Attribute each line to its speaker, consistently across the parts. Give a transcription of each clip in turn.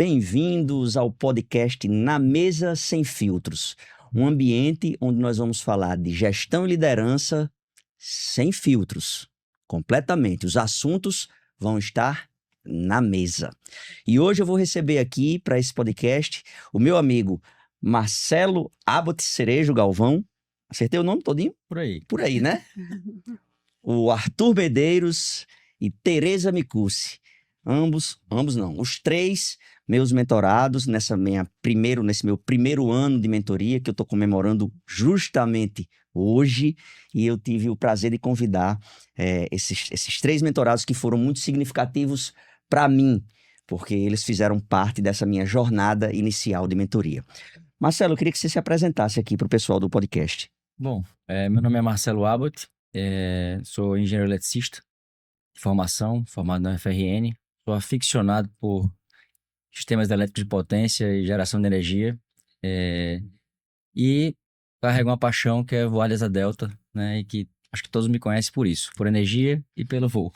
Speaker 1: Bem-vindos ao podcast Na Mesa Sem Filtros, um ambiente onde nós vamos falar de gestão e liderança sem filtros, completamente. Os assuntos vão estar na mesa. E hoje eu vou receber aqui para esse podcast o meu amigo Marcelo Abbott Cerejo Galvão. Acertei o nome todinho?
Speaker 2: Por aí.
Speaker 1: Por aí, né? O Arthur Medeiros e Tereza Micucci. Ambos não, os três meus mentorados nesse meu primeiro ano de mentoria, que eu estou comemorando justamente hoje, e eu tive o prazer de convidar esses três mentorados que foram muito significativos para mim, porque eles fizeram parte dessa minha jornada inicial de mentoria. Marcelo, eu queria que você se apresentasse aqui para o pessoal do podcast.
Speaker 2: Bom, meu nome é Marcelo Abbott, sou engenheiro eletricista de formação, formado na UFRN, sou aficionado por sistemas elétricos de potência e geração de energia, e carrego uma paixão que é voar de asa delta, né, e que acho que todos me conhecem por isso, por energia e pelo voo.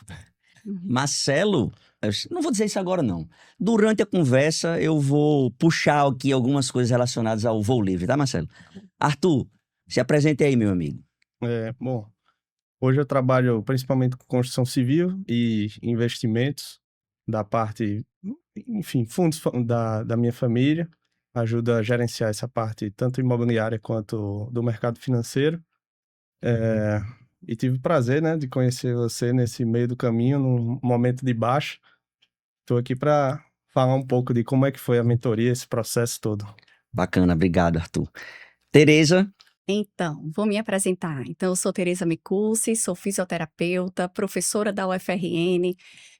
Speaker 1: Marcelo, eu não vou dizer isso agora não. Durante a conversa eu vou puxar aqui algumas coisas relacionadas ao voo livre, tá, Marcelo? Arthur, se apresente aí, meu amigo.
Speaker 3: Bom, hoje eu trabalho principalmente com construção civil e investimentos da parte, enfim, fundos da minha família. Ajuda a gerenciar essa parte tanto imobiliária quanto do mercado financeiro. E tive o prazer, né, de conhecer você nesse meio do caminho, num momento de baixa. Estou aqui para falar um pouco de como é que foi a mentoria, esse processo todo.
Speaker 1: Bacana, obrigado, Arthur. Tereza.
Speaker 4: Então, vou me apresentar. Então, eu sou Tereza Micucci, sou fisioterapeuta, professora da UFRN,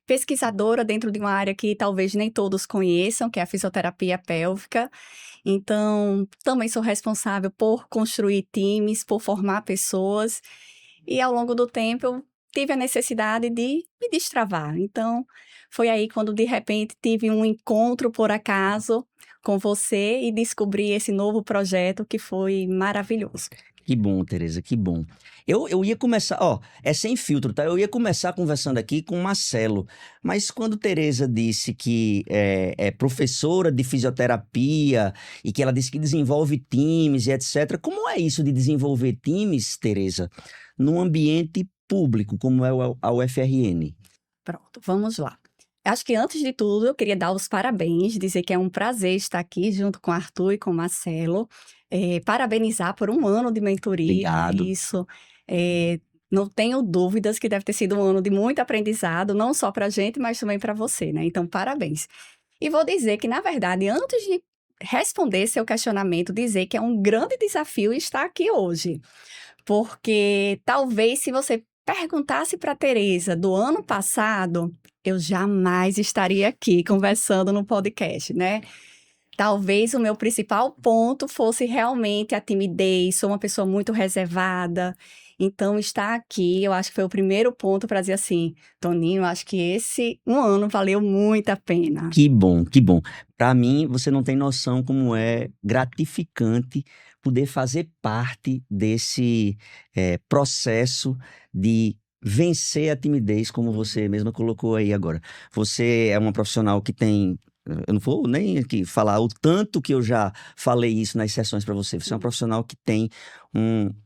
Speaker 4: pesquisadora dentro de uma área que talvez nem todos conheçam, que é a fisioterapia pélvica. Então, também sou responsável por construir times, por formar pessoas. E ao longo do tempo, eu tive a necessidade de me destravar. Então, foi aí quando, de repente, tive um encontro por acaso com você e descobri esse novo projeto que foi maravilhoso.
Speaker 1: Que bom, Tereza, que bom. Eu ia começar, é sem filtro, tá? Eu ia começar conversando aqui com o Marcelo, mas quando Tereza disse que é professora de fisioterapia e que ela disse que desenvolve times e etc., como é isso de desenvolver times, Tereza, num ambiente público como é a UFRN?
Speaker 4: Pronto, vamos lá. Acho que antes de tudo, eu queria dar os parabéns, dizer que é um prazer estar aqui junto com o Arthur e com o Marcelo. Parabenizar por um ano de mentoria.
Speaker 1: Obrigado.
Speaker 4: Isso. Não tenho dúvidas que deve ter sido um ano de muito aprendizado, não só para a gente, mas também para você, né? Então, parabéns. E vou dizer que, na verdade, antes de responder seu questionamento, dizer que é um grande desafio estar aqui hoje. Porque talvez se você perguntasse para a Tereza do ano passado, eu jamais estaria aqui conversando no podcast, né? Talvez o meu principal ponto fosse realmente a timidez, sou uma pessoa muito reservada. Então, estar aqui, eu acho que foi o primeiro ponto para dizer assim, Toninho, acho que esse um ano valeu muito a pena.
Speaker 1: Que bom, que bom. Para mim, você não tem noção como é gratificante poder fazer parte desse processo de vencer a timidez, como você mesma colocou aí agora. Você é uma profissional que tem... Eu não vou nem aqui falar o tanto que eu já falei isso nas sessões para você. Você é uma profissional que tem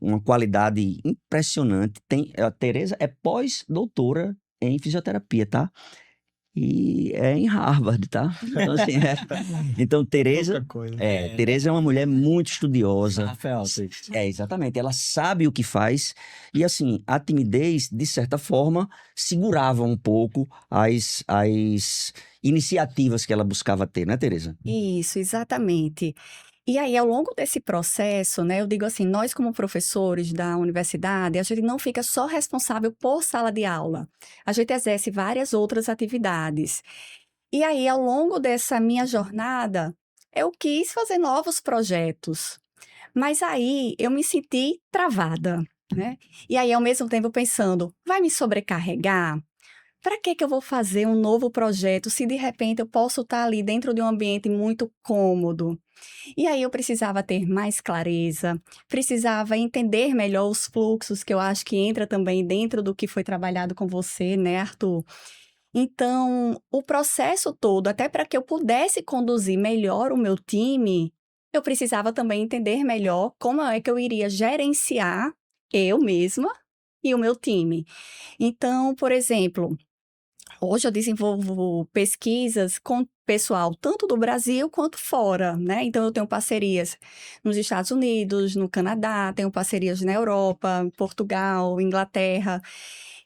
Speaker 1: uma qualidade impressionante. A Tereza é pós-doutora em fisioterapia, tá? E é em Harvard, tá? Então, assim, Então, Tereza... Tereza é uma mulher muito estudiosa.
Speaker 2: Rafael,
Speaker 1: Exatamente. Ela sabe o que faz. E, assim, a timidez, de certa forma, segurava um pouco as iniciativas que ela buscava ter, né, Tereza?
Speaker 4: Isso, exatamente. E aí, ao longo desse processo, né, eu digo assim, nós como professores da universidade, a gente não fica só responsável por sala de aula. A gente exerce várias outras atividades. E aí, ao longo dessa minha jornada, eu quis fazer novos projetos. Mas aí, eu me senti travada, né? E aí, ao mesmo tempo, pensando, vai me sobrecarregar? Para que eu vou fazer um novo projeto se de repente eu posso estar ali dentro de um ambiente muito cômodo? E aí eu precisava ter mais clareza, precisava entender melhor os fluxos, que eu acho que entra também dentro do que foi trabalhado com você, né, Arthur? Então, o processo todo, até para que eu pudesse conduzir melhor o meu time, eu precisava também entender melhor como é que eu iria gerenciar eu mesma e o meu time. Então, por exemplo, hoje eu desenvolvo pesquisas com pessoal tanto do Brasil quanto fora, né? Então eu tenho parcerias nos Estados Unidos, no Canadá, tenho parcerias na Europa, Portugal, Inglaterra,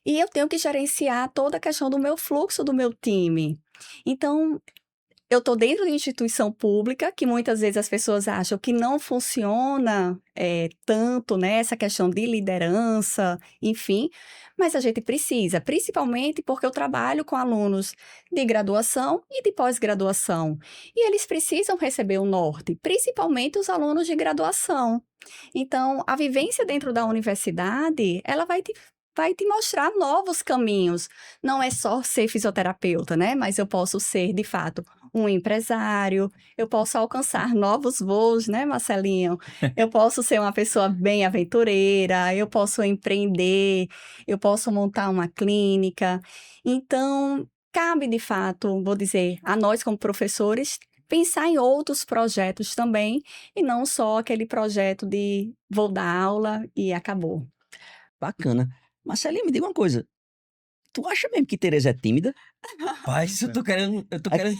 Speaker 4: e eu tenho que gerenciar toda a questão do meu fluxo do meu time. Então, eu estou dentro de instituição pública, que muitas vezes as pessoas acham que não funciona tanto, né, essa questão de liderança, enfim, mas a gente precisa, principalmente porque eu trabalho com alunos de graduação e de pós-graduação, e eles precisam receber o norte, principalmente os alunos de graduação. Então, a vivência dentro da universidade, ela vai te mostrar novos caminhos. Não é só ser fisioterapeuta, né? Mas eu posso ser, de fato, um empresário, eu posso alcançar novos voos, né, Marcelinho? Eu posso ser uma pessoa bem aventureira, eu posso empreender, eu posso montar uma clínica. Então, cabe, de fato, vou dizer, a nós como professores, pensar em outros projetos também, e não só aquele projeto de vou dar aula e acabou.
Speaker 1: Bacana. Marcelinho, me diga uma coisa. Tu acha mesmo que Tereza é tímida?
Speaker 2: Rapaz, eu tô querendo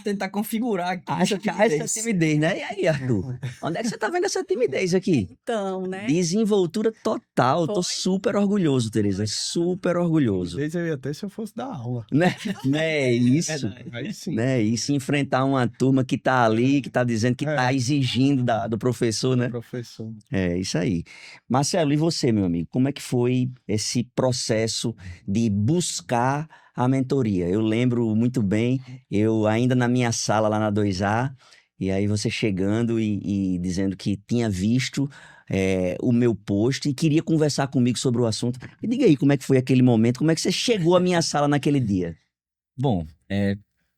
Speaker 2: tentar configurar aqui
Speaker 1: Acha que há essa timidez, né? E aí, Arthur? Onde é que você tá vendo essa timidez aqui?
Speaker 4: Então, né?
Speaker 1: Desenvoltura total. Tô
Speaker 4: Foi.
Speaker 1: super orgulhoso, Tereza. Super orgulhoso.
Speaker 3: Desde eu ia ter se eu fosse dar aula.
Speaker 1: Não é isso?
Speaker 3: Aí sim.
Speaker 1: Né? Isso, enfrentar uma turma que tá ali, que tá dizendo que tá exigindo do professor, né?
Speaker 3: Professor.
Speaker 1: É, isso aí. Marcelo, e você, meu amigo? Como é que foi esse processo de buscar a mentoria? Eu lembro muito bem, eu ainda na minha sala lá na 2A, e aí você chegando e dizendo que tinha visto o meu post e queria conversar comigo sobre o assunto. Me diga aí, como é que foi aquele momento? Como é que você chegou à minha sala naquele dia?
Speaker 2: Bom,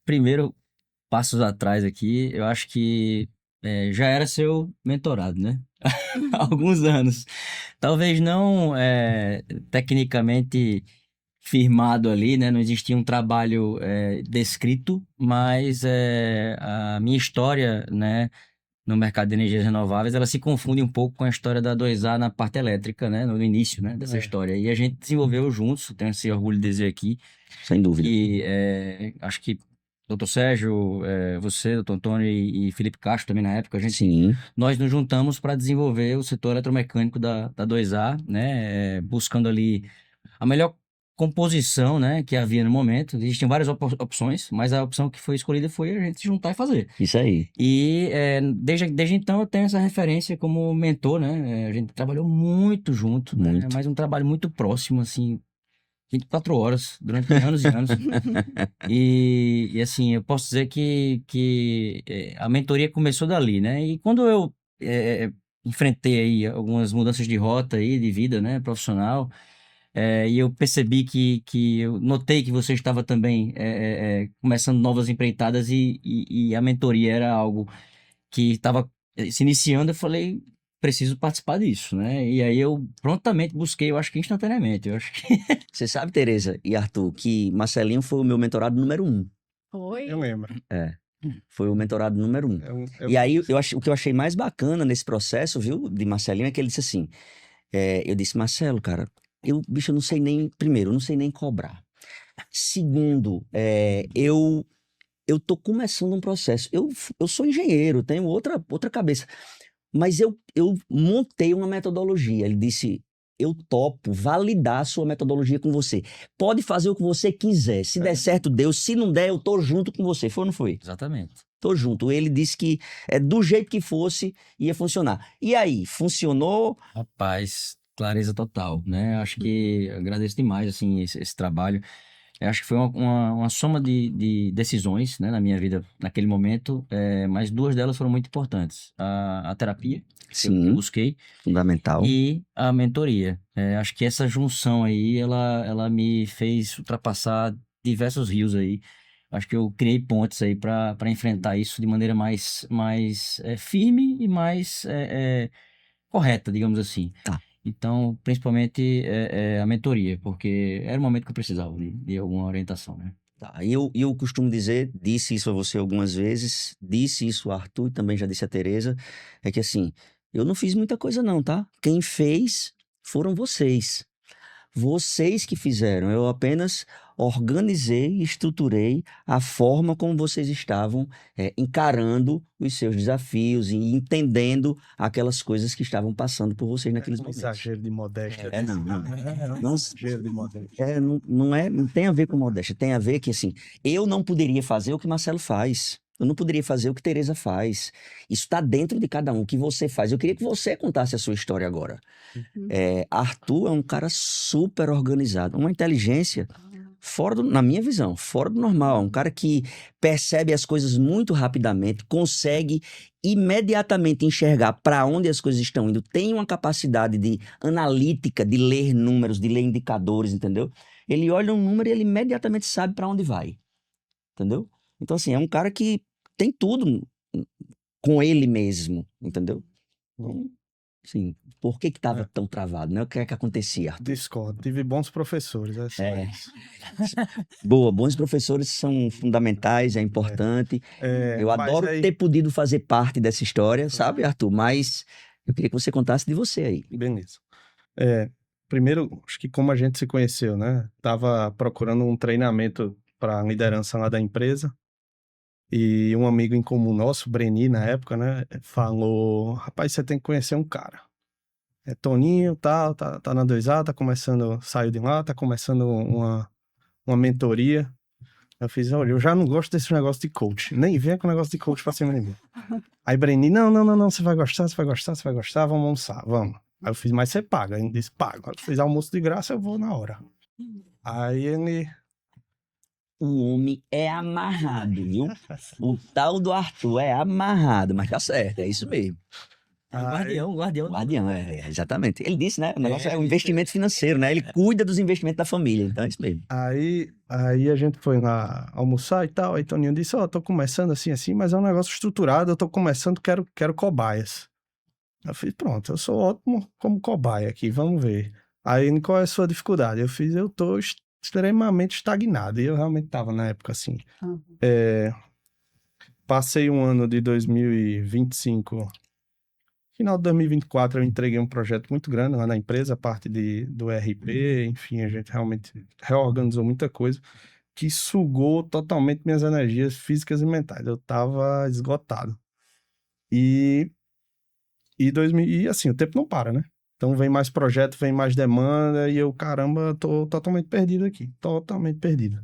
Speaker 2: primeiro, passos atrás aqui, eu acho que já era seu mentorado, né? Há alguns anos. Talvez não tecnicamente firmado ali, né? Não existia um trabalho descrito, mas a minha história, né, no mercado de energias renováveis, ela se confunde um pouco com a história da 2A na parte elétrica, né? No início, né, dessa história. E a gente desenvolveu juntos, tenho esse orgulho de dizer aqui,
Speaker 1: Sem dúvida.
Speaker 2: que acho que Dr. Sérgio, você, Dr. Antônio e Felipe Castro também na época,
Speaker 1: Sim.
Speaker 2: nós nos juntamos para desenvolver o setor eletromecânico da 2A, né, buscando ali a melhor composição, né, que havia no momento. Existiam várias opções, mas a opção que foi escolhida foi a gente se juntar e fazer.
Speaker 1: Isso aí.
Speaker 2: E desde então eu tenho essa referência como mentor, né? A gente trabalhou muito junto, né?
Speaker 1: Muito.
Speaker 2: Mas um trabalho muito próximo, assim, 24 horas, durante anos e anos. E assim, eu posso dizer que a mentoria começou dali, né? E quando eu enfrentei aí algumas mudanças de rota aí, de vida, né, profissional, e eu percebi que eu notei que você estava também começando novas empreitadas e a mentoria era algo que estava se iniciando, eu falei, preciso participar disso, né? E aí eu prontamente busquei, eu acho que instantaneamente, eu acho que...
Speaker 1: Você sabe, Tereza e Arthur, que Marcelinho foi o meu mentorado número 1.
Speaker 4: Foi?
Speaker 3: Eu lembro.
Speaker 1: Foi o mentorado número 1. E aí, o que eu achei mais bacana nesse processo, viu, de Marcelinho, é que ele disse assim, eu disse, Marcelo, cara, bicho, eu não sei nem, primeiro, eu não sei nem cobrar. Segundo, eu tô começando um processo. Eu sou engenheiro, tenho outra cabeça. Mas eu montei uma metodologia. Ele disse, eu topo validar a sua metodologia com você. Pode fazer o que você quiser. Se der certo, deu. Se não der, eu tô junto com você. Foi ou não foi?
Speaker 2: Exatamente.
Speaker 1: Tô junto. Ele disse que do jeito que fosse, ia funcionar. E aí, funcionou?
Speaker 2: Rapaz, clareza total, né? Acho que agradeço demais, assim, esse trabalho. Eu acho que foi uma soma de decisões, né, na minha vida naquele momento, mas duas delas foram muito importantes. A terapia, que eu
Speaker 1: Sim,
Speaker 2: busquei,
Speaker 1: fundamental.
Speaker 2: e a mentoria. Acho que essa junção aí, ela me fez ultrapassar diversos rios aí. Acho que eu criei pontes aí para enfrentar isso de maneira mais firme e mais correta, digamos assim.
Speaker 1: Tá.
Speaker 2: Então, principalmente a mentoria, porque era o momento que eu precisava de alguma orientação, né?
Speaker 1: Tá, eu costumo dizer, disse isso a você algumas vezes, disse isso ao Arthur e também já disse a Tereza, é que assim, eu não fiz muita coisa não, tá? Quem fez foram vocês. Vocês que fizeram, eu apenas organizei e estruturei a forma como vocês estavam encarando os seus desafios e entendendo aquelas coisas que estavam passando por vocês naqueles
Speaker 3: Um
Speaker 1: momentos.
Speaker 3: exagero de modéstia.
Speaker 1: Não.
Speaker 3: Um
Speaker 1: Não,
Speaker 3: exagero de modéstia.
Speaker 1: não tem a ver com modéstia, tem a ver que assim, eu não poderia fazer o que Marcelo faz. Eu não poderia fazer o que Tereza faz. Isso está dentro de cada um, o que você faz. Eu queria que você contasse a sua história agora. Arthur é um cara super organizado, uma inteligência na minha visão, fora do normal. Um cara que percebe as coisas muito rapidamente, consegue imediatamente enxergar para onde as coisas estão indo, tem uma capacidade de analítica, de ler números, de ler indicadores, entendeu? Ele olha um número e ele imediatamente sabe para onde vai, entendeu? Então, assim, é um cara que tem tudo com ele mesmo, entendeu? Então, sim, por que estava tão travado, né? O que é que acontecia, Arthur?
Speaker 3: Discordo. Tive bons professores. É só isso.
Speaker 1: Boa, bons professores são fundamentais, é importante. Eu
Speaker 3: mas
Speaker 1: adoro
Speaker 3: aí-
Speaker 1: ter podido fazer parte dessa história, sabe, Arthur? Mas eu queria que você contasse de você aí.
Speaker 3: Beleza. Primeiro, acho que como a gente se conheceu, né? Tava procurando um treinamento para liderança lá da empresa. E um amigo em comum nosso, Breni, na época, né? Falou: rapaz, você tem que conhecer um cara. É Toninho, tal, tá na 2A, tá começando, saiu de lá, tá começando uma mentoria. Eu fiz: olha, eu já não gosto desse negócio de coach. Nem venha com negócio de coach pra cima de mim. Aí Breni: não, você vai gostar, vamos almoçar, vamos. Aí eu fiz: mas você paga. Ele disse: pago. Eu fiz almoço de graça, eu vou na hora. Aí ele...
Speaker 1: O homem é amarrado, viu? O tal do Arthur é amarrado, mas tá certo, é isso mesmo.
Speaker 2: Guardião.
Speaker 1: Guardião, exatamente. Ele disse, né? O negócio é um investimento financeiro, né? Ele cuida dos investimentos da família, então é isso mesmo.
Speaker 3: Aí a gente foi lá almoçar e tal. Aí Toninho disse: tô começando assim, mas é um negócio estruturado, eu tô começando, quero cobaias. Eu fiz: pronto, eu sou ótimo como cobaia aqui, vamos ver. Aí ele: qual é a sua dificuldade? Eu fiz: eu tô extremamente estagnado. E eu realmente tava na época assim. Passei um ano de 2025. Final de 2024 eu entreguei um projeto muito grande lá na empresa, a parte do RP, enfim, a gente realmente reorganizou muita coisa, que sugou totalmente minhas energias físicas e mentais. Eu tava esgotado. E assim, o tempo não para, né? Então vem mais projeto, vem mais demanda, e eu, caramba, tô totalmente perdido aqui. Totalmente perdido.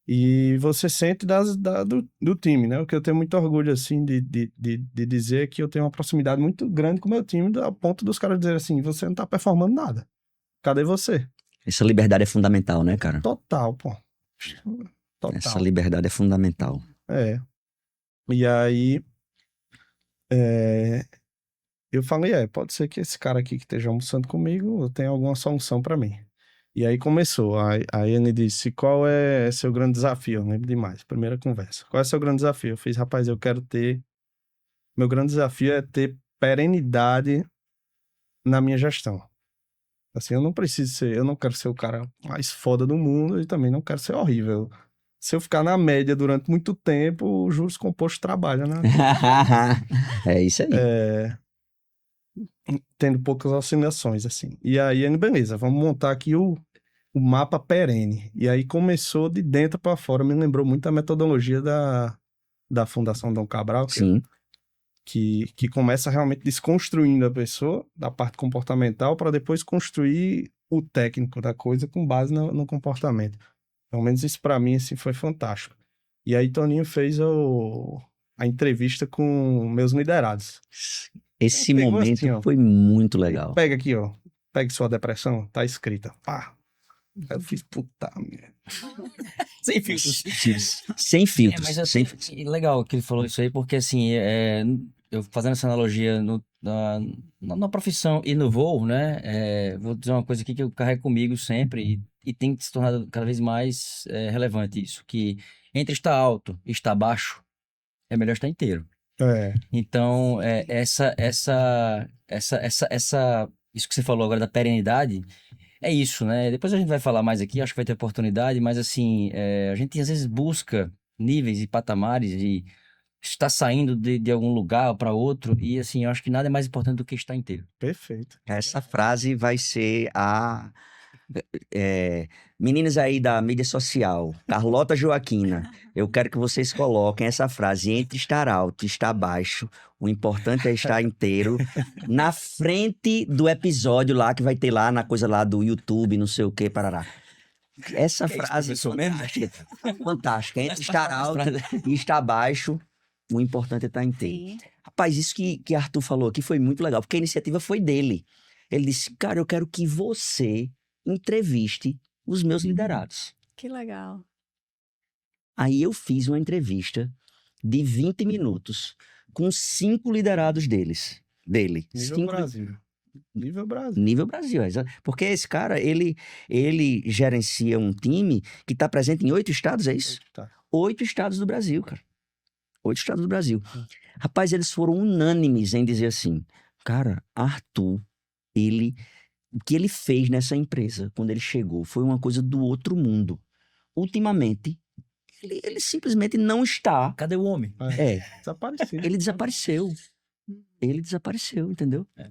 Speaker 3: E você sente do time, né? O que eu tenho muito orgulho, assim, de dizer que eu tenho uma proximidade muito grande com o meu time, a ponto dos caras dizerem assim: você não tá performando nada. Cadê você?
Speaker 1: Essa liberdade é fundamental, né, cara?
Speaker 3: Total, pô. Total.
Speaker 1: Essa liberdade é fundamental.
Speaker 3: E aí, eu falei: pode ser que esse cara aqui que esteja almoçando comigo tenha alguma solução pra mim. E aí começou. Aí ele disse: qual é seu grande desafio? Eu lembro demais. Primeira conversa: qual é seu grande desafio? Eu fiz: rapaz, meu grande desafio é ter perenidade na minha gestão. Assim, eu não quero ser o cara mais foda do mundo e também não quero ser horrível. Se eu ficar na média durante muito tempo, o juros compostos trabalha, né?
Speaker 1: É isso aí.
Speaker 3: Tendo poucas oscilações, assim. E aí, beleza, vamos montar aqui o mapa perene. E aí começou de dentro para fora. Me lembrou muito a metodologia da Fundação Dom Cabral,
Speaker 1: Sim.
Speaker 3: que começa realmente desconstruindo a pessoa, da parte comportamental, para depois construir o técnico da coisa com base no comportamento. Pelo menos isso para mim assim, foi fantástico. E aí Toninho fez a entrevista com meus liderados.
Speaker 1: Esse
Speaker 3: Pegou
Speaker 1: momento
Speaker 3: assim, ó.
Speaker 1: foi muito legal.
Speaker 3: Pega aqui, ó. Pegue sua depressão, tá escrita. Pá. Eu fiz: puta merda.
Speaker 2: Sem filtros.
Speaker 1: Sem filtros.
Speaker 2: Mas assim, legal que ele falou isso aí, porque assim, eu fazendo essa analogia na profissão e no voo, né? Vou dizer uma coisa aqui que eu carrego comigo sempre e tem se tornado cada vez mais relevante isso, que entre estar alto e estar baixo, é melhor estar inteiro. Então, isso que você falou agora da perenidade é isso, né? Depois a gente vai falar mais aqui, acho que vai ter oportunidade, mas assim, a gente às vezes busca níveis e patamares de estar saindo de algum lugar para outro, e assim, eu acho que nada é mais importante do que estar inteiro.
Speaker 3: Perfeito.
Speaker 1: Essa frase vai ser a. Meninas aí da mídia social, Carlota Joaquina, eu quero que vocês coloquem essa frase entre estar alto e estar baixo. O importante é estar inteiro na frente do episódio lá que vai ter lá na coisa lá do YouTube, não sei o que, parará. Essa
Speaker 2: Que é isso,
Speaker 1: frase
Speaker 2: professor mesmo?
Speaker 1: fantástica, fantástica. Entre estar alto
Speaker 2: Frase-
Speaker 1: e estar baixo, o importante é estar inteiro.
Speaker 4: Sim.
Speaker 1: Rapaz, isso que Arthur falou aqui foi muito legal, porque a iniciativa foi dele. Ele disse, cara, eu quero que você entreviste os meus liderados.
Speaker 4: Que legal.
Speaker 1: Aí eu fiz uma entrevista de 20 minutos com 5 liderados dele.
Speaker 3: Nível
Speaker 1: 5
Speaker 3: Brasil. Nível Brasil.
Speaker 1: nível Brasil. Porque esse cara, ele gerencia um time que está presente em 8 estados, é isso?
Speaker 3: Tá.
Speaker 1: 8 estados do Brasil, cara. 8 estados do Brasil. Rapaz, eles foram unânimes em dizer assim, cara, Arthur, o que ele fez nessa empresa quando ele chegou foi uma coisa do outro mundo. Ultimamente, ele simplesmente não está.
Speaker 2: Cadê o homem?
Speaker 3: Desaparecido.
Speaker 1: Ele desapareceu. Ele desapareceu, entendeu?
Speaker 2: É.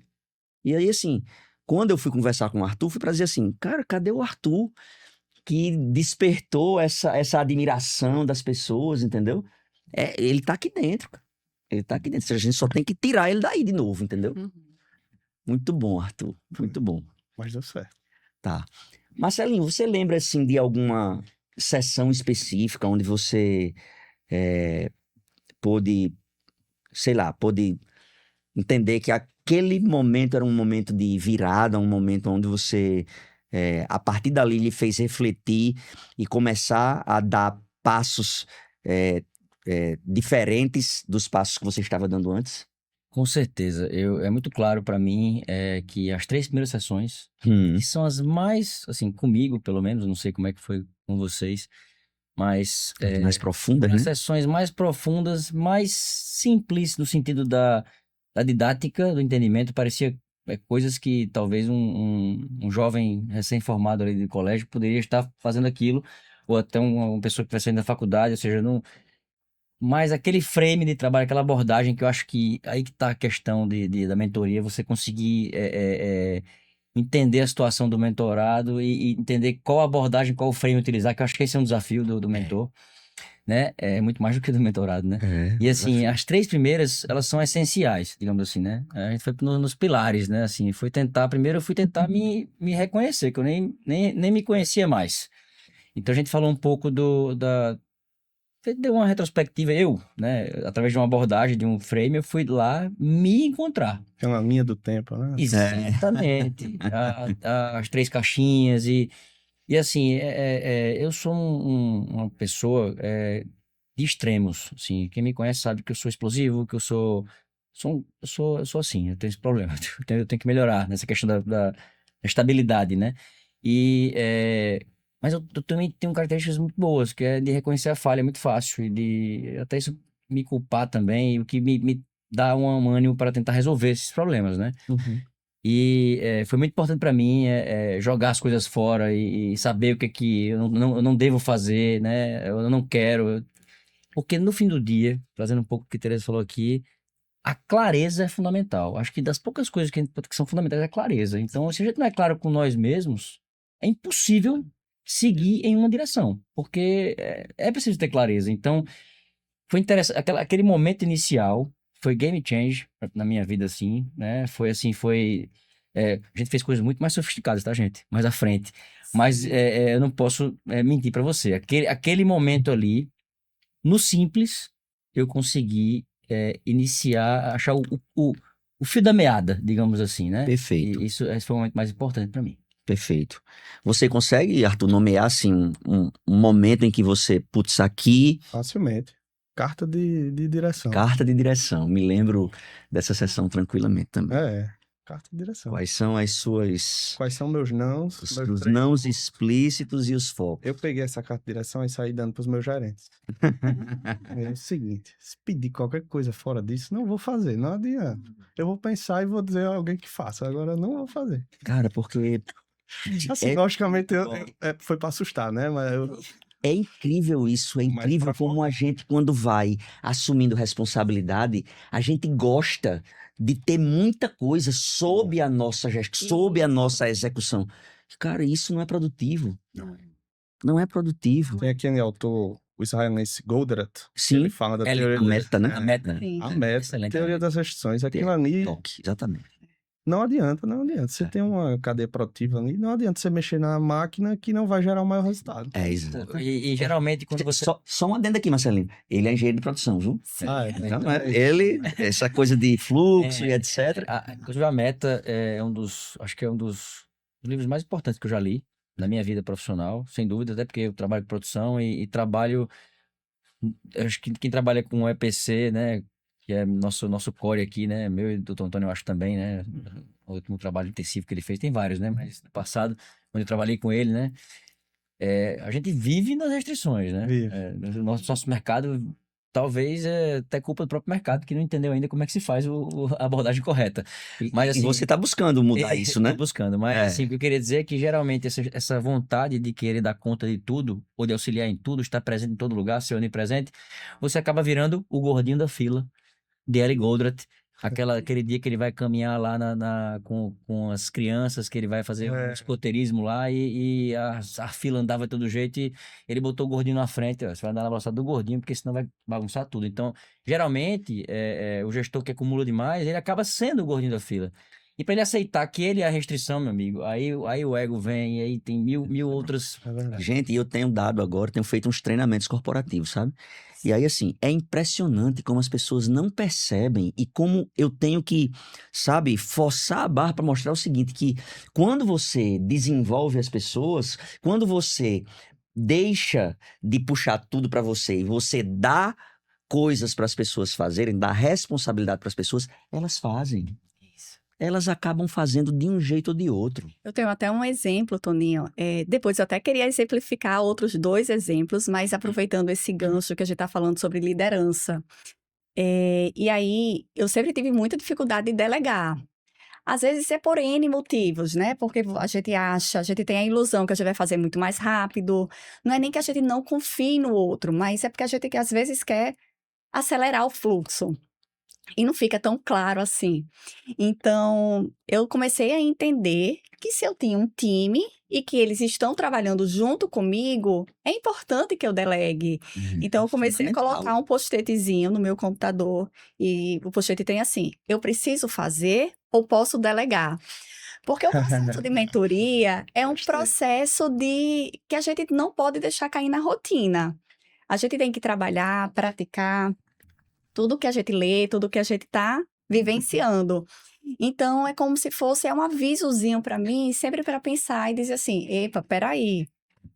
Speaker 1: E aí, assim, quando eu fui conversar com o Arthur, fui pra dizer assim, cara, cadê o Arthur que despertou essa admiração das pessoas, entendeu? Ele tá aqui dentro, cara. Ele tá aqui dentro. A gente só tem que tirar ele daí de novo, entendeu?
Speaker 4: Uhum.
Speaker 1: Muito bom, Arthur. Muito bom.
Speaker 3: Mas deu certo.
Speaker 1: Tá. Marcelinho, você lembra, assim, de alguma sessão específica onde você pôde, sei lá, pôde entender que aquele momento era um momento de virada, um momento onde você, a partir dali, lhe fez refletir e começar a dar passos diferentes dos passos que você estava dando antes?
Speaker 2: Com certeza. É muito claro para mim que as 3 primeiras sessões, que são as mais, assim, comigo, pelo menos, não sei como é que foi com vocês, mas
Speaker 1: Mais profundas,
Speaker 2: as
Speaker 1: né?
Speaker 2: sessões mais profundas, mais simples no sentido da didática, do entendimento, parecia coisas que talvez um jovem recém-formado ali de colégio poderia estar fazendo aquilo, ou até uma pessoa que vai saindo da faculdade, ou seja, não. Mas aquele frame de trabalho, aquela abordagem que eu acho que aí que está a questão da mentoria, você conseguir entender a situação do mentorado e entender qual abordagem, qual frame utilizar, que eu acho que esse é um desafio do mentor, né? É muito mais do que do mentorado, né? E assim, as 3 primeiras, elas são essenciais, digamos assim, né? A gente foi nos pilares, né? Assim, primeiro eu fui tentar me reconhecer, que eu nem me conhecia mais. Então a gente falou um pouco deu uma retrospectiva, né? Através de uma abordagem, de um frame, eu fui lá me encontrar.
Speaker 3: É uma linha do tempo, né?
Speaker 2: Exatamente. As 3 caixinhas e assim, eu sou uma pessoa de extremos, assim. Quem me conhece sabe que eu sou explosivo, que eu sou assim, eu tenho esse problema. Eu tenho que melhorar nessa questão da estabilidade, né? Mas eu também tenho características muito boas, que é de reconhecer a falha muito fácil e de até isso me culpar também, o que me dá um ânimo para tentar resolver esses problemas, né? E foi muito importante para mim jogar as coisas fora e saber o que eu não devo fazer, né? Eu não quero. Porque no fim do dia, trazendo um pouco o que a Teresa falou aqui, a clareza é fundamental. Acho que das poucas coisas que são fundamentais é a clareza. Então, se a gente não é claro com nós mesmos, é impossível seguir em uma direção, porque é preciso ter clareza. Então, foi interessante, aquele momento inicial foi game change na minha vida, assim, né? Foi assim, a gente fez coisas muito mais sofisticadas, tá, gente? Mais à frente. Mas eu não posso mentir para você. Aquele momento ali, no simples, eu consegui iniciar, achar o fio da meada, digamos assim, né?
Speaker 1: Perfeito.
Speaker 2: E esse foi o momento mais importante para mim.
Speaker 1: Perfeito. Você consegue, Arthur, nomear assim um momento em que você, putz, aqui,
Speaker 3: Facilmente. Carta de direção.
Speaker 1: carta de direção. Me lembro dessa sessão tranquilamente também.
Speaker 3: Carta de direção.
Speaker 1: Quais são as suas
Speaker 3: Quais são meus nãos?
Speaker 1: os
Speaker 3: Meus três
Speaker 1: nãos
Speaker 3: focos?
Speaker 1: explícitos e os focos?
Speaker 3: Eu peguei essa carta de direção e saí dando pros meus gerentes. É o seguinte, se pedir qualquer coisa fora disso, não vou fazer, não adianta. Eu vou pensar e vou dizer a alguém que faça, agora eu não vou fazer.
Speaker 1: Cara, porque
Speaker 3: Assim, logicamente, foi pra assustar, né? Mas
Speaker 1: É incrível isso, é
Speaker 3: Mas
Speaker 1: incrível
Speaker 3: pra
Speaker 1: como a gente, quando vai assumindo responsabilidade, a gente gosta de ter muita coisa sob a nossa gestão, sob a nossa execução. Cara, isso não é produtivo. Não é produtivo.
Speaker 3: tem aquele autor, o israelense Goldratt,
Speaker 1: Sim,
Speaker 3: ele fala da
Speaker 2: Ele-
Speaker 3: teoria
Speaker 1: a meta, né?
Speaker 2: A meta.
Speaker 4: Sim.
Speaker 3: a meta,
Speaker 2: Excelente.
Speaker 3: teoria das restrições. Aquilo ali
Speaker 1: Toque, exatamente.
Speaker 3: não adianta. Você tem uma cadeia produtiva ali, não adianta você mexer na máquina que não vai gerar o maior resultado.
Speaker 1: É, exato.
Speaker 2: E geralmente quando você...
Speaker 1: Só um adendo aqui, Marcelinho. Ele é engenheiro de produção, viu?
Speaker 3: Ah,
Speaker 1: Então, ele, essa coisa de fluxo e etc.
Speaker 2: Inclusive a Meta acho que é um dos livros mais importantes que eu já li na minha vida profissional, sem dúvida, até porque eu trabalho com produção e trabalho, acho que quem trabalha com EPC, né, que é nosso core aqui, né, meu e do Dr. Antônio, eu acho também, né, o último trabalho intensivo que ele fez, tem vários, né, mas no passado, quando eu trabalhei com ele, né, a gente vive nas restrições, né,
Speaker 3: Vive.
Speaker 2: nosso mercado talvez é até culpa do próprio mercado, que não entendeu ainda como é que se faz a abordagem correta. Mas,
Speaker 1: E
Speaker 2: assim,
Speaker 1: você está buscando mudar isso, né?
Speaker 2: Tô buscando, mas
Speaker 1: É.
Speaker 2: assim, o que eu queria dizer é que geralmente essa vontade de querer dar conta de tudo, ou de auxiliar em tudo, estar presente em todo lugar, ser onipresente, você acaba virando o gordinho da fila de Ellie Goldratt. Aquele dia que ele vai caminhar lá com as crianças, que ele vai fazer um escoteirismo lá e a fila andava de todo jeito e ele botou o gordinho na frente. Ó, você vai andar na velocidade do gordinho, porque senão vai bagunçar tudo. Então, geralmente, o gestor que acumula demais, ele acaba sendo o gordinho da fila. E para ele aceitar que ele é a restrição, meu amigo, aí o ego vem e aí tem mil outras...
Speaker 3: É verdade.
Speaker 1: Gente, eu tenho dado agora, tenho feito uns treinamentos corporativos, sabe? E aí, assim, é impressionante como as pessoas não percebem e como eu tenho que, sabe, forçar a barra para mostrar o seguinte, que quando você desenvolve as pessoas, quando você deixa de puxar tudo para você e você dá coisas para as pessoas fazerem, dá responsabilidade para as pessoas, elas fazem. Elas acabam fazendo de um jeito ou de outro.
Speaker 4: Eu tenho até um exemplo, Toninho. Depois eu até queria exemplificar outros 2 exemplos, mas aproveitando esse gancho que a gente está falando sobre liderança. E aí, eu sempre tive muita dificuldade de delegar. Às vezes é por N motivos, né? Porque a gente tem a ilusão que a gente vai fazer muito mais rápido. Não é nem que a gente não confie no outro, mas é porque a gente às vezes quer acelerar o fluxo. E não fica tão claro assim. Então, eu comecei a entender que se eu tinha um time e que eles estão trabalhando junto comigo, é importante que eu delegue. Então, eu comecei a colocar um post-itzinho no meu computador. E o post-it tem assim: eu preciso fazer ou posso delegar? Porque o processo de mentoria é um processo que a gente não pode deixar cair na rotina. A gente tem que trabalhar, praticar tudo que a gente lê, tudo que a gente está vivenciando. Então, é como se fosse um avisozinho para mim, sempre para pensar e dizer assim: epa, peraí,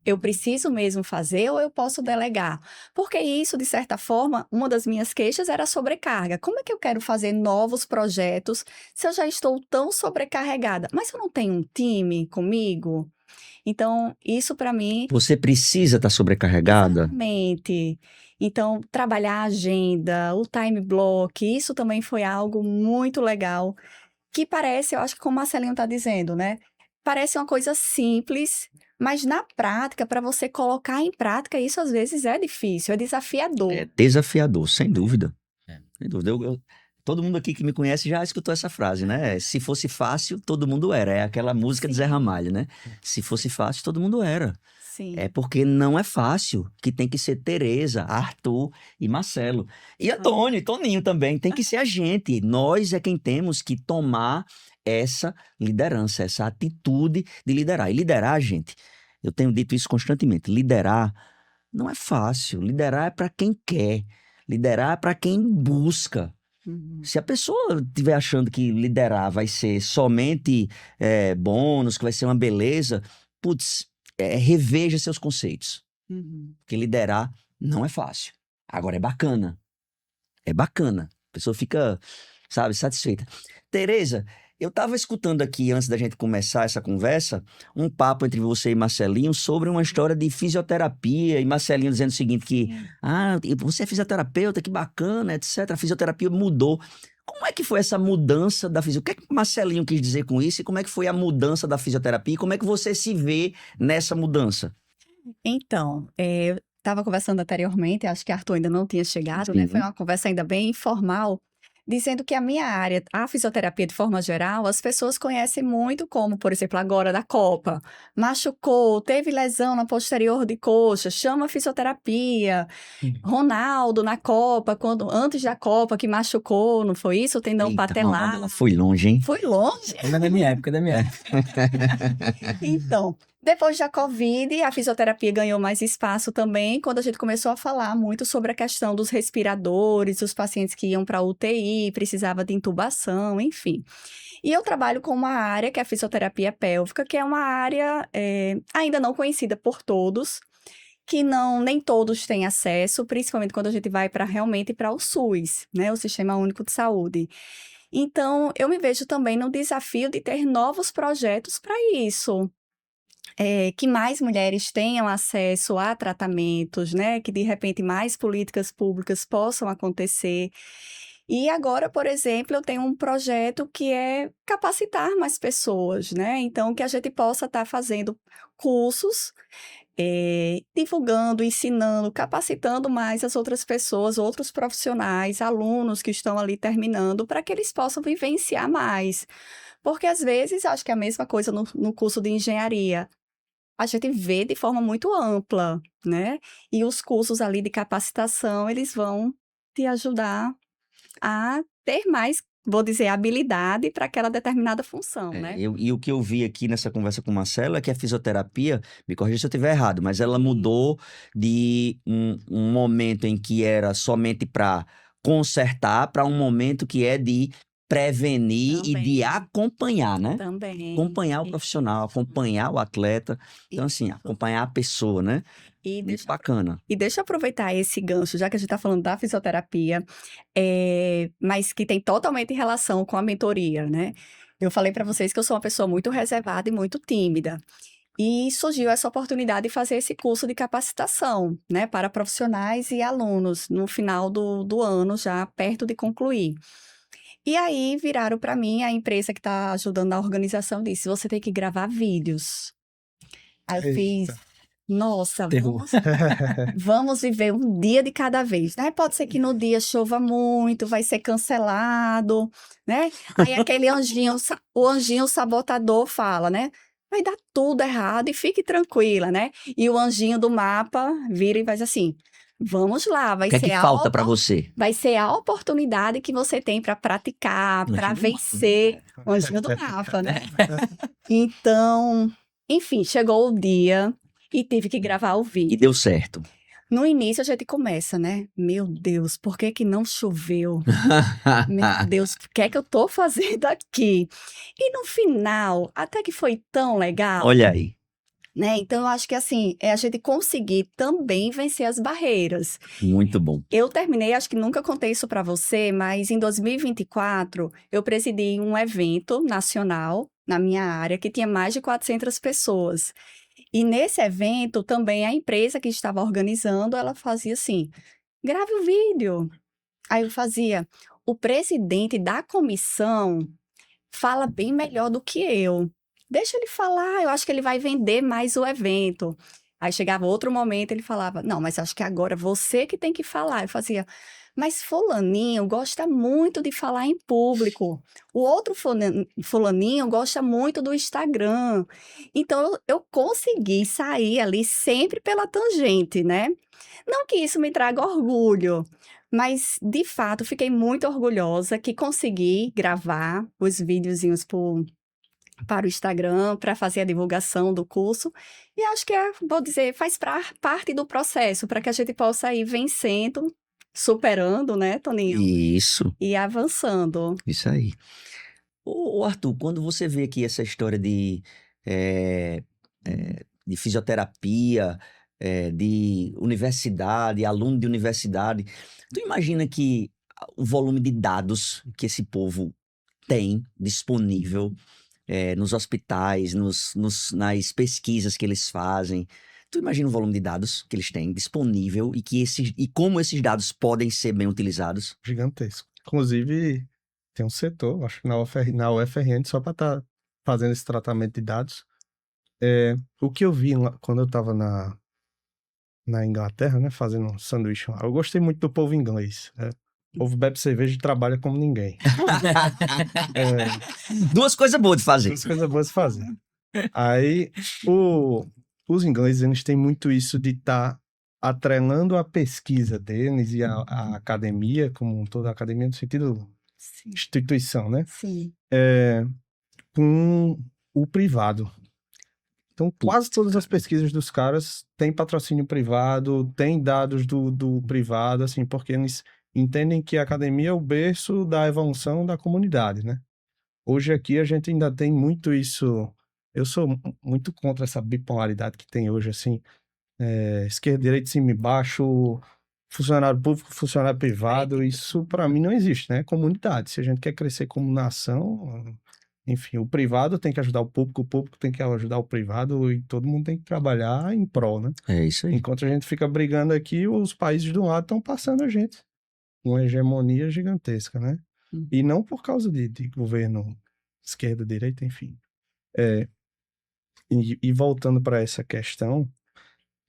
Speaker 4: eu preciso mesmo fazer ou eu posso delegar? Porque isso, de certa forma, uma das minhas queixas era a sobrecarga. Como é que eu quero fazer novos projetos se eu já estou tão sobrecarregada? Mas eu não tenho um time comigo? Então, isso para mim...
Speaker 1: Você precisa estar sobrecarregada?
Speaker 4: Exatamente. Então, trabalhar a agenda, o time block, isso também foi algo muito legal, que parece, eu acho que como o Marcelinho está dizendo, né? Parece uma coisa simples, mas na prática, para você colocar em prática, isso às vezes é difícil, é desafiador.
Speaker 1: É desafiador, sem dúvida.
Speaker 2: É.
Speaker 1: Sem dúvida. Todo mundo aqui que me conhece já escutou essa frase, né? Se fosse fácil, todo mundo era. É aquela música de Zé Ramalho, né? Se fosse fácil, todo mundo era.
Speaker 4: Sim.
Speaker 1: É porque não é fácil, que tem que ser Tereza, Arthur e Marcelo. E Antônio e Toninho também, tem que ser a gente. Nós é quem temos que tomar essa liderança, essa atitude de liderar. E liderar, gente, eu tenho dito isso constantemente, liderar não é fácil. Liderar é para quem quer. Liderar é para quem busca. Se a pessoa estiver achando que liderar vai ser somente bônus, que vai ser uma beleza, putz, reveja seus conceitos. Porque liderar não é fácil. Agora é bacana. É bacana. A pessoa fica, sabe, satisfeita. Tereza, eu estava escutando aqui, antes da gente começar essa conversa, um papo entre você e Marcelinho sobre uma história de fisioterapia, e Marcelinho dizendo o seguinte, que você é fisioterapeuta, que bacana, etc. A fisioterapia mudou. Como é que foi essa mudança da fisioterapia? O que é que o Marcelinho quis dizer com isso? E como é que foi a mudança da fisioterapia? E como é que você se vê nessa mudança?
Speaker 4: Então, eu estava conversando anteriormente, acho que Arthur ainda não tinha chegado, né?
Speaker 1: Sim.
Speaker 4: Foi uma conversa ainda bem informal, dizendo que a minha área, a fisioterapia de forma geral, as pessoas conhecem muito como, por exemplo, agora da Copa. Machucou, teve lesão na posterior de coxa, chama fisioterapia. Ronaldo na Copa, antes da Copa que machucou, não foi isso? O tendão
Speaker 1: Eita,
Speaker 4: patelar.
Speaker 1: ela foi longe, hein?
Speaker 4: Foi longe.
Speaker 2: Ainda da minha época, da minha época.
Speaker 4: Então, depois da Covid, a fisioterapia ganhou mais espaço também, quando a gente começou a falar muito sobre a questão dos respiradores, os pacientes que iam para UTI, precisava de intubação, enfim. E eu trabalho com uma área que é a fisioterapia pélvica, que é uma área ainda não conhecida por todos, que nem todos têm acesso, principalmente quando a gente vai realmente para o SUS, né, o Sistema Único de Saúde. Então, eu me vejo também no desafio de ter novos projetos para isso. Que mais mulheres tenham acesso a tratamentos, né? Que de repente mais políticas públicas possam acontecer. E agora, por exemplo, eu tenho um projeto que é capacitar mais pessoas, né? Então, que a gente possa estar fazendo cursos, divulgando, ensinando, capacitando mais as outras pessoas, outros profissionais, alunos que estão ali terminando, para que eles possam vivenciar mais. Porque às vezes, acho que é a mesma coisa no curso de engenharia. A gente vê de forma muito ampla, né? E os cursos ali de capacitação, eles vão te ajudar a ter mais, vou dizer, habilidade para aquela determinada função, né?
Speaker 1: E o que eu vi aqui nessa conversa com o Marcelo é que a fisioterapia, me corrija se eu estiver errado, mas ela mudou de um momento em que era somente para consertar para um momento que é de prevenir e de
Speaker 4: Também.
Speaker 1: acompanhar, né?
Speaker 4: Também.
Speaker 1: Acompanhar o profissional, acompanhar o atleta. Então, assim, acompanhar a pessoa, né?
Speaker 4: E
Speaker 1: Muito bacana.
Speaker 4: deixa eu aproveitar esse gancho, já que a gente está falando da fisioterapia, mas que tem totalmente relação com a mentoria, né? Eu falei para vocês que eu sou uma pessoa muito reservada e muito tímida. E surgiu essa oportunidade de fazer esse curso de capacitação, né, para profissionais e alunos no final do ano, já perto de concluir. E aí viraram para mim, a empresa que está ajudando na organização disse: você tem que gravar vídeos. Aí eu fiz,
Speaker 3: Eita.
Speaker 4: nossa,
Speaker 2: Terror.
Speaker 4: vamos viver um dia de cada vez, né? Pode ser que no dia chova muito, vai ser cancelado, né? Aí aquele anjinho, o anjinho sabotador fala, né? Vai dar tudo errado e fique tranquila, né? E o anjinho do mapa vira e faz assim: vamos lá,
Speaker 1: O que é que falta para você?
Speaker 4: vai ser a oportunidade que você tem para praticar, para vencer o anjinho do mapa, né? Então, enfim, chegou o dia e tive que gravar o
Speaker 1: E
Speaker 4: vídeo.
Speaker 1: deu certo.
Speaker 4: No início a gente começa, né? Meu Deus, por que que não choveu? Meu Deus, o que é que eu tô fazendo aqui? E no final, até que foi tão legal,
Speaker 1: Olha aí.
Speaker 4: né? Então eu acho que assim, é a gente conseguir também vencer as barreiras.
Speaker 1: Muito bom.
Speaker 4: Eu terminei, acho que nunca contei isso para você, mas em 2024 eu presidi um evento nacional na minha área que tinha mais de 400 pessoas. E nesse evento também a empresa que estava organizando, ela fazia assim: grave o vídeo. Aí eu fazia: o presidente da comissão fala bem melhor do que eu. Deixa ele falar, eu acho que ele vai vender mais o evento. Aí chegava outro momento, ele falava: não, mas acho que agora você que tem que falar. Eu fazia: mas fulaninho gosta muito de falar em público. O outro fulaninho gosta muito do Instagram. Então, eu consegui sair ali sempre pela tangente, né? Não que isso me traga orgulho, mas, de fato, fiquei muito orgulhosa que consegui gravar os videozinhos para o Instagram, para fazer a divulgação do curso. E acho que vou dizer, faz parte do processo, para que a gente possa ir vencendo, superando, né, Toninho?
Speaker 1: Isso.
Speaker 4: E avançando.
Speaker 1: Isso aí. Ô Arthur, quando você vê aqui essa história de fisioterapia, de universidade, aluno de universidade, tu imagina que o volume de dados que esse povo tem disponível nos hospitais, nas pesquisas que eles fazem, tu imagina o volume de dados que eles têm disponível e como esses dados podem ser bem utilizados?
Speaker 3: Gigantesco. Inclusive, tem um setor, acho que na UFRN, só para estar fazendo esse tratamento de dados. O que eu vi lá, quando eu estava na Inglaterra, né, fazendo um sanduíche lá, eu gostei muito do povo inglês. O povo bebe cerveja e trabalha como ninguém.
Speaker 1: Duas coisas boas de fazer.
Speaker 3: Duas coisas boas de fazer. Aí, os ingleses, eles têm muito isso de estar atrelando a pesquisa deles e a academia, como toda a academia, no sentido
Speaker 4: Sim.
Speaker 3: instituição, né?
Speaker 4: Sim.
Speaker 3: Com o privado. Então, quase todas as pesquisas dos caras têm patrocínio privado, têm dados do privado, assim, porque eles entendem que a academia é o berço da evolução da comunidade, né? Hoje aqui a gente ainda tem muito isso. Eu sou muito contra essa bipolaridade que tem hoje, assim, esquerda, direita, cima e baixo, funcionário público, funcionário privado, isso para mim não existe, né? Comunidade. Se a gente quer crescer como nação, enfim, o privado tem que ajudar o público tem que ajudar o privado e todo mundo tem que trabalhar em prol, né?
Speaker 1: É isso aí.
Speaker 3: Enquanto a gente fica brigando aqui, os países do lado estão passando a gente. Uma hegemonia gigantesca, né? E não por causa de governo esquerda, direita, enfim. E voltando para essa questão,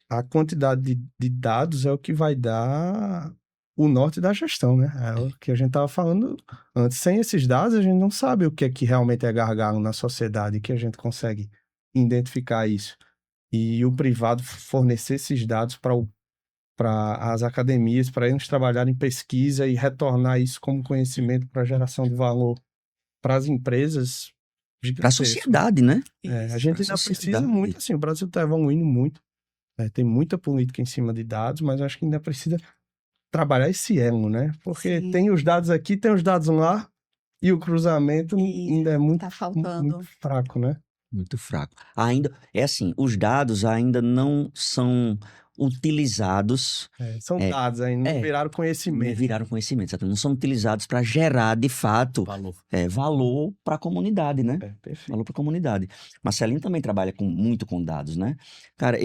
Speaker 3: a quantidade de dados é o que vai dar o norte da gestão, né? É o que a gente estava falando antes. Sem esses dados, a gente não sabe o que é que realmente é gargalo na sociedade, que a gente consegue identificar isso. E o privado fornecer esses dados para as academias, para eles trabalharem em pesquisa e retornar isso como conhecimento para geração de valor para as empresas.
Speaker 1: Para a sociedade, né?
Speaker 3: A gente ainda precisa muito, assim, o Brasil está evoluindo muito. Tem muita política em cima de dados, mas eu acho que ainda precisa trabalhar esse elo, né? Porque tem os dados aqui, tem os dados lá, e o cruzamento ainda é muito, muito fraco, né?
Speaker 1: Muito fraco. Ainda, é assim, os dados ainda não são utilizados.
Speaker 3: São dados ainda, não viraram conhecimento.
Speaker 1: Não viraram conhecimento, exatamente. Não são utilizados para gerar, de fato, valor para a comunidade, né?
Speaker 3: Perfeito.
Speaker 1: Valor para a comunidade. Marcelinho também trabalha muito com dados, né? Cara,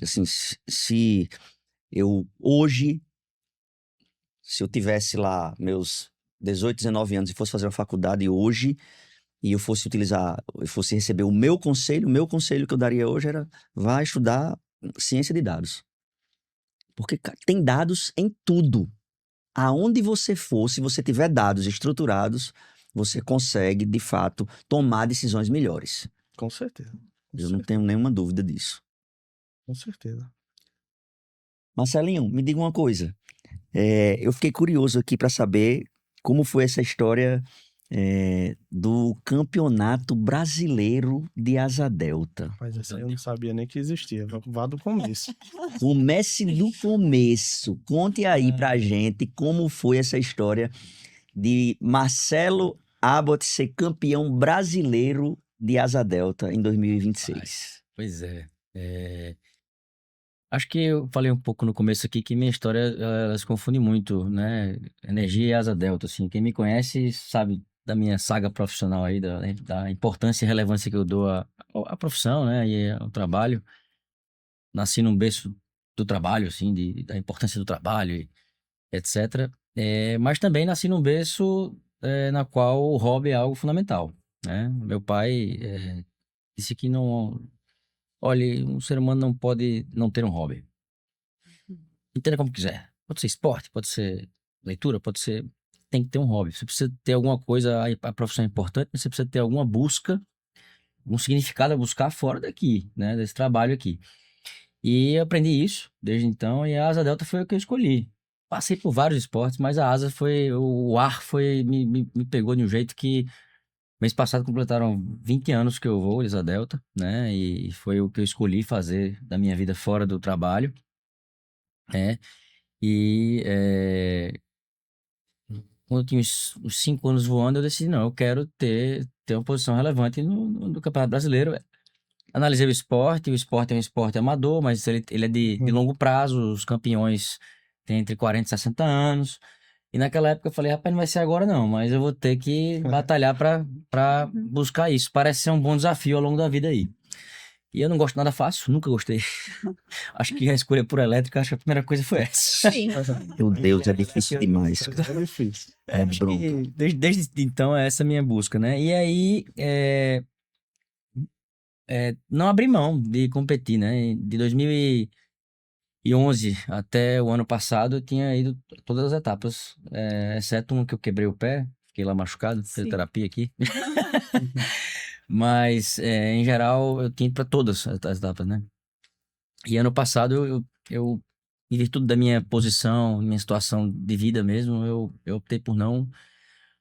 Speaker 1: assim, se eu tivesse lá meus 18, 19 anos e fosse fazer uma faculdade hoje, e eu fosse receber o meu conselho que eu daria hoje era: vai estudar ciência de dados. Porque tem dados em tudo. Aonde você for, se você tiver dados estruturados, você consegue, de fato, tomar decisões melhores.
Speaker 3: Com certeza.
Speaker 1: Não tenho nenhuma dúvida disso.
Speaker 3: Com certeza.
Speaker 1: Marcelinho, me diga uma coisa. Eu fiquei curioso aqui para saber como foi essa história do Campeonato Brasileiro de Asa Delta.
Speaker 3: Mas essa eu não sabia nem que existia. Vá do começo.
Speaker 1: Comece do começo. Conte aí pra gente como foi essa história de Marcelo Abbott ser campeão brasileiro de Asa Delta em 2026.
Speaker 2: Pois é. Acho que eu falei um pouco no começo aqui que minha história ela se confunde muito, né? Energia e Asa Delta, assim. Quem me conhece sabe da minha saga profissional aí, da importância e relevância que eu dou à profissão, né? E ao trabalho. Nasci num berço do trabalho, assim, da importância do trabalho, etc. Mas também nasci num berço na qual o hobby é algo fundamental, né? Meu pai disse que não... Olha, um ser humano não pode não ter um hobby. Entenda como quiser. Pode ser esporte, pode ser leitura, pode ser... Tem que ter um hobby. Você precisa ter alguma coisa... A profissão é importante, mas você precisa ter alguma busca, um significado a buscar fora daqui, né? Desse trabalho aqui. E eu aprendi isso desde então, e a Asa Delta foi o que eu escolhi. Passei por vários esportes, mas a asa o ar me pegou de um jeito que mês passado completaram 20 anos que eu vou de Asa Delta, né? E foi o que eu escolhi fazer da minha vida fora do trabalho, né? E quando eu tinha uns 5 anos voando, eu decidi, não, eu quero ter uma posição relevante no Campeonato Brasileiro. Analisei o esporte é um esporte amador, mas ele é de longo prazo, os campeões têm entre 40 e 60 anos. E naquela época eu falei, rapaz, não vai ser agora não, mas eu vou ter que batalhar para buscar isso. Parece ser um bom desafio ao longo da vida aí. E eu não gosto nada fácil, nunca gostei. Acho que a escolha por elétrica, acho que a primeira coisa foi essa.
Speaker 4: Sim.
Speaker 1: Meu Deus, é difícil demais.
Speaker 3: É difícil.
Speaker 1: É
Speaker 2: Acho
Speaker 1: bronco.
Speaker 2: que desde então, essa é a minha busca, né? E aí, não abri mão de competir, né? De 2011 até o ano passado, eu tinha ido todas as etapas, exceto uma que eu quebrei o pé, fiquei lá machucado, fiz
Speaker 4: Sim.
Speaker 2: terapia aqui. Mas, em geral, eu tinha ido para todas as etapas, né? E ano passado, eu, em virtude da minha posição, minha situação de vida mesmo, eu optei por não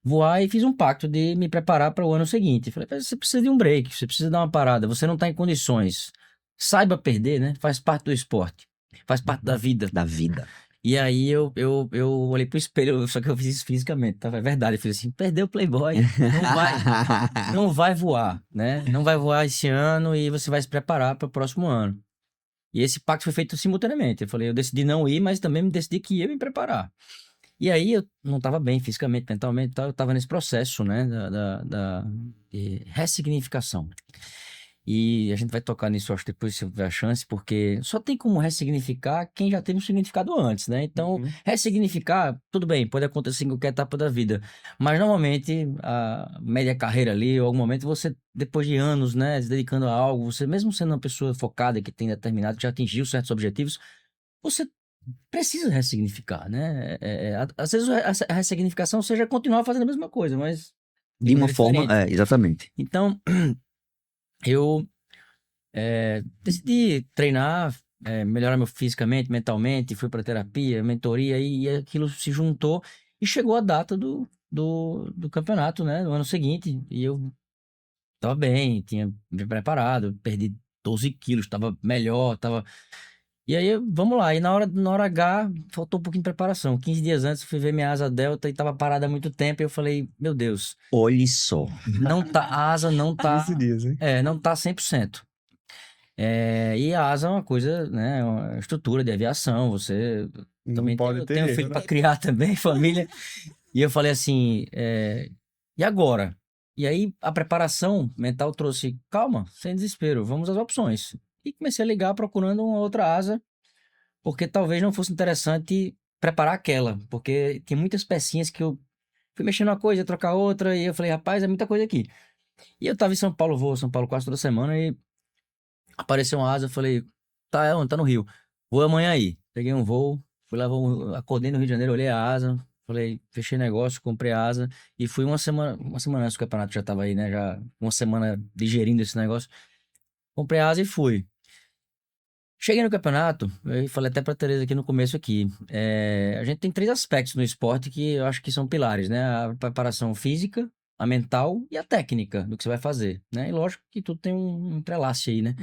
Speaker 2: voar e fiz um pacto de me preparar para o ano seguinte. Falei, você precisa de um break, você precisa dar uma parada, você não está em condições. Saiba perder, né? Faz parte do esporte, faz parte da vida.
Speaker 1: Da vida.
Speaker 2: E aí eu olhei pro espelho, só que eu fiz isso fisicamente, tá? É verdade, eu fiz assim, perdeu o Playboy, não vai voar, né? Não vai voar esse ano e você vai se preparar para o próximo ano. E esse pacto foi feito simultaneamente. Eu falei, eu decidi não ir, mas também me decidi que ia me preparar. E aí eu não estava bem fisicamente, mentalmente, e tal, eu estava nesse processo, né, de ressignificação. E a gente vai tocar nisso, acho, depois se tiver a chance, porque só tem como ressignificar quem já teve um significado antes, né? Então, ressignificar, tudo bem, pode acontecer em qualquer etapa da vida, mas normalmente a média carreira ali, ou algum momento você, depois de anos, né, se dedicando a algo, você mesmo sendo uma pessoa focada que tem determinado, que já atingiu certos objetivos, você precisa ressignificar, né? Às vezes a ressignificação seja continuar fazendo a mesma coisa, mas
Speaker 1: De uma
Speaker 2: maneira
Speaker 1: forma,
Speaker 2: diferente.
Speaker 1: exatamente.
Speaker 2: Então, eu decidi treinar, melhorar meu fisicamente, mentalmente, fui para terapia, mentoria, e aquilo se juntou e chegou a data do campeonato, né? No ano seguinte, e eu tava bem, tinha me preparado, perdi 12 quilos, tava melhor, tava... E aí, vamos lá. E na hora H, faltou um pouquinho de preparação. 15 dias antes, eu fui ver minha asa delta e tava parada há muito tempo. E eu falei, meu Deus,
Speaker 1: Olhe só.
Speaker 2: a asa não tá...
Speaker 3: 15 dias, hein?
Speaker 2: não tá 100%. E a asa é uma coisa, né? Uma estrutura de aviação. Você
Speaker 3: Não
Speaker 2: também
Speaker 3: pode
Speaker 2: tem,
Speaker 3: ter
Speaker 2: tem um
Speaker 3: erro,
Speaker 2: filho
Speaker 3: né?
Speaker 2: para criar também, família. E eu falei assim, e agora? E aí a preparação mental trouxe, calma, sem desespero, vamos às opções. E comecei a ligar procurando uma outra asa, porque talvez não fosse interessante preparar aquela, porque tem muitas pecinhas que eu fui mexendo uma coisa, trocar outra, e eu falei, rapaz, é muita coisa aqui. E eu tava em São Paulo, vou a São Paulo quase toda semana, e apareceu uma asa, eu falei, tá onde? Tá no Rio. Vou amanhã aí. Peguei um voo, fui lá, acordei no Rio de Janeiro, olhei a asa, falei, fechei negócio, comprei a asa e fui uma semana antes do campeonato já tava aí, né? Já uma semana digerindo esse negócio. Comprei a asa e fui. Cheguei no campeonato, eu falei até pra Tereza aqui no começo aqui, a gente tem 3 aspectos no esporte que eu acho que são pilares, né? A preparação física, a mental e a técnica do que você vai fazer, né? E lógico que tudo tem um entrelace aí, né?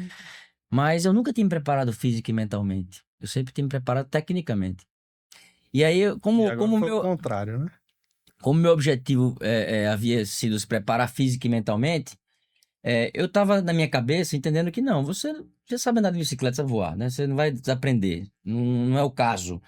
Speaker 2: Mas eu nunca tinha me preparado física e mentalmente. Eu sempre tinha me preparado tecnicamente. E aí,
Speaker 3: E agora foi o contrário, né?
Speaker 2: como meu objetivo havia sido se preparar física e mentalmente, eu tava na minha cabeça entendendo que não, você sabe andar de bicicleta, sabe voar, né? Você não vai desaprender. Não é o caso.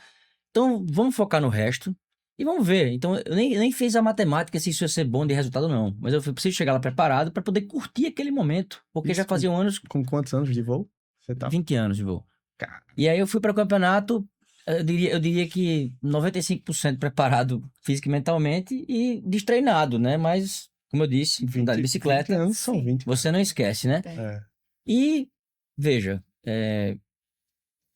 Speaker 2: Então, vamos focar no resto e vamos ver. Então, eu nem fiz a matemática se isso ia ser bom de resultado, não. Mas eu preciso chegar lá preparado para poder curtir aquele momento. Porque
Speaker 3: Isso
Speaker 2: já faziam anos,
Speaker 3: Com quantos anos de voo você tá?
Speaker 2: 20 anos de voo.
Speaker 3: Cara,
Speaker 2: E aí eu fui para o campeonato, eu diria que 95% preparado física e mentalmente e destreinado, né? Mas, como eu disse, andar de
Speaker 3: 20
Speaker 2: bicicleta,
Speaker 3: anos são 20.
Speaker 2: você não esquece, né?
Speaker 3: É.
Speaker 2: E, veja,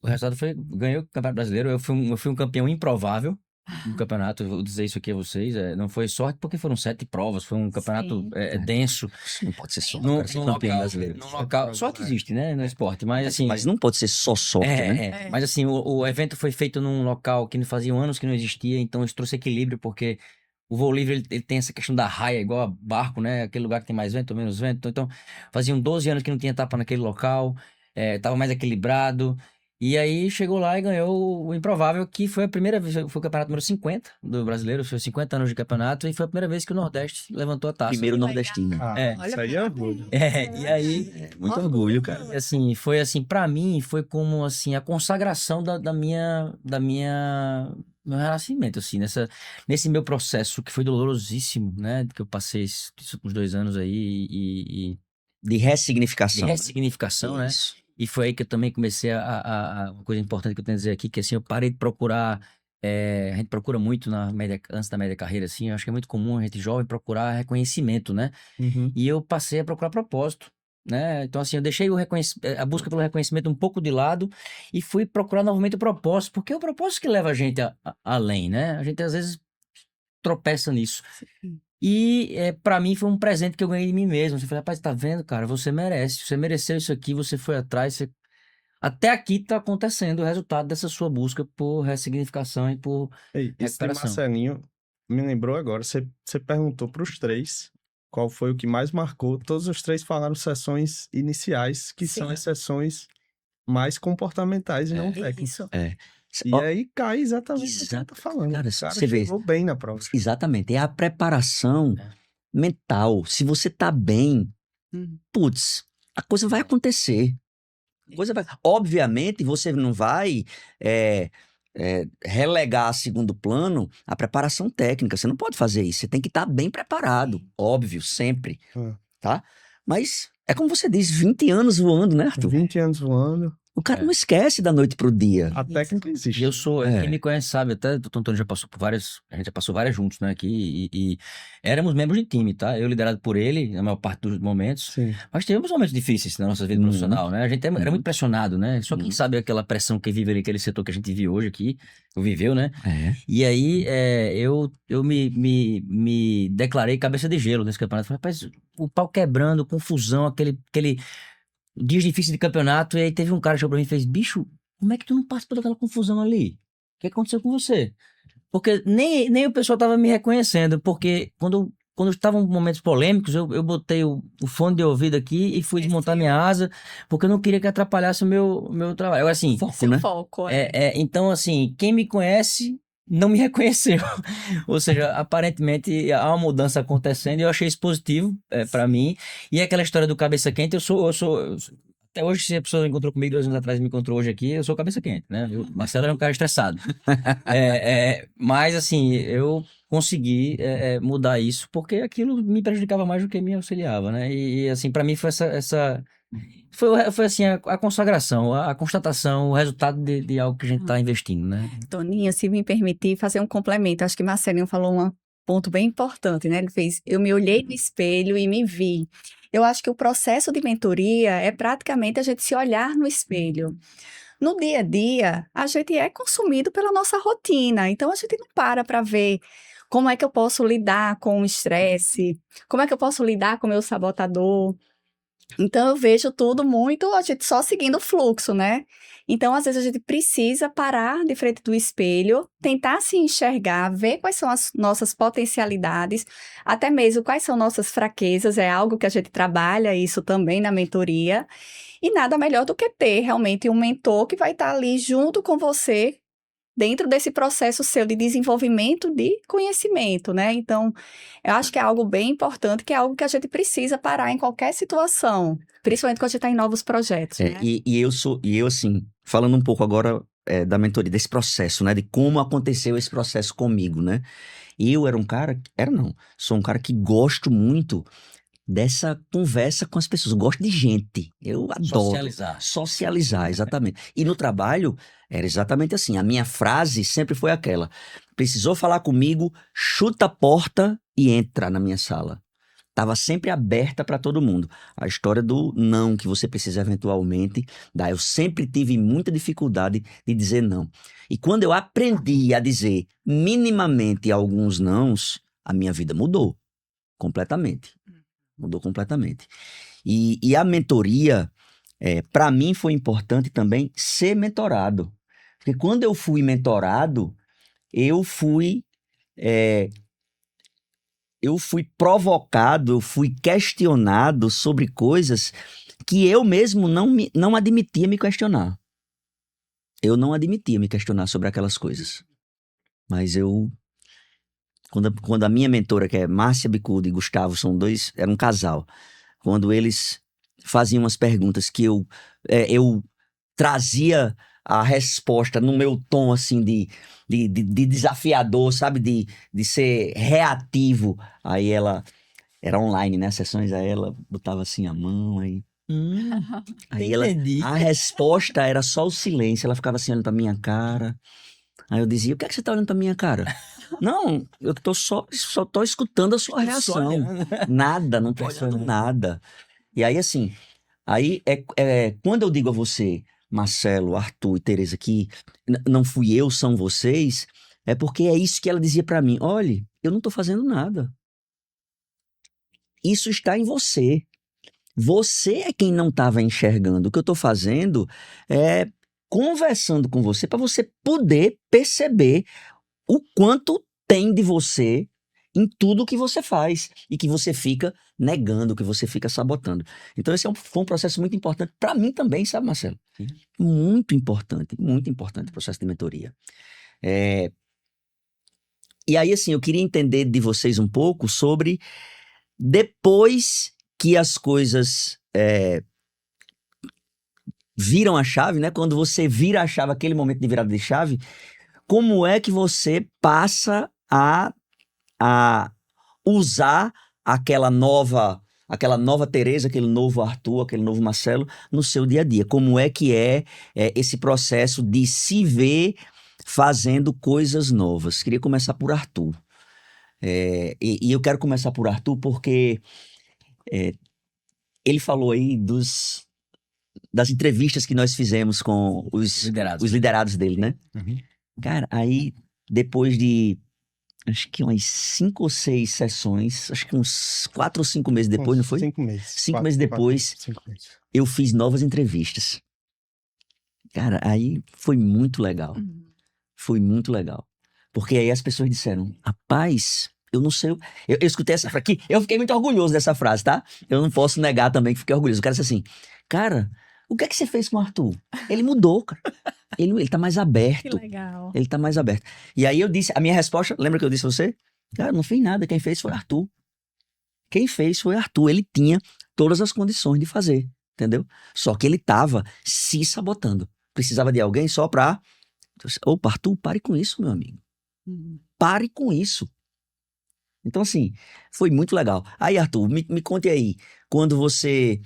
Speaker 2: o resultado foi, ganhei o Campeonato Brasileiro, eu fui um campeão improvável no campeonato, eu vou dizer isso aqui a vocês, não foi sorte porque foram 7 provas, foi um campeonato
Speaker 4: Sim.
Speaker 2: denso.
Speaker 1: Isso não pode ser só.
Speaker 2: Num
Speaker 1: Cara, ser campeão
Speaker 2: local,
Speaker 1: brasileiro.
Speaker 2: num local, sorte existe, né, no esporte, mas assim...
Speaker 1: Mas não pode ser só sorte, né?
Speaker 2: Mas assim, o evento foi feito num local que faziam anos que não existia, então isso trouxe equilíbrio, porque o voo livre ele tem essa questão da raia, igual a barco, né? Aquele lugar que tem mais vento ou menos vento. Então, faziam 12 anos que não tinha etapa naquele local, tava mais equilibrado. E aí chegou lá e ganhou o improvável, que foi a primeira vez, foi o campeonato número 50 do brasileiro, foi 50 anos de campeonato, e foi a primeira vez que o Nordeste levantou a taça.
Speaker 1: Primeiro nordestino.
Speaker 3: Isso aí é orgulho.
Speaker 2: E aí,
Speaker 1: Muito orgulho, cara.
Speaker 2: e, assim, foi assim, pra mim, foi como assim, a consagração meu renascimento, assim, nesse meu processo que foi dolorosíssimo, né? Que eu passei esses últimos 2 anos aí de
Speaker 1: ressignificação.
Speaker 2: ressignificação, né?
Speaker 1: Isso.
Speaker 2: E foi aí que eu também comecei uma coisa importante que eu tenho a dizer aqui, que assim, eu parei de procurar, a gente procura muito antes da média carreira, assim, eu acho que é muito comum a gente jovem procurar reconhecimento, né?
Speaker 3: Uhum.
Speaker 2: E eu passei a procurar propósito, né? Então, assim, eu deixei a busca pelo reconhecimento um pouco de lado e fui procurar novamente o propósito, porque é o propósito que leva a gente além, né? A gente, às vezes, tropeça nisso. E para mim foi um presente que eu ganhei de mim mesmo. Você falou, rapaz, tá vendo, cara? Você merece. Você mereceu isso aqui, você foi atrás. Até aqui tá acontecendo o resultado dessa sua busca por ressignificação e por
Speaker 3: Ei, esse de
Speaker 2: recuperação.
Speaker 3: Marcelinho me lembrou agora. Você perguntou para os três qual foi o que mais marcou. Todos os três falaram sessões iniciais, que são
Speaker 4: Sim.
Speaker 3: as sessões mais comportamentais e não técnicas.
Speaker 4: Isso.
Speaker 3: E aí cai exatamente o que você tá falando.
Speaker 1: Cara,
Speaker 3: O cara
Speaker 1: você vê.
Speaker 3: chegou bem na prova.
Speaker 1: Exatamente. É a preparação mental. Se você tá bem, putz, a coisa vai acontecer. Obviamente, você não vai relegar a segundo plano a preparação técnica. Você não pode fazer isso. Você tem que estar bem preparado. Óbvio, sempre. Tá? Mas é como você diz, 20 anos voando, né, Arthur?
Speaker 3: 20 anos voando.
Speaker 1: O cara não esquece da noite pro dia.
Speaker 3: A técnica existe.
Speaker 2: E eu sou,
Speaker 1: É.
Speaker 2: quem me conhece sabe, até o Dr. Antônio já passou por várias, a gente já passou várias juntos, né, aqui, e éramos membros de time, tá? Eu liderado por ele, na maior parte dos momentos,
Speaker 3: Sim.
Speaker 2: mas tivemos momentos difíceis na nossa vida profissional, né? A gente era muito pressionado, né? Só quem sabe aquela pressão que vive ali, aquele setor que a gente vive hoje aqui, viveu, né?
Speaker 1: É.
Speaker 2: E aí, eu me declarei cabeça de gelo nesse campeonato. Falei, rapaz, o pau quebrando, confusão, aquele dias difíceis de campeonato, e aí teve um cara que chegou pra mim e fez, bicho, como é que tu não participou daquela confusão ali? O que aconteceu com você? Porque nem o pessoal tava me reconhecendo, porque quando estavam momentos polêmicos, eu botei o fone de ouvido aqui e fui desmontar minha asa, porque eu não queria que atrapalhasse o meu trabalho. Agora, assim,
Speaker 1: Foco,
Speaker 4: Seu
Speaker 1: né?
Speaker 4: foco.
Speaker 2: então, assim, quem me conhece não me reconheceu. Ou seja, aparentemente há uma mudança acontecendo e eu achei isso positivo para mim. E aquela história do cabeça quente, eu sou até hoje, se a pessoa encontrou comigo 2 anos atrás e me encontrou hoje aqui, eu sou cabeça quente, né? Marcelo era um cara estressado. Mas, assim, eu consegui mudar isso porque aquilo me prejudicava mais do que me auxiliava, né? E assim, para mim foi foi assim, a consagração, a constatação, o resultado de algo que a gente está investindo, né?
Speaker 4: Toninho, se me permitir fazer um complemento, acho que Marcelinho falou um ponto bem importante, né? Ele fez, eu me olhei no espelho e me vi. Eu acho que o processo de mentoria é praticamente a gente se olhar no espelho. No dia a dia, a gente é consumido pela nossa rotina, então a gente não para ver como é que eu posso lidar com o estresse, como é que eu posso lidar com o meu sabotador. Então, eu vejo tudo muito, a gente só seguindo o fluxo, né? Então, às vezes, a gente precisa parar de frente do espelho, tentar se enxergar, ver quais são as nossas potencialidades, até mesmo quais são nossas fraquezas, é algo que a gente trabalha isso também na mentoria. E nada melhor do que ter realmente um mentor que vai estar ali junto com você, dentro desse processo seu de desenvolvimento de conhecimento, né? Então, eu acho que é algo bem importante, que é algo que a gente precisa parar em qualquer situação, principalmente quando a gente está em novos projetos, né?
Speaker 1: E eu assim, falando um pouco agora da mentoria, desse processo, né? De como aconteceu esse processo comigo, né? Eu sou um cara que gosto muito dessa conversa com as pessoas. Gosto de gente. Eu adoro. Socializar, exatamente. E no trabalho, era exatamente assim. A minha frase sempre foi aquela: precisou falar comigo, chuta a porta e entra na minha sala. Estava sempre aberta para todo mundo. A história do não que você precisa eventualmente dar. Eu sempre tive muita dificuldade de dizer não. E quando eu aprendi a dizer minimamente alguns nãos, a minha vida mudou completamente. Mudou completamente. E a mentoria, para mim, foi importante também ser mentorado. Porque quando eu fui mentorado, eu fui provocado, eu fui questionado sobre coisas que eu mesmo não admitia me questionar. Eu não admitia me questionar sobre aquelas coisas. Mas quando a minha mentora, que é Márcia Bicudo e Gustavo, era um casal, quando eles faziam umas perguntas que eu trazia a resposta no meu tom, assim, de desafiador, sabe? De ser reativo. Aí ela Era online, né? As sessões, aí ela botava assim a mão, aí ela,
Speaker 2: Entendi.
Speaker 1: a resposta era só o silêncio. Ela ficava assim olhando pra minha cara. Aí eu dizia, o que é que você tá olhando pra minha cara? Não, eu tô só tô escutando a sua
Speaker 2: Só
Speaker 1: reação.
Speaker 2: olhando.
Speaker 1: Nada, não tô olhando
Speaker 2: Impressionante.
Speaker 1: nada. E aí, assim, quando eu digo a você, Marcelo, Arthur e Tereza, que não fui eu, são vocês, é porque é isso que ela dizia pra mim. Olhe, eu não tô fazendo nada. Isso está em você. Você é quem não estava enxergando. O que eu estou fazendo é conversando com você para você poder perceber o quanto tem de você em tudo que você faz e que você fica negando, que você fica sabotando. Então esse foi um processo muito importante para mim também, sabe, Marcelo?
Speaker 2: Sim.
Speaker 1: Muito importante o processo de mentoria. E aí, assim, eu queria entender de vocês um pouco sobre depois que as coisas viram a chave, né? Quando você vira a chave, aquele momento de virada de chave, como é que você passa a usar aquela nova Tereza, aquele novo Arthur, aquele novo Marcelo no seu dia a dia? Como é que é esse processo de se ver fazendo coisas novas? Queria começar por Arthur. E eu quero começar por Arthur porque ele falou aí das entrevistas que nós fizemos com os liderados dele, né?
Speaker 2: Uhum.
Speaker 1: Cara, aí depois de acho que umas 5 ou 6 sessões, acho que uns 4 ou 5 meses depois, não foi?
Speaker 3: 5 meses.
Speaker 1: 5 meses depois,
Speaker 3: 5 meses.
Speaker 1: eu fiz novas entrevistas. Cara, aí foi muito legal. Foi muito legal. Porque aí as pessoas disseram, rapaz, eu não sei... Eu escutei essa frase aqui, eu fiquei muito orgulhoso dessa frase, tá? Eu não posso negar também que fiquei orgulhoso. O cara disse assim, cara, o que é que você fez com o Arthur? Ele mudou, cara. Ele tá mais
Speaker 4: Que
Speaker 1: aberto.
Speaker 4: legal.
Speaker 1: Ele tá mais aberto. E aí eu disse, a minha resposta, lembra que eu disse a você? Cara, não fiz nada, quem fez foi Arthur. Quem fez foi Arthur. Ele tinha todas as condições de fazer, entendeu? Só que ele tava se sabotando. Precisava de alguém só pra... Opa, Arthur, pare com isso, meu amigo. Pare com isso. Então, assim, foi muito legal. Aí, Arthur, me conte aí, quando você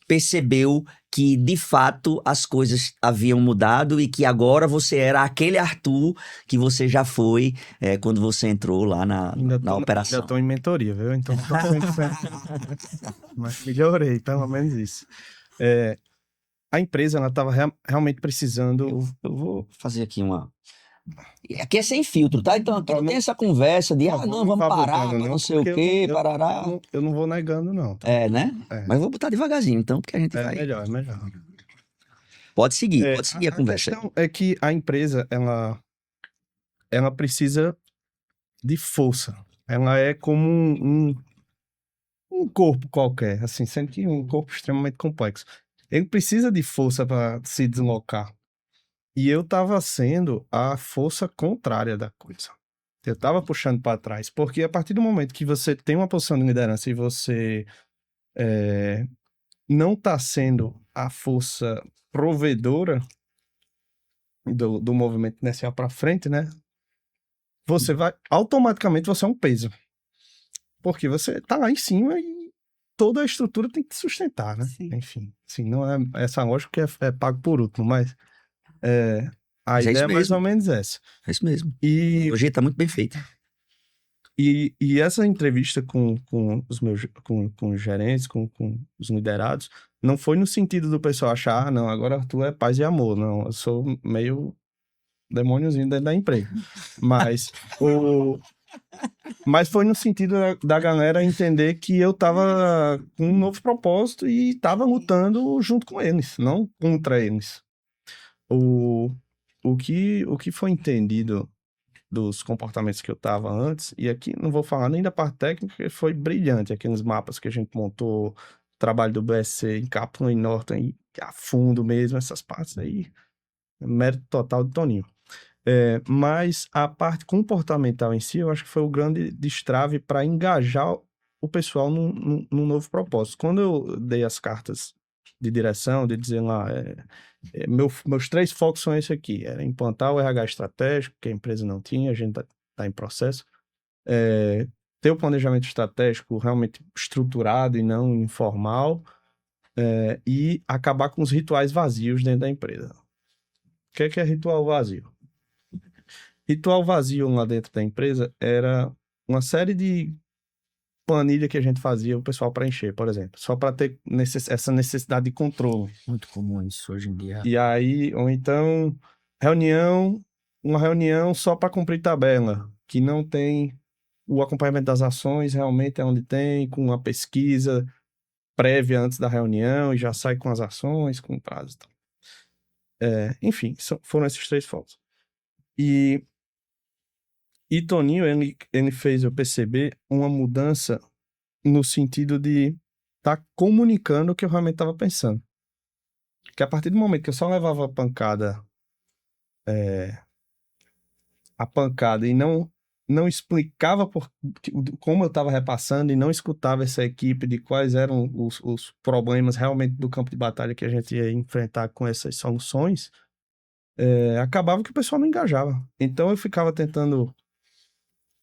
Speaker 1: percebeu que, de fato, as coisas haviam mudado e que agora você era aquele Arthur que você já foi quando você entrou lá na operação.
Speaker 3: Ainda tô em mentoria, viu? Então, mas melhorei, pelo menos isso. A empresa, ela estava realmente precisando...
Speaker 1: Eu vou fazer aqui uma... Aqui é sem filtro, tá? Então aqui não tem essa conversa de, não, vamos parar, não sei o quê, parará.
Speaker 3: Eu não vou negando, não. Tá?
Speaker 1: Né? Mas eu vou botar devagarzinho, então, porque a gente vai...
Speaker 3: É melhor.
Speaker 1: Pode seguir a conversa.
Speaker 3: A questão é que a empresa, ela precisa de força. Ela é como um corpo qualquer, assim, sendo que um corpo extremamente complexo. Ele precisa de força para se deslocar. E eu estava sendo a força contrária da coisa. Eu estava puxando para trás, porque a partir do momento que você tem uma posição de liderança e você não está sendo a força provedora do movimento inicial para frente, né? Você vai, automaticamente você é um peso. Porque você está lá em cima e toda a estrutura tem que te sustentar, né?
Speaker 4: Sim.
Speaker 3: Enfim, assim, não é essa lógica que é pago por último, mas a
Speaker 1: Mas é
Speaker 3: ideia
Speaker 1: isso
Speaker 3: é mais
Speaker 1: mesmo.
Speaker 3: ou menos essa.
Speaker 1: É isso mesmo.
Speaker 3: E
Speaker 1: Hoje tá muito bem feito.
Speaker 3: E essa entrevista com os gerentes, com os liderados, não foi no sentido do pessoal achar, não, agora tu é paz e amor. Não, eu sou meio demôniozinho dentro da empresa. Mas foi no sentido da galera entender que eu tava com um novo propósito e tava lutando junto com eles, não contra eles. O que foi entendido dos comportamentos que eu tava antes, e aqui não vou falar nem da parte técnica, que foi brilhante, aqueles mapas que a gente montou, trabalho do BSC em Kaplan e Norton, a fundo mesmo, essas partes aí, mérito total de Toninho. Mas a parte comportamental em si, eu acho que foi o grande destrave para engajar o pessoal num novo propósito. Quando eu dei as cartas de direção, de dizer lá, meus 3 focos são esse aqui, era implantar o RH estratégico, que a empresa não tinha, a gente está em processo, ter o planejamento estratégico realmente estruturado e não informal, e acabar com os rituais vazios dentro da empresa. O que é ritual vazio? Ritual vazio lá dentro da empresa era uma série de planilha que a gente fazia o pessoal preencher, por exemplo, só para ter essa necessidade de controle.
Speaker 2: Muito comum isso hoje em dia.
Speaker 3: E aí, ou então, uma reunião só para cumprir tabela, que não tem o acompanhamento das ações, realmente é onde tem, com uma pesquisa prévia antes da reunião, e já sai com as ações, com prazo e tal. Enfim, foram esses 3 focos. E Toninho, ele fez eu perceber uma mudança no sentido de estar comunicando o que eu realmente estava pensando. Que a partir do momento que eu só levava a pancada e não explicava como eu estava repassando e não escutava essa equipe de quais eram os problemas realmente do campo de batalha que a gente ia enfrentar com essas soluções, acabava que o pessoal não engajava. Então eu ficava tentando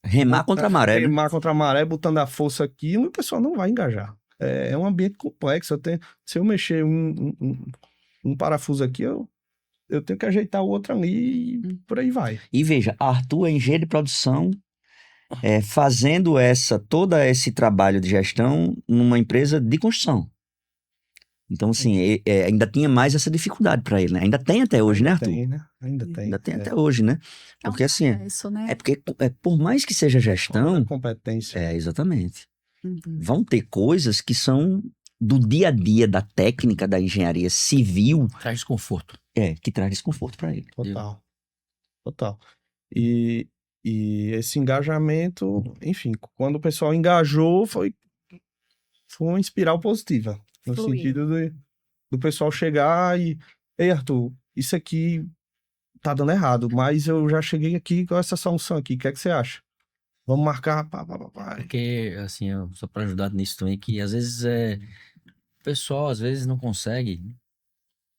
Speaker 1: Remar contra a maré, né?
Speaker 3: remar contra a maré, botando a força aqui, e o pessoal não vai engajar. É um ambiente complexo. Se eu mexer um parafuso aqui, eu tenho que ajeitar o outro ali e por aí vai.
Speaker 1: E veja, Arthur é engenheiro de produção, fazendo todo esse trabalho de gestão numa empresa de construção. Então, assim, ainda tinha mais essa dificuldade para ele, né? Ainda tem até hoje, né, Arthur?
Speaker 3: Tem, né? Ainda tem.
Speaker 1: Ainda tem até hoje, né? Porque, assim,
Speaker 4: Isso, né?
Speaker 1: porque por mais que seja gestão...
Speaker 3: competência.
Speaker 1: Exatamente.
Speaker 4: Uhum.
Speaker 1: Vão ter coisas que são do dia a dia, da técnica da engenharia civil...
Speaker 2: Traz desconforto.
Speaker 1: Que traz desconforto para ele.
Speaker 3: Total. E esse engajamento, enfim, quando o pessoal engajou, foi uma espiral positiva. No sentido do pessoal chegar e... Ei, Arthur, isso aqui tá dando errado, mas eu já cheguei aqui com essa solução aqui. O que é que você acha? Vamos marcar...
Speaker 2: Porque, assim, só para ajudar nisso também, que às vezes o pessoal às vezes não consegue,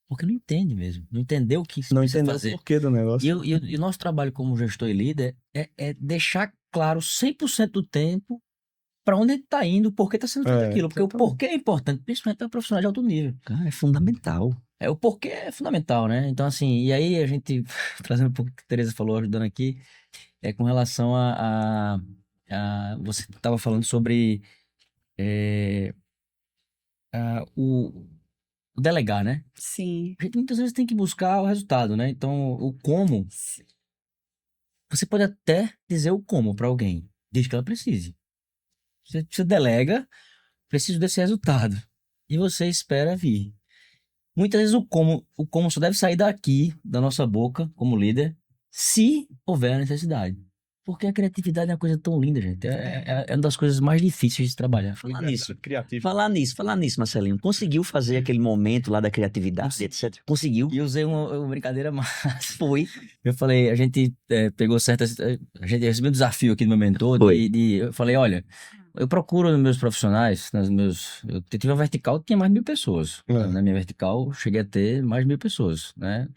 Speaker 2: porque não entende mesmo. Não entendeu o que
Speaker 3: Não
Speaker 2: precisa
Speaker 3: entendeu
Speaker 2: fazer.
Speaker 3: o porquê do negócio.
Speaker 2: E o nosso trabalho como gestor e líder é deixar claro 100% do tempo para onde ele está indo, por que está sendo feito aquilo. Porque
Speaker 3: exatamente.
Speaker 2: o porquê é importante, principalmente para profissional de alto nível.
Speaker 1: Cara, é fundamental.
Speaker 2: O porquê é fundamental, né? Então, assim, e aí a gente, trazendo um pouco o que a Tereza falou, ajudando aqui, com relação a você estava falando sobre o delegar, né?
Speaker 4: Sim.
Speaker 2: A gente muitas vezes tem que buscar o resultado, né? Então, o como, você pode até dizer o como para alguém, desde que ela precise. Você delega, preciso desse resultado. E você espera vir. Muitas vezes o como só deve sair daqui, da nossa boca, como líder, se houver a necessidade. Porque a criatividade é uma coisa tão linda, gente. É uma das coisas mais difíceis de trabalhar.
Speaker 1: Falar nisso.
Speaker 3: Criativo.
Speaker 1: Falar nisso, Marcelinho. Conseguiu fazer aquele momento lá da criatividade, etc. Conseguiu.
Speaker 2: E eu usei uma brincadeira massa.
Speaker 1: Foi.
Speaker 2: Eu falei, a gente pegou certas... A gente recebeu um desafio aqui do meu mentor. Eu falei, olha, eu procuro nos meus profissionais, eu tive uma vertical que tinha mais de 1.000 pessoas. Na minha vertical, eu cheguei a ter mais de 1.000 pessoas, né?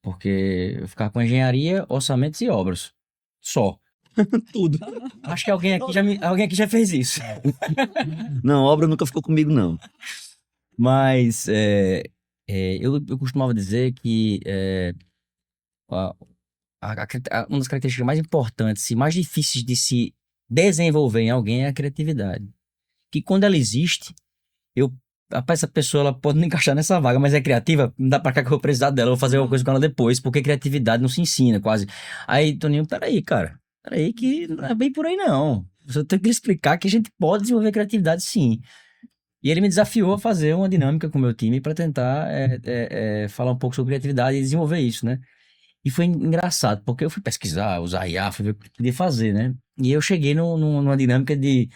Speaker 2: Porque eu ficava com engenharia, orçamentos e obras. Só.
Speaker 1: Tudo.
Speaker 2: Acho que alguém aqui já fez isso.
Speaker 1: Não, obra nunca ficou comigo, não.
Speaker 2: Mas eu costumava dizer que uma das características mais importantes e mais difíceis de se desenvolver em alguém é a criatividade. Que quando ela existe, essa pessoa ela pode não encaixar nessa vaga, mas é criativa, não dá pra cá que eu vou precisar dela, eu vou fazer alguma coisa com ela depois, porque criatividade não se ensina quase. Aí, Toninho, peraí, que não é bem por aí não. Você tem que lhe explicar que a gente pode desenvolver criatividade sim. E ele me desafiou a fazer uma dinâmica com o meu time para tentar falar um pouco sobre criatividade e desenvolver isso, né? E foi engraçado, porque eu fui pesquisar, usar IA, fui ver o que podia fazer, né? E eu cheguei numa dinâmica de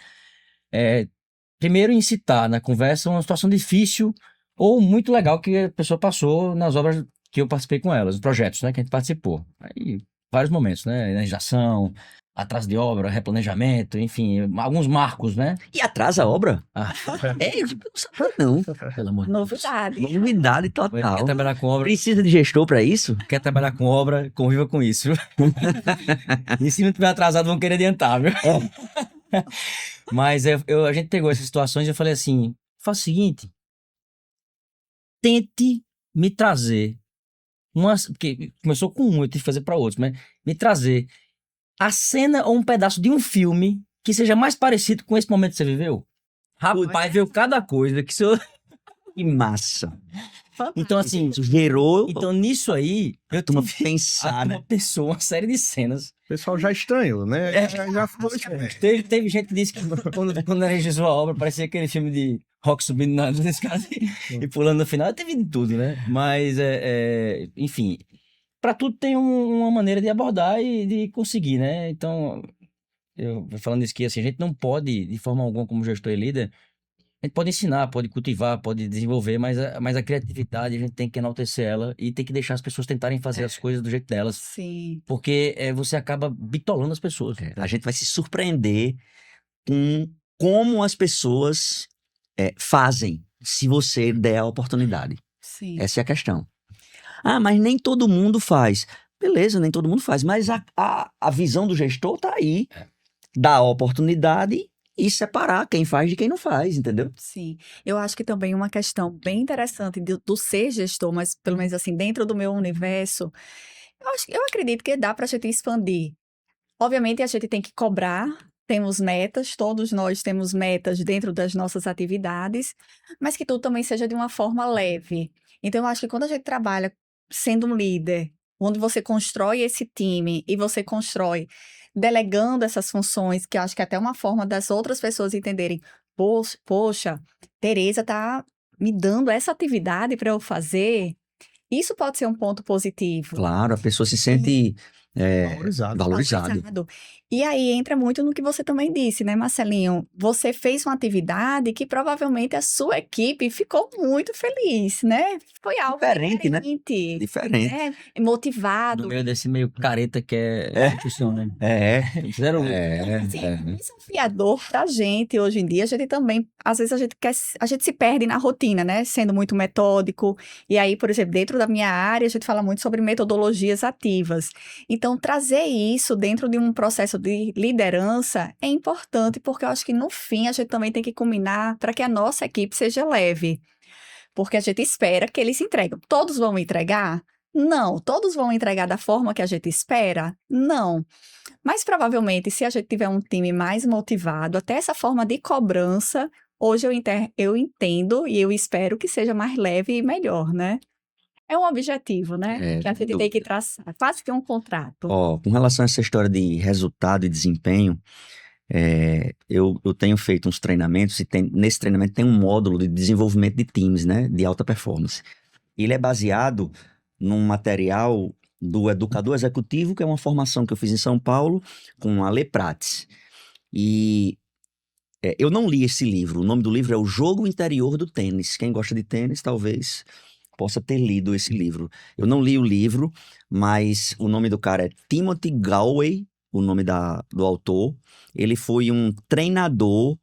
Speaker 2: primeiro incitar na conversa uma situação difícil ou muito legal que a pessoa passou nas obras que eu participei com elas, os projetos, né, que a gente participou. Aí, vários momentos, né, energização, atraso de obra, replanejamento, enfim, alguns marcos, né?
Speaker 1: E atrasa a obra? Eu não sabia, não.
Speaker 2: Pelo amor de Deus.
Speaker 4: Novidade.
Speaker 1: Novidade
Speaker 2: Quer
Speaker 1: total.
Speaker 2: trabalhar com obra?
Speaker 1: Precisa de gestor pra isso?
Speaker 2: Quer trabalhar com obra, conviva com isso. E se não tiver atrasado, vão querer adiantar, viu? Mas a gente pegou essas situações e eu falei assim, faz o seguinte, tente me trazer porque começou com eu tive que fazer para outros, mas me trazer a cena ou um pedaço de um filme que seja mais parecido com esse momento que você viveu. Rapaz, veio cada coisa que seu...
Speaker 1: Que massa.
Speaker 2: Então, assim,
Speaker 1: Isso gerou
Speaker 2: então nisso aí, eu
Speaker 1: uma
Speaker 2: tive
Speaker 1: pensar, né?
Speaker 2: uma pessoa, uma série de cenas.
Speaker 3: O pessoal já estranhou, né? Já ficou esperto.
Speaker 2: Teve gente que disse que quando era registrou a obra, parecia aquele filme de rock subindo na escada e pulando no final. Teve de tudo, né? Mas, enfim, para tudo tem uma maneira de abordar e de conseguir, né? Então, eu falando isso aqui, assim, a gente não pode, de forma alguma, como gestor e líder, a gente pode ensinar, pode cultivar, pode desenvolver, mas a criatividade a gente tem que enaltecer ela e tem que deixar as pessoas tentarem fazer as coisas do jeito delas.
Speaker 4: Sim.
Speaker 2: Porque você acaba bitolando as pessoas.
Speaker 1: A gente vai se surpreender com como as pessoas fazem, se você der a oportunidade.
Speaker 4: Sim.
Speaker 1: Essa é a questão. Ah, mas nem todo mundo faz. Beleza, nem todo mundo faz, mas a visão do gestor tá aí. Dar a oportunidade e separar quem faz de quem não faz, entendeu?
Speaker 4: Sim, eu acho que também uma questão bem interessante do ser gestor, mas pelo menos assim, dentro do meu universo, eu acredito que dá para a gente expandir. Obviamente, a gente tem que cobrar, temos metas, todos nós temos metas dentro das nossas atividades, mas que tudo também seja de uma forma leve. Então, eu acho que quando a gente trabalha sendo um líder, onde você constrói esse time e você constrói delegando essas funções, que eu acho que é até uma forma das outras pessoas entenderem, poxa, Tereza tá me dando essa atividade para eu fazer. Isso pode ser um ponto positivo.
Speaker 1: Claro, a pessoa se sente valorizado.
Speaker 4: E aí entra muito no que você também disse, né, Marcelinho? Você fez uma atividade que provavelmente a sua equipe ficou muito feliz, né? Foi algo
Speaker 1: Diferente, né?
Speaker 4: diferente.
Speaker 1: Diferente.
Speaker 4: Né? Motivado.
Speaker 2: No meio desse meio careta que é instituição, né? Fizeram
Speaker 4: Assim, é desafiador pra gente hoje em dia. A gente também, às vezes a gente se perde na rotina, né? Sendo muito metódico. E aí, por exemplo, dentro da minha área, a gente fala muito sobre metodologias ativas. Então, trazer isso dentro de um processo de liderança é importante, porque eu acho que no fim a gente também tem que combinar para que a nossa equipe seja leve. Porque a gente espera que eles entregam. Todos vão entregar? Não. Todos vão entregar da forma que a gente espera? Não. Mas provavelmente, se a gente tiver um time mais motivado, até essa forma de cobrança, hoje eu entendo e eu espero que seja mais leve e melhor, né? É um objetivo, né? Que a gente tem que traçar. Quase que um contrato.
Speaker 1: Com relação a essa história de resultado e desempenho, eu tenho feito uns treinamentos e nesse treinamento tem um módulo de desenvolvimento de times, né? De alta performance. Ele é baseado num material do Educador Executivo, que é uma formação que eu fiz em São Paulo com a Lê Prates. E eu não li esse livro. O nome do livro é O Jogo Interior do Tênis. Quem gosta de tênis, talvez possa ter lido esse livro. Eu não li o livro, mas o nome do cara é Timothy Galway, o nome do autor. Ele foi um treinador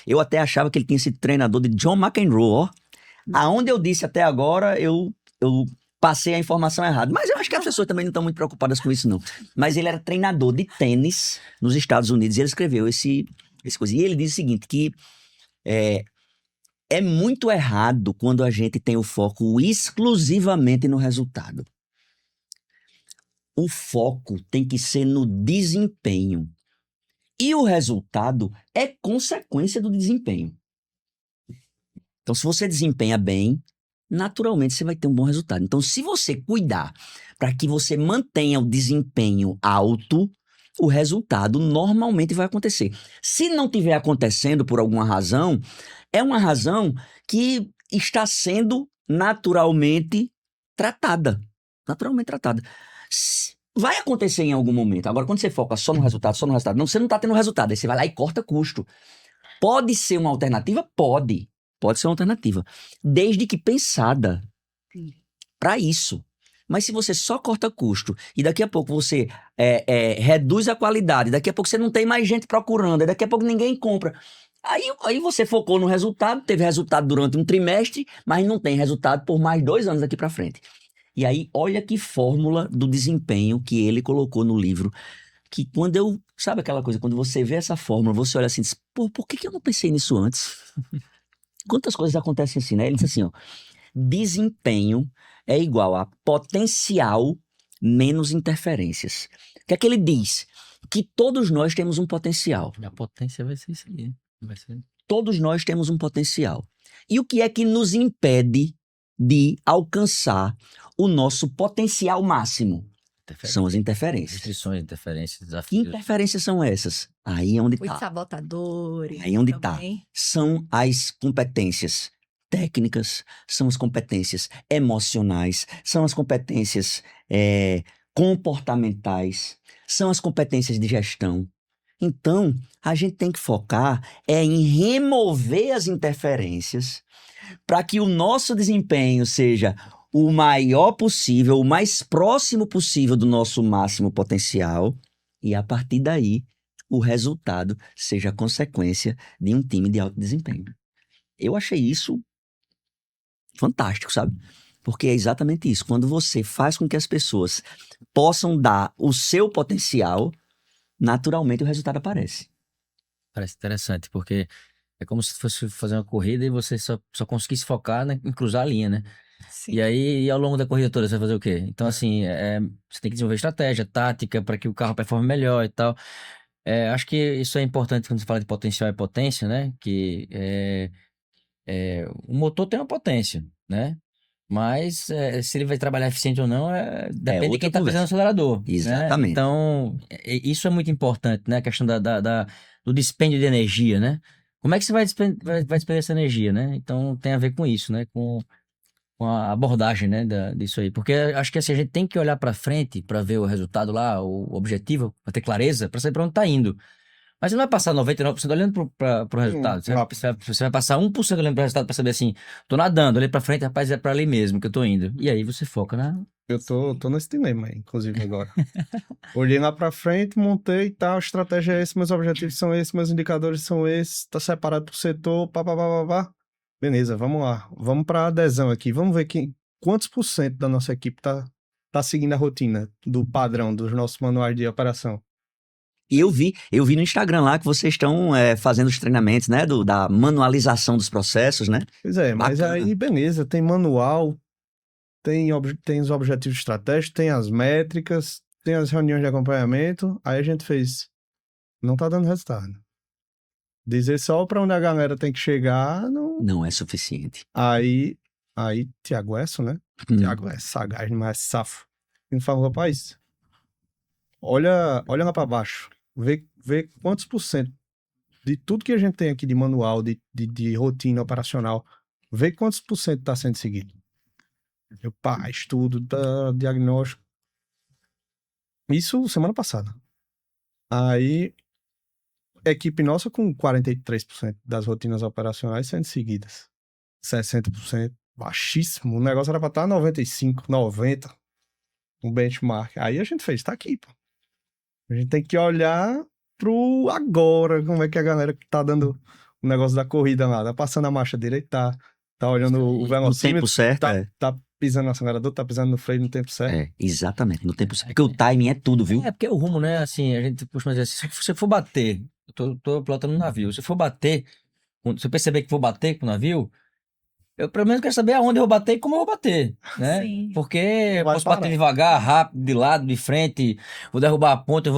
Speaker 1: eu até achava que ele tinha sido treinador de John McEnroe, ó. Aonde eu disse até agora, eu passei a informação errada. Mas eu acho que as pessoas também não estão muito preocupadas com isso, não. Mas ele era treinador de tênis nos Estados Unidos e ele escreveu esse coisa. E ele diz o seguinte, que é muito errado quando a gente tem o foco exclusivamente no resultado. O foco tem que ser no desempenho. E o resultado é consequência do desempenho. Então, se você desempenha bem, naturalmente você vai ter um bom resultado. Então, se você cuidar para que você mantenha o desempenho alto, o resultado normalmente vai acontecer. Se não estiver acontecendo por alguma razão, é uma razão que está sendo naturalmente tratada. Naturalmente tratada. Vai acontecer em algum momento. Agora, quando você foca só no resultado, não, você não está tendo resultado. Aí você vai lá e corta custo. Pode ser uma alternativa? Pode. Pode ser uma alternativa. Desde que pensada para isso. Mas se você só corta custo e daqui a pouco você reduz a qualidade, daqui a pouco você não tem mais gente procurando, daqui a pouco ninguém compra. Aí você focou no resultado, teve resultado durante um trimestre, mas não tem resultado por mais 2 anos daqui para frente. E aí, olha que fórmula do desempenho que ele colocou no livro. que quando eu... Sabe aquela coisa, quando você vê essa fórmula, você olha assim e diz, pô, por que eu não pensei nisso antes? Quantas coisas acontecem assim, né? Ele diz assim, ó, desempenho é igual a potencial menos interferências. O que é que ele diz? Que todos nós temos um potencial.
Speaker 2: A potência vai ser isso aí. Vai ser...
Speaker 1: Todos nós temos um potencial. E o que é que nos impede de alcançar o nosso potencial máximo? São as interferências.
Speaker 2: Restrições, interferências,
Speaker 1: Que
Speaker 2: desafios.
Speaker 1: interferências são essas? Aí é onde
Speaker 4: Os
Speaker 1: está.
Speaker 4: sabotadores.
Speaker 1: Aí onde tá.
Speaker 4: também.
Speaker 1: São as competências técnicas, são as competências emocionais, são as competências comportamentais, são as competências de gestão. Então, a gente tem que focar em remover as interferências para que o nosso desempenho seja o maior possível, o mais próximo possível do nosso máximo potencial, e a partir daí o resultado seja a consequência de um time de alto desempenho. Eu achei isso fantástico, sabe? Porque é exatamente isso. Quando você faz com que as pessoas possam dar o seu potencial, naturalmente o resultado aparece.
Speaker 2: Parece interessante, porque é como se fosse fazer uma corrida e você só conseguisse focar em cruzar a linha, né?
Speaker 4: Sim.
Speaker 2: E aí, ao longo da corrida toda, você vai fazer o quê? Então, assim, você tem que desenvolver estratégia, tática, para que o carro performe melhor e tal. Acho que isso é importante quando você fala de potencial e potência, né? Que o motor tem uma potência, né? Mas se ele vai trabalhar eficiente ou não, depende de
Speaker 1: outra
Speaker 2: quem está pisando no
Speaker 1: conversa.
Speaker 2: acelerador, né?
Speaker 1: Exatamente.
Speaker 2: Então, isso é muito importante, né? A questão do dispêndio de energia, né? Como é que você vai despender essa energia, né? Então, tem a ver com isso, né? Com a abordagem, né, disso aí. Porque acho que assim, a gente tem que olhar para frente para ver o resultado lá, o objetivo, para ter clareza, para saber para onde está indo. Mas você não vai passar 99% olhando para o resultado. Você vai passar 1% olhando para o resultado para saber assim, tô nadando, olhei para frente, rapaz, é para ali mesmo que eu tô indo. E aí você foca na...
Speaker 3: Eu tô nesse dilema, inclusive, agora. Olhei lá pra frente, montei e tal, a estratégia é essa, meus objetivos são esses, meus indicadores são esses, tá separado por setor, pá. Beleza, vamos lá. Vamos pra adesão aqui. Vamos ver quantos por cento da nossa equipe tá seguindo a rotina do padrão dos nossos manuais de operação.
Speaker 1: E eu vi no Instagram lá que vocês estão fazendo os treinamentos, né, da manualização dos processos, né?
Speaker 3: Pois é, mas
Speaker 1: Bacana.
Speaker 3: aí beleza, tem manual, tem os objetivos estratégicos, tem as métricas, tem as reuniões de acompanhamento, aí a gente fez, não tá dando resultado. Dizer só pra onde a galera tem que chegar, não...
Speaker 1: Não é suficiente.
Speaker 3: Aí Tiago Esso, né? Tiago é sagaz, mas safo. Ele falou, rapaz, olha lá pra baixo, vê quantos por cento de tudo que a gente tem aqui de manual, de rotina operacional, vê quantos por cento tá sendo seguido. Eu, estudo, diagnóstico. Isso semana passada. Aí, equipe nossa com 43% das rotinas operacionais sendo seguidas. 60%, baixíssimo. O negócio era pra estar 95%, 90%. Um benchmark. Aí a gente fez, tá aqui, pô. A gente tem que olhar pro agora, como é que a galera que tá dando o negócio da corrida lá, tá passando a marcha direita, tá olhando o
Speaker 1: No
Speaker 3: velocímetro,
Speaker 1: tempo certo,
Speaker 3: tá pisando no acelerador, tá pisando no freio no tempo certo.
Speaker 1: Exatamente, no tempo certo. Porque o timing é tudo, viu?
Speaker 2: Porque é o rumo, né? Assim, a gente costuma dizer assim, se você for bater, eu tô pilotando um navio, se eu for bater, se eu perceber que vou bater com o navio, eu pelo menos quero saber aonde eu vou bater e como eu vou bater, né?
Speaker 4: Sim.
Speaker 2: Porque eu
Speaker 3: Vai
Speaker 2: posso
Speaker 3: parar.
Speaker 2: bater devagar, rápido, de lado, de frente, vou derrubar a ponta,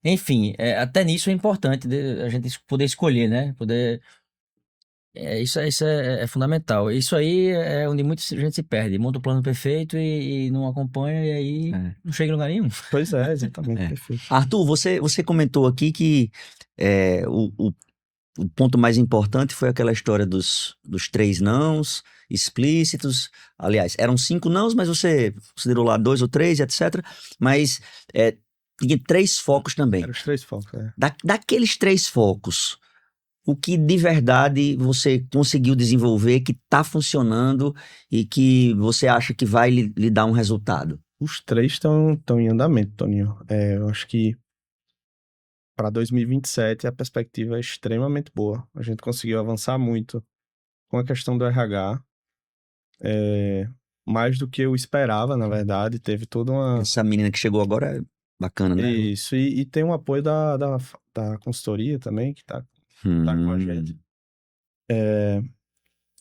Speaker 2: Enfim, até nisso é importante a gente poder escolher, né? Poder... isso é fundamental. Isso aí é onde muita gente se perde. Monta o plano perfeito e não acompanha, e aí não chega em lugar nenhum.
Speaker 3: Pois é, exatamente,
Speaker 1: É.
Speaker 3: perfeito.
Speaker 1: Arthur, você comentou aqui que o ponto mais importante foi aquela história dos 3 nãos explícitos. Aliás, eram 5 nãos, mas você considerou lá 2 ou 3, etc. Mas tinha 3 focos também.
Speaker 3: Eram os 3 focos,
Speaker 1: Daqueles 3 focos, o que de verdade você conseguiu desenvolver, que está funcionando e que você acha que vai lhe dar um resultado?
Speaker 3: Os 3 estão em andamento, Toninho. Eu acho que para 2027 a perspectiva é extremamente boa. A gente conseguiu avançar muito com a questão do RH. Mais do que eu esperava, na verdade. Teve toda uma...
Speaker 1: Essa menina que chegou agora Bacana, né?
Speaker 3: Isso, e tem um apoio da consultoria também, que tá com a gente.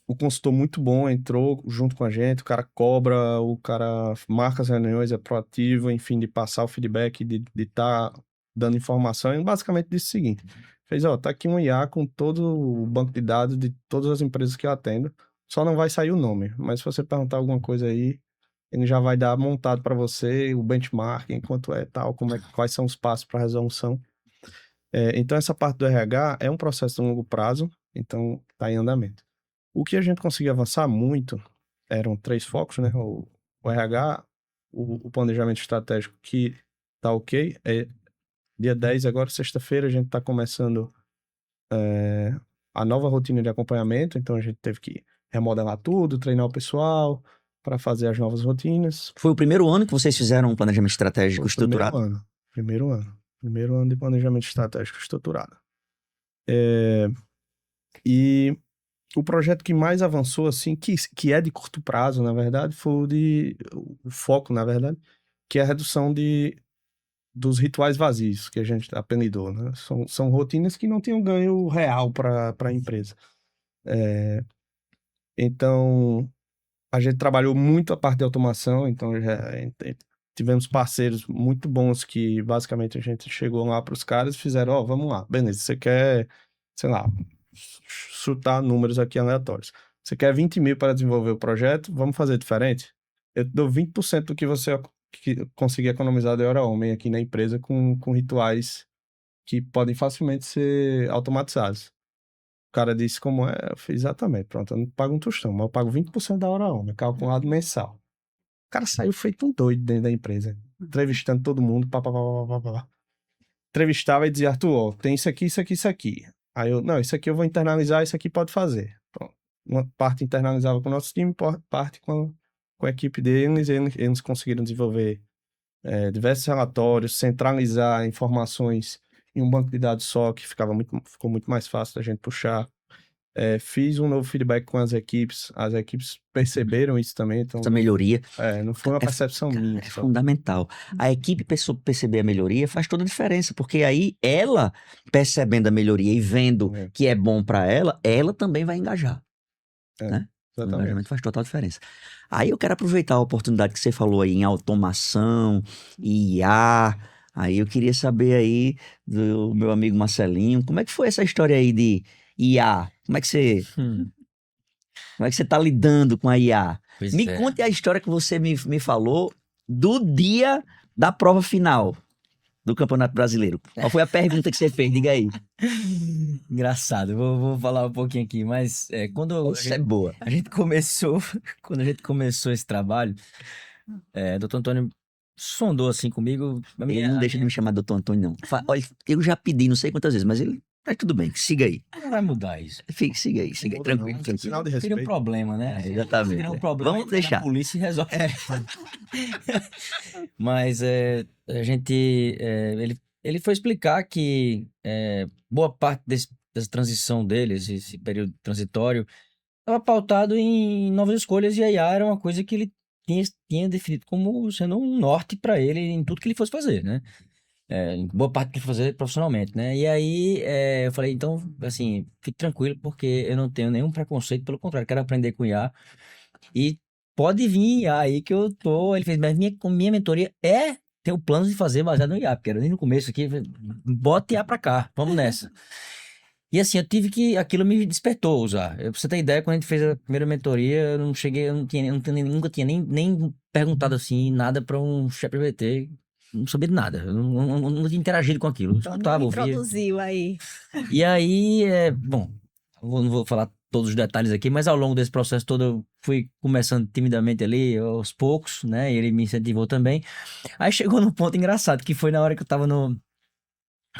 Speaker 3: O consultor muito bom entrou junto com a gente, o cara cobra, o cara marca as reuniões, é proativo, enfim, de passar o feedback, de estar dando informação, e basicamente disse o seguinte, fez, ó, tá aqui um IA com todo o banco de dados de todas as empresas que eu atendo, só não vai sair o nome, mas se você perguntar alguma coisa aí, ele já vai dar montado para você o benchmarking, quanto é tal, quais são os passos para resolução. Então essa parte do RH é um processo de longo prazo, então tá em andamento. O que a gente conseguiu avançar muito eram 3 focos, né? O RH, o planejamento estratégico que tá ok. Dia 10 agora, sexta-feira, a gente tá começando a nova rotina de acompanhamento, então a gente teve que remodelar tudo, treinar o pessoal para fazer as novas rotinas.
Speaker 1: Foi o primeiro ano que vocês fizeram um planejamento estratégico
Speaker 3: Foi o
Speaker 1: estruturado?
Speaker 3: Primeiro ano de planejamento estratégico estruturado. E o projeto que mais avançou, assim, que é de curto prazo, na verdade, foi o foco, na verdade, que é a redução dos rituais vazios, que a gente apelidou, né? São rotinas que não tinham ganho real para a empresa. Então, a gente trabalhou muito a parte de automação, então tivemos parceiros muito bons que, basicamente, a gente chegou lá para os caras e fizeram, ó, vamos lá, beleza, você quer, sei lá, chutar números aqui aleatórios. Você quer 20 mil para desenvolver o projeto? Vamos fazer diferente? Eu te dou 20% do que você conseguir economizar de hora homem aqui na empresa com rituais que podem facilmente ser automatizados. O cara disse como é, eu fiz exatamente, pronto, eu não pago um tostão, mas eu pago 20% da hora homem, calculado mensal. O cara saiu feito um doido dentro da empresa, entrevistando todo mundo, pá. Entrevistava e dizia, Arthur, ó, tem isso aqui, isso aqui, isso aqui. Aí eu, não, isso aqui eu vou internalizar, isso aqui pode fazer. Pronto. Uma parte internalizava com o nosso time, parte com a equipe deles, eles conseguiram desenvolver diversos relatórios, centralizar informações em um banco de dados só, que ficou muito mais fácil da gente puxar. Fiz um novo feedback com as equipes perceberam isso também, então
Speaker 1: Essa melhoria
Speaker 3: não foi uma percepção minha.
Speaker 1: é fundamental. A equipe perceber a melhoria faz toda a diferença, porque aí ela, percebendo a melhoria e vendo que é bom para ela também vai engajar. Né? O engajamento faz total diferença. Aí eu quero aproveitar a oportunidade que você falou aí em automação, em IA. Aí eu queria saber aí do meu amigo Marcelinho, como é que foi essa história aí de IA? Como é que você tá lidando com a IA? Me conte a história que você me falou do dia da prova final do Campeonato Brasileiro. Qual foi a pergunta que você fez? Diga aí.
Speaker 2: Engraçado, vou falar um pouquinho aqui, mas
Speaker 1: Isso é boa.
Speaker 2: Quando a gente começou esse trabalho, Dr. Antônio sondou assim comigo.
Speaker 1: Ele não deixa de me chamar Dr. Antônio, não. Olha, eu já pedi não sei quantas vezes, mas ele... Mas tudo bem, siga aí.
Speaker 2: Não vai mudar isso.
Speaker 1: Siga aí, tranquilo.
Speaker 3: Sinal de respeito.
Speaker 2: Seria um problema, né?
Speaker 1: Exatamente.
Speaker 2: Seria um problema.
Speaker 1: Vamos deixar.
Speaker 2: A polícia resolve. Mas a gente... ele foi explicar que boa parte dessa transição dele, esse período transitório, estava pautado em novas escolhas, e a IA era uma coisa que ele tinha definido como sendo um norte para ele em tudo que ele fosse fazer, né? Boa parte que fazer profissionalmente, né? E aí eu falei, então, assim, fique tranquilo, porque eu não tenho nenhum preconceito, pelo contrário, quero aprender com IA. E pode vir IA aí que eu tô. Ele fez, mas minha mentoria tem o plano de fazer baseado no IA, porque era nem no começo aqui, bota IA pra cá, vamos nessa. E assim, eu tive que. Aquilo me despertou usar. Pra você ter ideia, quando a gente fez a primeira mentoria, eu não cheguei, nunca tinha nem perguntado assim, nada pra um ChatGPT. Não sabia de nada, eu não tinha interagido com aquilo.
Speaker 4: Então, não introduziu aí.
Speaker 2: E aí, bom, não vou falar todos os detalhes aqui, mas ao longo desse processo todo eu fui começando timidamente ali, aos poucos, né? E ele me incentivou também. Aí chegou num ponto engraçado, que foi na hora que eu tava no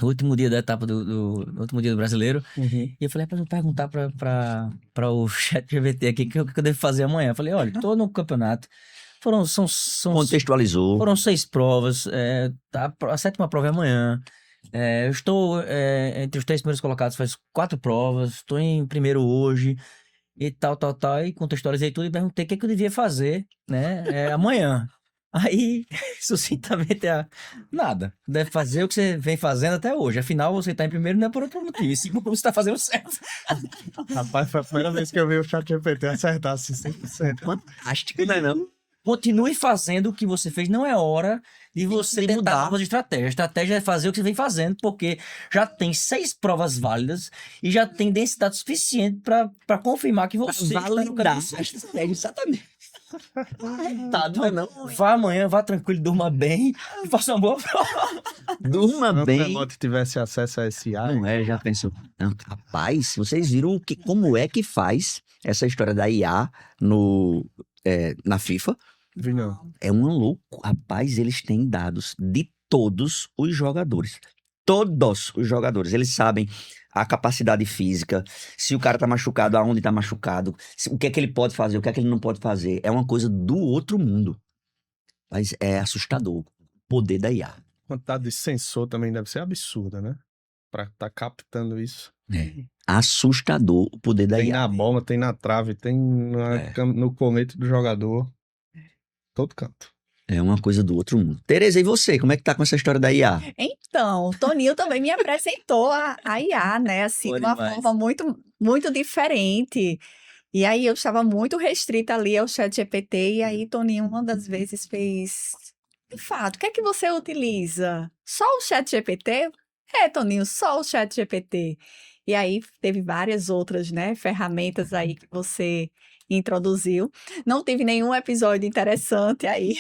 Speaker 2: último dia da etapa no último dia do brasileiro. E eu falei, rapaz, eu vou perguntar pra o ChatGPT aqui o que eu devo fazer amanhã. Eu falei, olha, tô no campeonato.
Speaker 1: Contextualizou.
Speaker 2: Foram 6 provas, a 7ª prova é amanhã. Eu estou entre os 3 primeiros colocados, faz 4 provas, estou em primeiro hoje, e tal, e contextualizei tudo e perguntei o que eu devia fazer, né, amanhã. Aí, sucintamente, nada. Deve fazer o que você vem fazendo até hoje. Afinal, você tá em primeiro não é por outro motivo, e sim porque você tá fazendo certo.
Speaker 3: Rapaz, foi a primeira vez que eu vi o ChatGPT acertar assim 100%.
Speaker 1: Fantástico, não é não?
Speaker 2: Continue fazendo o que você fez. Não é hora de você
Speaker 1: de
Speaker 2: tentar
Speaker 1: mudar.
Speaker 2: novas estratégias. A estratégia é fazer o que você vem fazendo, porque já tem 6 provas válidas e já tem densidade suficiente para confirmar que você está no
Speaker 1: Validar
Speaker 2: caminho
Speaker 1: a
Speaker 2: certo.
Speaker 1: estratégia, exatamente. Tá, não é não?
Speaker 2: Vá amanhã, vá tranquilo, durma bem e faça uma boa prova.
Speaker 1: Durma
Speaker 3: Se o
Speaker 1: bem.
Speaker 3: Pelote tivesse acesso a esse AI,
Speaker 1: Não é, já pensou? Não, rapaz, vocês viram como é que faz essa história da IA na FIFA?
Speaker 3: vi não.
Speaker 1: É uma louco. Rapaz, eles têm dados de todos os jogadores. Todos os jogadores. Eles sabem a capacidade física, se o cara tá machucado, aonde tá machucado, o que é que ele pode fazer, o que é que ele não pode fazer. É uma coisa do outro mundo. Mas é assustador o poder da IA.
Speaker 3: A quantidade de sensor também deve ser absurda, né? Pra tá captando isso.
Speaker 1: É. Assustador o poder da
Speaker 3: Tem
Speaker 1: IA.
Speaker 3: na bola, tem na trave, tem no colete do jogador. Todo canto.
Speaker 1: É uma coisa do outro mundo. Tereza, e você? Como é que tá com essa história da IA?
Speaker 4: Então, o Toninho também me apresentou a IA, né? Assim,
Speaker 1: Boa
Speaker 4: de uma
Speaker 1: demais.
Speaker 4: forma muito diferente. E aí eu estava muito restrita ali ao ChatGPT, e aí Toninho uma das vezes fez, de fato, o que é que você utiliza? Só o ChatGPT? É, Toninho, só o ChatGPT. E aí teve várias outras, né, ferramentas aí que você introduziu. Não teve nenhum episódio interessante aí.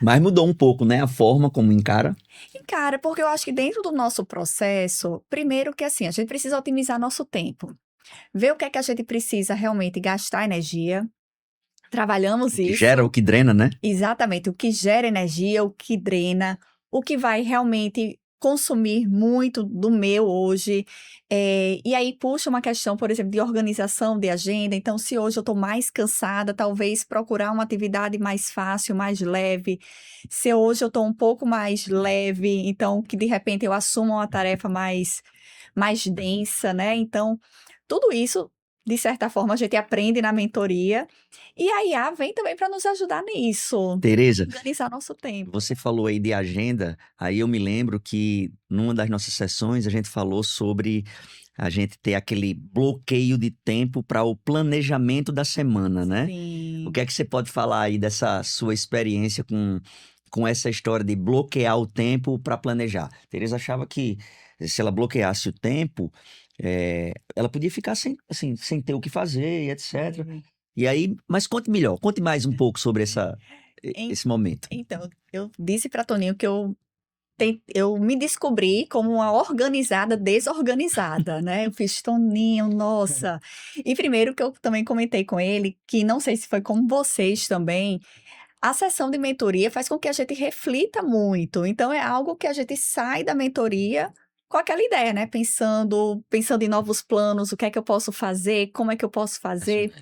Speaker 1: Mas mudou um pouco, né? A forma como encara.
Speaker 4: E, cara, porque eu acho que dentro do nosso processo, primeiro que assim, a gente precisa otimizar nosso tempo. Ver o que é que a gente precisa realmente gastar energia. Trabalhamos
Speaker 1: Que
Speaker 4: isso.
Speaker 1: gera o que drena, né?
Speaker 4: Exatamente, o que gera energia, o que drena, o que vai realmente consumir muito do meu hoje. E aí puxa uma questão, por exemplo, de organização de agenda. Então, se hoje eu estou mais cansada, talvez procurar uma atividade mais fácil, mais leve. Se hoje eu estou um pouco mais leve, então que de repente eu assumo uma tarefa mais densa, né? Então, tudo isso, de certa forma, a gente aprende na mentoria. E a IA vem também para nos ajudar nisso,
Speaker 1: Tereza,
Speaker 4: organizar nosso tempo.
Speaker 1: você falou aí de agenda, aí eu me lembro que numa das nossas sessões a gente falou sobre a gente ter aquele bloqueio de tempo para o planejamento da semana, né?
Speaker 4: Sim.
Speaker 1: O que é que você pode falar aí dessa sua experiência com essa história de bloquear o tempo para planejar? Tereza achava que se ela bloqueasse o tempo, ela podia ficar sem ter o que fazer, e etc. E aí, mas conte melhor, conte mais um pouco sobre esse momento.
Speaker 4: Então, eu disse para Toninho que eu me descobri como uma organizada desorganizada, né? Eu fiz Toninho, nossa. E primeiro que eu também comentei com ele, que não sei se foi como vocês também, a sessão de mentoria faz com que a gente reflita muito. Então, é algo que a gente sai da mentoria com aquela ideia, né? Pensando em novos planos, o que é que eu posso fazer, como é que eu posso fazer,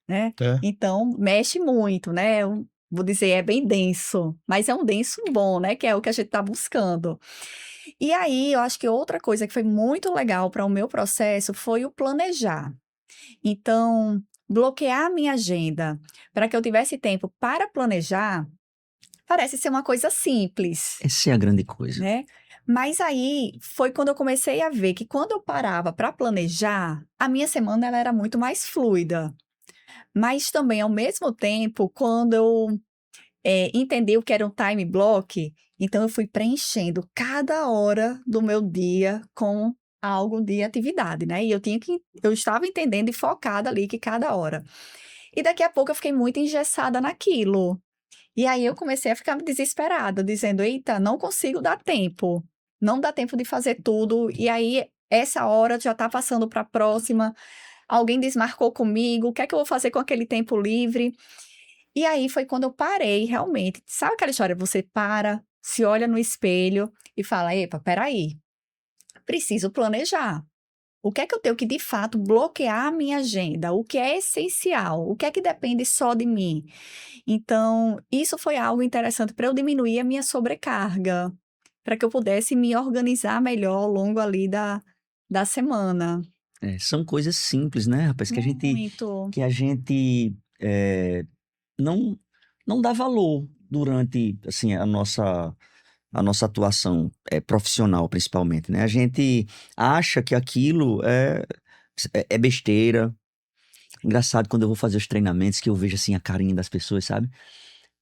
Speaker 4: né?
Speaker 3: É.
Speaker 4: Então, mexe muito, né? Eu vou dizer, é bem denso, mas é um denso bom, né? Que é o que a gente está buscando. E aí, eu acho que outra coisa que foi muito legal para o meu processo foi o planejar. Então, bloquear a minha agenda para que eu tivesse tempo para planejar parece ser uma coisa simples,
Speaker 1: Essa é a grande coisa.
Speaker 4: né? Mas aí foi quando eu comecei a ver que quando eu parava para planejar, a minha semana ela era muito mais fluida. Mas também, ao mesmo tempo, quando eu entendi o que era um time block, então eu fui preenchendo cada hora do meu dia com algo de atividade, né? E eu estava entendendo e focada ali que cada hora. E daqui a pouco eu fiquei muito engessada naquilo. E aí eu comecei a ficar desesperada, dizendo: eita, não consigo dar tempo. Não dá tempo de fazer tudo. E aí, essa hora já está passando para a próxima. Alguém desmarcou comigo. O que é que eu vou fazer com aquele tempo livre? E aí foi quando eu parei, realmente. Sabe aquela história? Você para, se olha no espelho e fala: epa, peraí, preciso planejar. O que é que eu tenho que, de fato, bloquear a minha agenda? O que é essencial? O que é que depende só de mim? Então, isso foi algo interessante para eu diminuir a minha sobrecarga, para que eu pudesse me organizar melhor ao longo ali da semana.
Speaker 1: São coisas simples, né, rapaz? Que
Speaker 4: Muito.
Speaker 1: a gente não dá valor. durante, assim, a nossa atuação profissional, principalmente, né? A gente acha que aquilo é besteira. Engraçado quando eu vou fazer os treinamentos que eu vejo, assim, a carinha das pessoas, sabe?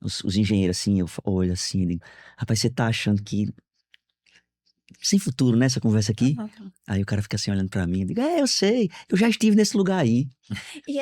Speaker 1: Os engenheiros, assim, eu olho assim e digo, rapaz, você tá achando que sem futuro, né, essa conversa aqui? Aí o cara fica assim olhando pra mim e digo, eu sei, eu já estive nesse lugar aí.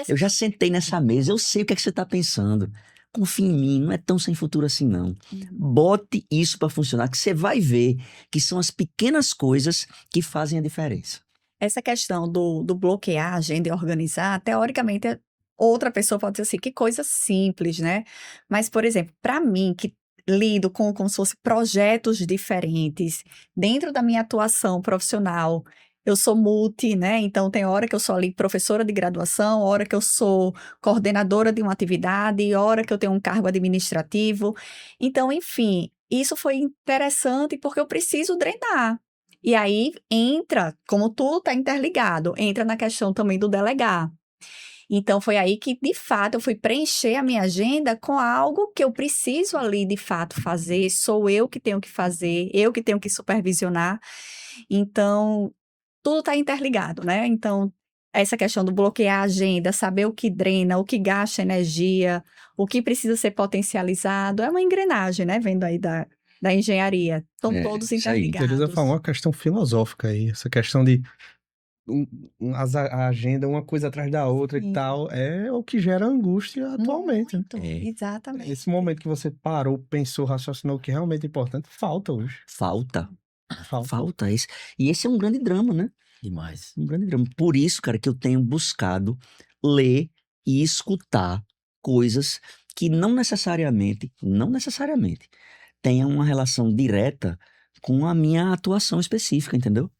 Speaker 1: Eu já sentei nessa mesa, eu sei o que é que você tá pensando. Confia em mim, não é tão sem futuro assim, não. Bote isso pra funcionar, que você vai ver que são as pequenas coisas que fazem a diferença.
Speaker 4: Essa questão do bloquear a agenda e organizar, teoricamente, outra pessoa pode dizer assim, que coisa simples, né? Mas, por exemplo, para mim, que lido com como se fosse projetos diferentes, dentro da minha atuação profissional, eu sou multi, né? Então, tem hora que eu sou ali professora de graduação, hora que eu sou coordenadora de uma atividade, hora que eu tenho um cargo administrativo. Então, enfim, isso foi interessante porque eu preciso drenar. E aí entra, como tudo está interligado, entra na questão também do delegar. Então, foi aí que, de fato, eu fui preencher a minha agenda com algo que eu preciso ali, de fato, fazer. Sou eu que tenho que fazer, eu que tenho que supervisionar. Então, tudo está interligado, né? Então, essa questão do bloquear a agenda, saber o que drena, o que gasta energia, o que precisa ser potencializado, é uma engrenagem, né? Vendo aí da engenharia. Estão todos
Speaker 1: isso aí.
Speaker 4: interligados.
Speaker 3: Teresa falou uma questão filosófica aí, essa questão de a agenda, uma coisa atrás da outra
Speaker 4: Sim.
Speaker 3: e tal, é o que gera angústia atualmente. Né?
Speaker 4: Muito, exatamente.
Speaker 3: Esse momento que você parou, pensou, raciocinou o que realmente é importante, falta hoje.
Speaker 1: Falta
Speaker 3: Falta.
Speaker 1: isso. E esse é um grande drama, né?
Speaker 2: Demais.
Speaker 1: Um grande drama. Por isso, cara, que eu tenho buscado ler e escutar coisas que não necessariamente tenham uma relação direta com a minha atuação específica, entendeu?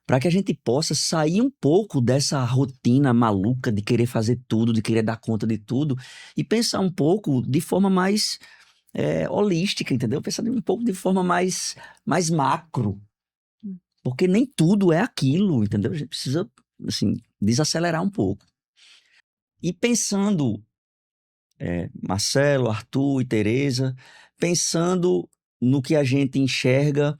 Speaker 1: Para que a gente possa sair um pouco dessa rotina maluca de querer fazer tudo, de querer dar conta de tudo e pensar um pouco de forma mais holística, entendeu? Pensar um pouco de forma mais macro. Porque nem tudo é aquilo, entendeu? A gente precisa, assim, desacelerar um pouco. E pensando, Marcelo, Arthur e Teresa, pensando no que a gente enxerga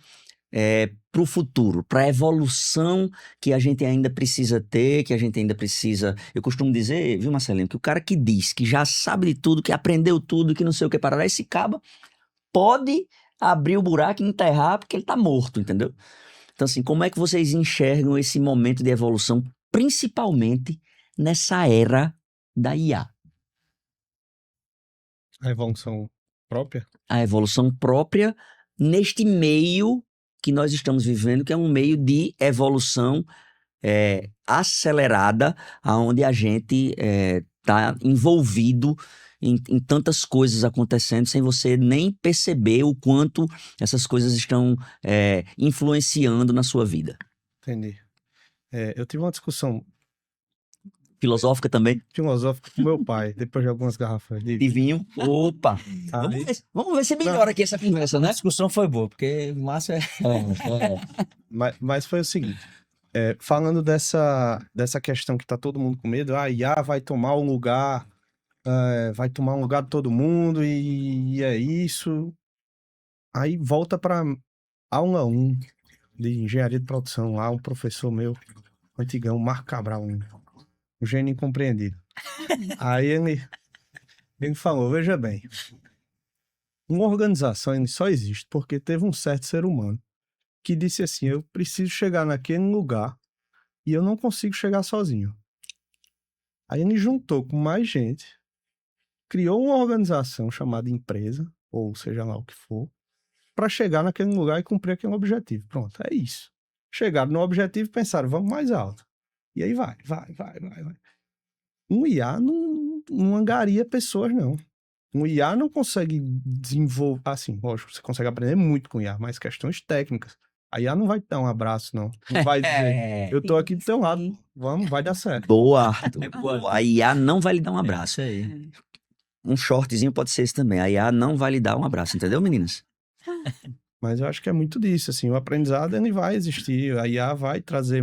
Speaker 1: para o futuro, para a evolução que a gente ainda precisa ter, que a gente ainda precisa... Eu costumo dizer, viu, Marcelinho, que o cara que diz que já sabe de tudo, que aprendeu tudo, que não sei o que parará, esse caba pode abrir o buraco e enterrar porque ele tá morto, entendeu? Então, assim, como é que vocês enxergam esse momento de evolução, principalmente nessa era da IA?
Speaker 3: A evolução própria?
Speaker 1: A evolução própria neste meio que nós estamos vivendo, que é um meio de evolução acelerada, onde a gente está envolvido em tantas coisas acontecendo sem você nem perceber o quanto essas coisas estão influenciando na sua vida.
Speaker 3: Entendi. Eu tive uma discussão
Speaker 1: Filosófica também?
Speaker 3: filosófica com meu pai, depois de algumas garrafas de
Speaker 1: De vinho. Opa!
Speaker 3: Aí-
Speaker 1: Vamos ver se melhora aqui essa conversa,
Speaker 2: A
Speaker 1: né?
Speaker 2: discussão foi boa, porque o Márcio
Speaker 3: Mas foi o seguinte, falando dessa questão que tá todo mundo com medo, a IA vai tomar um lugar, de todo mundo e é isso. Aí volta para aula 1 de engenharia de produção, lá um professor meu, antigão, Marco Cabral, um gênio incompreendido. Aí ele falou, veja bem, uma organização só existe porque teve um certo ser humano que disse assim, eu preciso chegar naquele lugar e eu não consigo chegar sozinho. Aí ele juntou com mais gente, criou uma organização chamada empresa, ou seja lá o que for, para chegar naquele lugar e cumprir aquele objetivo. Pronto, é isso. Chegaram no objetivo e pensaram, vamos mais alto. E aí vai. Um IA não angaria pessoas, não. Um IA não consegue desenvolver... Assim, lógico, você consegue aprender muito com IA, mas questões técnicas. A IA não vai te dar um abraço, não. Não vai dizer, eu tô aqui do teu lado, vamos, vai dar certo.
Speaker 1: Boa, Arthur. Boa. A IA não vai lhe dar um abraço.
Speaker 2: Isso aí.
Speaker 1: Um shortzinho pode ser esse também. A IA não vai lhe dar um abraço, entendeu, meninas?
Speaker 3: Mas eu acho que é muito disso, assim, o aprendizado ele vai existir, a IA vai trazer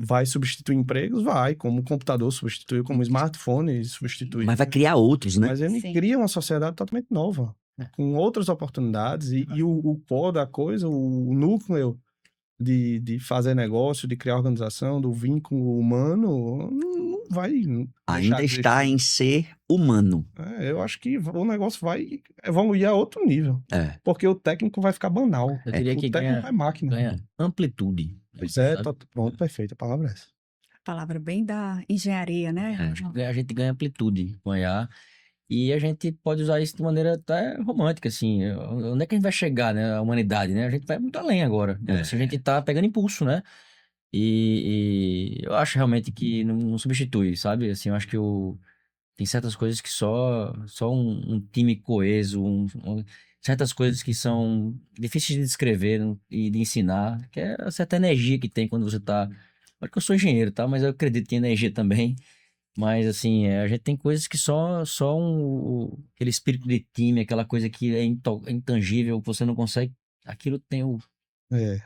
Speaker 3: vai substituir empregos? Vai, como o computador substituiu, como o smartphone substituiu.
Speaker 1: Mas vai criar outros, né?
Speaker 3: Mas ele
Speaker 4: Sim.
Speaker 3: cria uma sociedade totalmente nova, com outras oportunidades, e o core da coisa, o núcleo de fazer negócio, de criar organização, do vínculo humano, não vai
Speaker 1: Ainda
Speaker 3: deixar de
Speaker 1: está
Speaker 3: existir.
Speaker 1: em ser humano.
Speaker 3: Eu acho que o negócio vai evoluir a outro nível,
Speaker 1: É.
Speaker 3: porque o técnico vai ficar banal.
Speaker 2: Eu diria que
Speaker 3: O técnico
Speaker 2: ganha,
Speaker 3: é máquina.
Speaker 2: ganha amplitude.
Speaker 3: Pois é,
Speaker 2: sabe?
Speaker 3: pronto, perfeito, a palavra é essa.
Speaker 4: Palavra bem da engenharia, né?
Speaker 2: A gente ganha amplitude com a IA e a gente pode usar isso de maneira até romântica, assim. Onde é que a gente vai chegar, né? A humanidade, né? A gente vai muito além agora. Né? Se a gente tá pegando impulso, né? E eu acho realmente que não substitui, sabe? Assim, eu acho que tem certas coisas que só um time coeso, certas coisas que são difíceis de descrever e de ensinar, que é a certa energia que tem quando você tá. Olha que eu sou engenheiro, tá? Mas eu acredito em energia também. Mas, assim, a gente tem coisas que só aquele espírito de time, aquela coisa que é intangível, que você não consegue. Aquilo tem o
Speaker 3: É,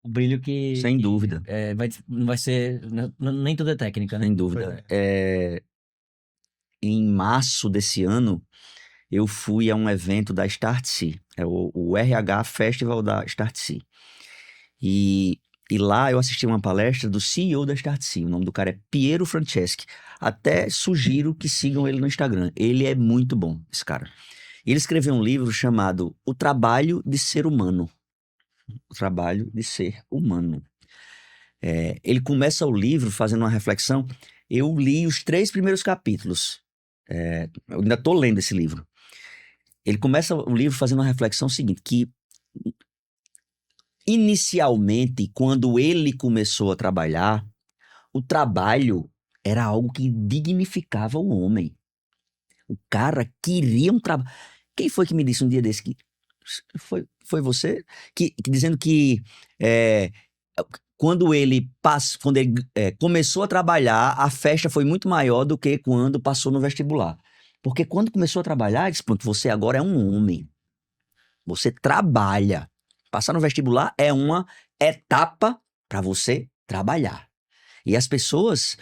Speaker 2: brilho que.
Speaker 1: Sem dúvida.
Speaker 2: Não vai ser. Nem tudo é técnica, né?
Speaker 1: Sem dúvida. Em março desse ano, eu fui a um evento da Startse, o RH Festival da Startse. E lá eu assisti uma palestra do CEO da Startse. O nome do cara é Piero Franceschi. Até sugiro que sigam ele no Instagram. Ele é muito bom, esse cara. Ele escreveu um livro chamado O Trabalho de Ser Humano. O Trabalho de Ser Humano. Ele começa o livro fazendo uma reflexão. Eu li os 3 primeiros capítulos. Eu ainda estou lendo esse livro. Ele começa o livro fazendo uma reflexão seguinte, que inicialmente, quando ele começou a trabalhar, o trabalho era algo que dignificava o homem. O cara queria um trabalho. Quem foi que me disse um dia desse que foi você? Que dizendo que quando ele começou a trabalhar, a festa foi muito maior do que quando passou no vestibular. Porque quando começou a trabalhar, ele disse, pronto, você agora é um homem. Você trabalha. Passar no vestibular é uma etapa para você trabalhar. E as pessoas,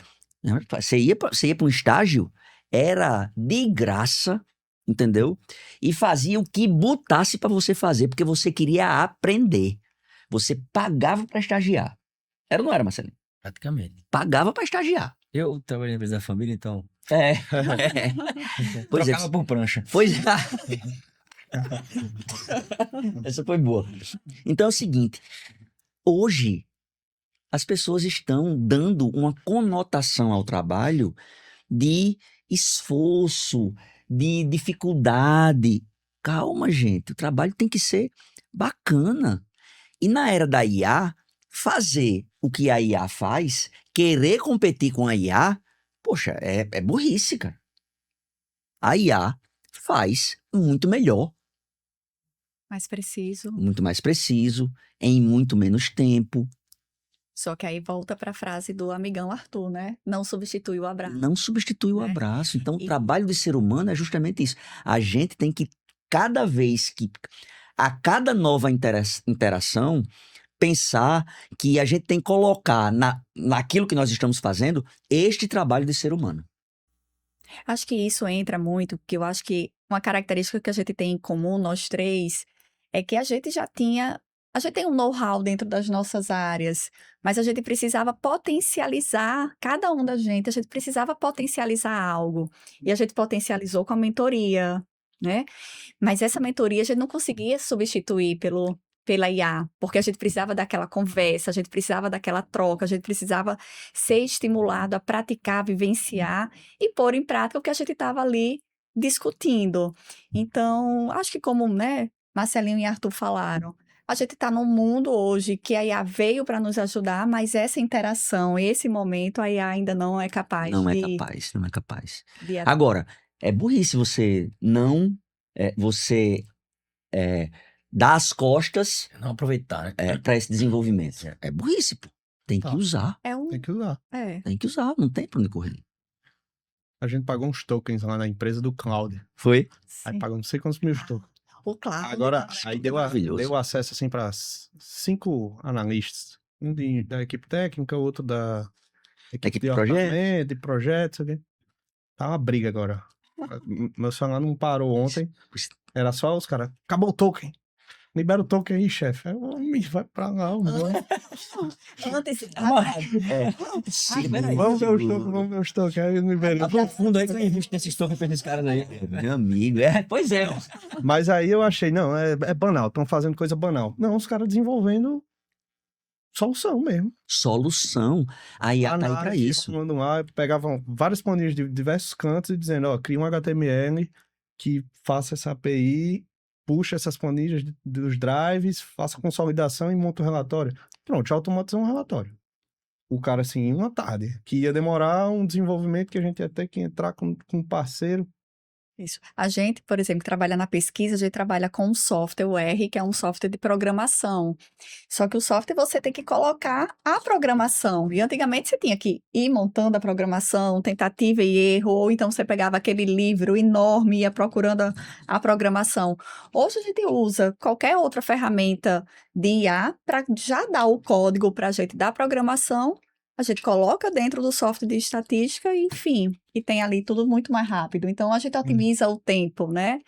Speaker 1: você ia para um estágio, era de graça, entendeu? E fazia o que botasse para você fazer, porque você queria aprender. Você pagava para estagiar. Era ou não era, Marcelinho?
Speaker 2: Praticamente.
Speaker 1: Pagava para estagiar.
Speaker 2: Eu trabalhei na empresa da família, então.
Speaker 1: Pois
Speaker 2: Trocava por prancha.
Speaker 1: Pois é. Essa foi boa. Então é o seguinte, hoje as pessoas estão dando uma conotação ao trabalho de esforço, de dificuldade. Calma, gente, o trabalho tem que ser bacana. E na era da IA, fazer o que a IA faz, querer competir com a IA, poxa, é burrice, cara. A IA faz muito melhor.
Speaker 4: Mais preciso.
Speaker 1: Muito mais preciso, em muito menos tempo.
Speaker 4: Só que aí volta para a frase do amigão Arthur, né? Não substitui o abraço.
Speaker 1: Não substitui o
Speaker 4: Né?
Speaker 1: abraço. Então, o trabalho de ser humano é justamente isso. A gente tem que, a cada nova interação, pensar que a gente tem que colocar naquilo que nós estamos fazendo este trabalho de ser humano.
Speaker 4: Acho que isso entra muito, porque eu acho que uma característica que a gente tem em comum, nós três, é que a gente tem um know-how dentro das nossas áreas, mas a gente precisava potencializar, cada um da gente, a gente precisava potencializar algo. E a gente potencializou com a mentoria, né? Mas essa mentoria a gente não conseguia substituir pela IA, porque a gente precisava daquela conversa, a gente precisava daquela troca, a gente precisava ser estimulado a praticar, vivenciar e pôr em prática o que a gente estava ali discutindo. Então, acho que como, né, Marcelinho e Arthur falaram, a gente está num mundo hoje que a IA veio para nos ajudar, mas essa interação, esse momento, a IA ainda não é capaz
Speaker 1: Não é
Speaker 4: de...
Speaker 1: capaz, não é capaz.
Speaker 4: de-
Speaker 1: Agora, é burrice você dar as costas
Speaker 2: Não aproveitar, né?
Speaker 1: para esse desenvolvimento. É burrice, pô. Tem que
Speaker 3: Tá.
Speaker 1: usar,
Speaker 4: É um...
Speaker 3: Tem que usar.
Speaker 4: É.
Speaker 1: tem que usar, não tem pra onde correr.
Speaker 3: A gente pagou uns tokens lá na empresa do Cloud.
Speaker 1: Foi?
Speaker 3: Aí
Speaker 4: Sim.
Speaker 3: pagou não sei quantos mil tokens.
Speaker 4: O Cloud.
Speaker 3: Agora, aí deu
Speaker 1: Maravilhoso.
Speaker 3: acesso assim para 5 analistas. da equipe técnica, outro da equipe
Speaker 1: Equipe
Speaker 3: de
Speaker 1: de projeto.
Speaker 3: orçamento, de projetos, sabe? Tá uma briga agora. Meu celular não parou ontem. Era só os caras. Acabou o token. Libera o token aí, chefe. Aí, "Homem, vai pra lá,
Speaker 4: Antes,
Speaker 3: vamos ver os tokens, vamos ver os tokens. Aí liberou.
Speaker 2: Tá fundo aí que eu invisto nesses tokens pra esses caras aí.
Speaker 1: Meu amigo, pois é.
Speaker 3: Mas aí eu achei, não, é banal, estão fazendo coisa banal. Não, os caras desenvolvendo solução mesmo.
Speaker 1: Solução. Aí tá aí pra
Speaker 3: Análise,
Speaker 1: isso.
Speaker 3: rolando lá, pegavam várias planilhas de diversos cantos e dizendo, ó, cria um HTML que faça essa API, puxa essas planilhas dos drives, faça consolidação e monta o relatório. Pronto, já automatizou um relatório. O cara, assim, em uma tarde, que ia demorar um desenvolvimento que a gente ia ter que entrar com um parceiro.
Speaker 4: isso. A gente, por exemplo, que trabalha na pesquisa, a gente trabalha com um software, o R, que é um software de programação. Só que o software você tem que colocar a programação. E antigamente você tinha que ir montando a programação, tentativa e erro, ou então você pegava aquele livro enorme e ia procurando a programação. Hoje a gente usa qualquer outra ferramenta de IA para já dar o código para a gente da programação. A gente coloca dentro do software de estatística e, enfim, e tem ali tudo muito mais rápido. Então, a gente otimiza o tempo, né?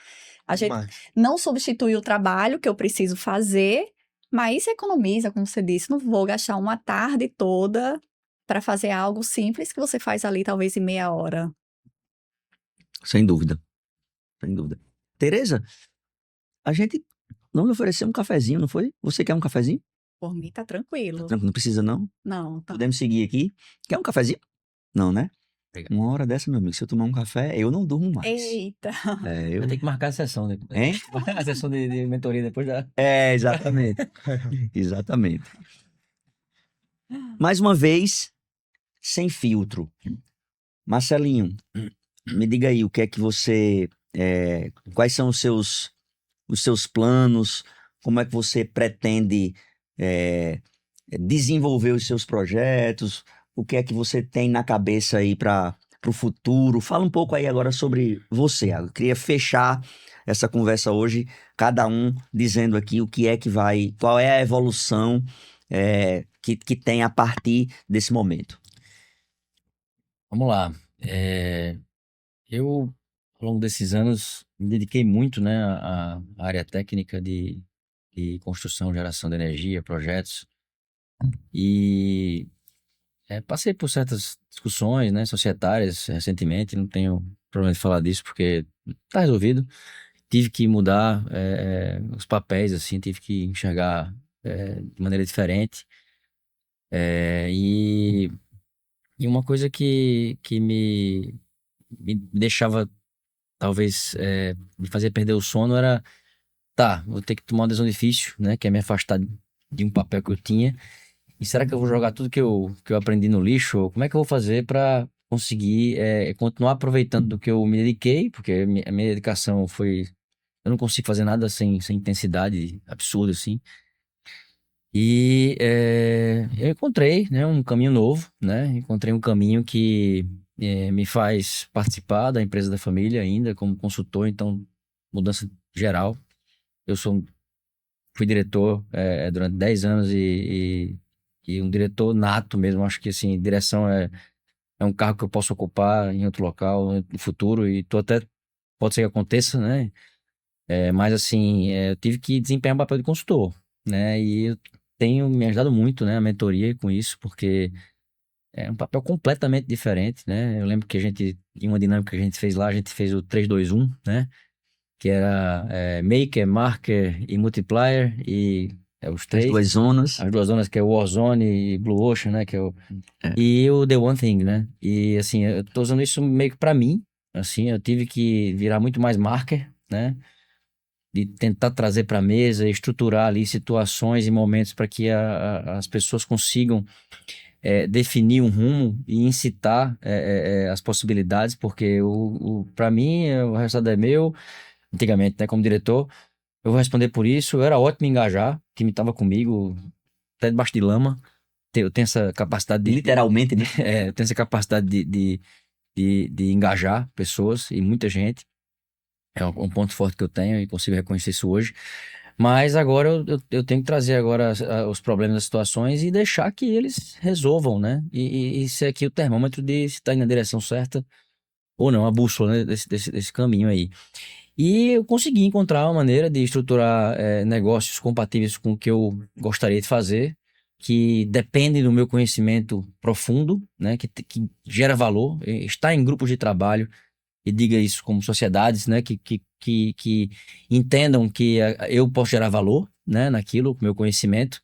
Speaker 4: A gente não substitui o trabalho que eu preciso fazer, mas economiza, como você disse. Não vou gastar uma tarde toda para fazer algo simples que você faz ali talvez em meia hora.
Speaker 1: Sem dúvida. Sem dúvida. Tereza, a gente não lhe ofereceu um cafezinho, não foi? Você quer um cafezinho?
Speaker 4: Por mim, tá tranquilo.
Speaker 1: Não precisa, não?
Speaker 4: Não, tá.
Speaker 1: Podemos seguir aqui. Quer um cafezinho? Não, né?
Speaker 2: Obrigado.
Speaker 1: Uma hora dessa, meu amigo, se eu tomar um café, eu não durmo mais.
Speaker 4: Eita.
Speaker 1: É,
Speaker 2: Eu tenho que marcar a sessão depois.
Speaker 1: Hein?
Speaker 2: A sessão de mentoria depois da.
Speaker 1: exatamente. Exatamente. Mais uma vez, sem filtro. Marcelinho, me diga aí o que é que você... quais são os seus planos? Como é que você pretende desenvolver os seus projetos? O que é que você tem na cabeça aí para o futuro? Fala um pouco aí agora sobre você. Eu queria fechar essa conversa hoje, cada um dizendo aqui o que é que vai, qual é a evolução que tem a partir desse momento.
Speaker 2: Vamos lá. Eu, ao longo desses anos, me dediquei muito, né, à área técnica de construção, geração de energia, projetos. E passei por certas discussões, né, societárias recentemente, não tenho problema de falar disso porque está resolvido. Tive que mudar os papéis, assim, tive que enxergar de maneira diferente. E uma coisa que me deixava, talvez, me fazer perder o sono era, vou ter que tomar uma decisão difícil, né, que é me afastar de um papel que eu tinha. E será que eu vou jogar tudo que eu aprendi no lixo? Ou como é que eu vou fazer para conseguir continuar aproveitando do que eu me dediquei? Porque a minha dedicação foi... Eu não consigo fazer nada sem intensidade absurda, assim. E eu encontrei, né, um caminho novo, né? Encontrei um caminho que me faz participar da empresa da família ainda como consultor, então mudança geral. Eu fui diretor durante 10 anos e um diretor nato mesmo. Acho que, assim, direção é um cargo que eu posso ocupar em outro local no futuro e pode ser que aconteça, né? Mas, assim, eu tive que desempenhar um papel de consultor, né? E eu tenho me ajudado muito, né, a mentoria com isso, porque é um papel completamente diferente, né? Eu lembro que em uma dinâmica que a gente fez lá, a gente fez o 3-2-1, né? Que era Maker, Marker e Multiplier, e os três.
Speaker 1: As duas zonas.
Speaker 2: As duas zonas, que é o Warzone e Blue Ocean, né? Que é E o The One Thing, né? E, assim, eu tô usando isso meio que pra mim, assim, eu tive que virar muito mais marker, né? De tentar trazer pra mesa, estruturar ali situações e momentos para que as pessoas consigam definir um rumo e incitar as possibilidades, porque para mim o resultado é meu. Antigamente, né, como diretor, eu vou responder por isso. Eu era ótimo em engajar, o time estava comigo, até debaixo de lama. Eu tenho essa capacidade de...
Speaker 1: Literalmente, né?
Speaker 2: eu tenho essa capacidade de engajar pessoas e muita gente. É um ponto forte que eu tenho e consigo reconhecer isso hoje. Mas agora eu tenho que trazer agora os problemas das situações e deixar que eles resolvam, né? E ser aqui o termômetro de se está indo na direção certa ou não, a bússola, né? Desse caminho aí. E eu consegui encontrar uma maneira de estruturar negócios compatíveis com o que eu gostaria de fazer, que dependem do meu conhecimento profundo, né? Que gera valor, está em grupos de trabalho, e diga isso como sociedades, né, que entendam que eu posso gerar valor, né, naquilo, com meu conhecimento,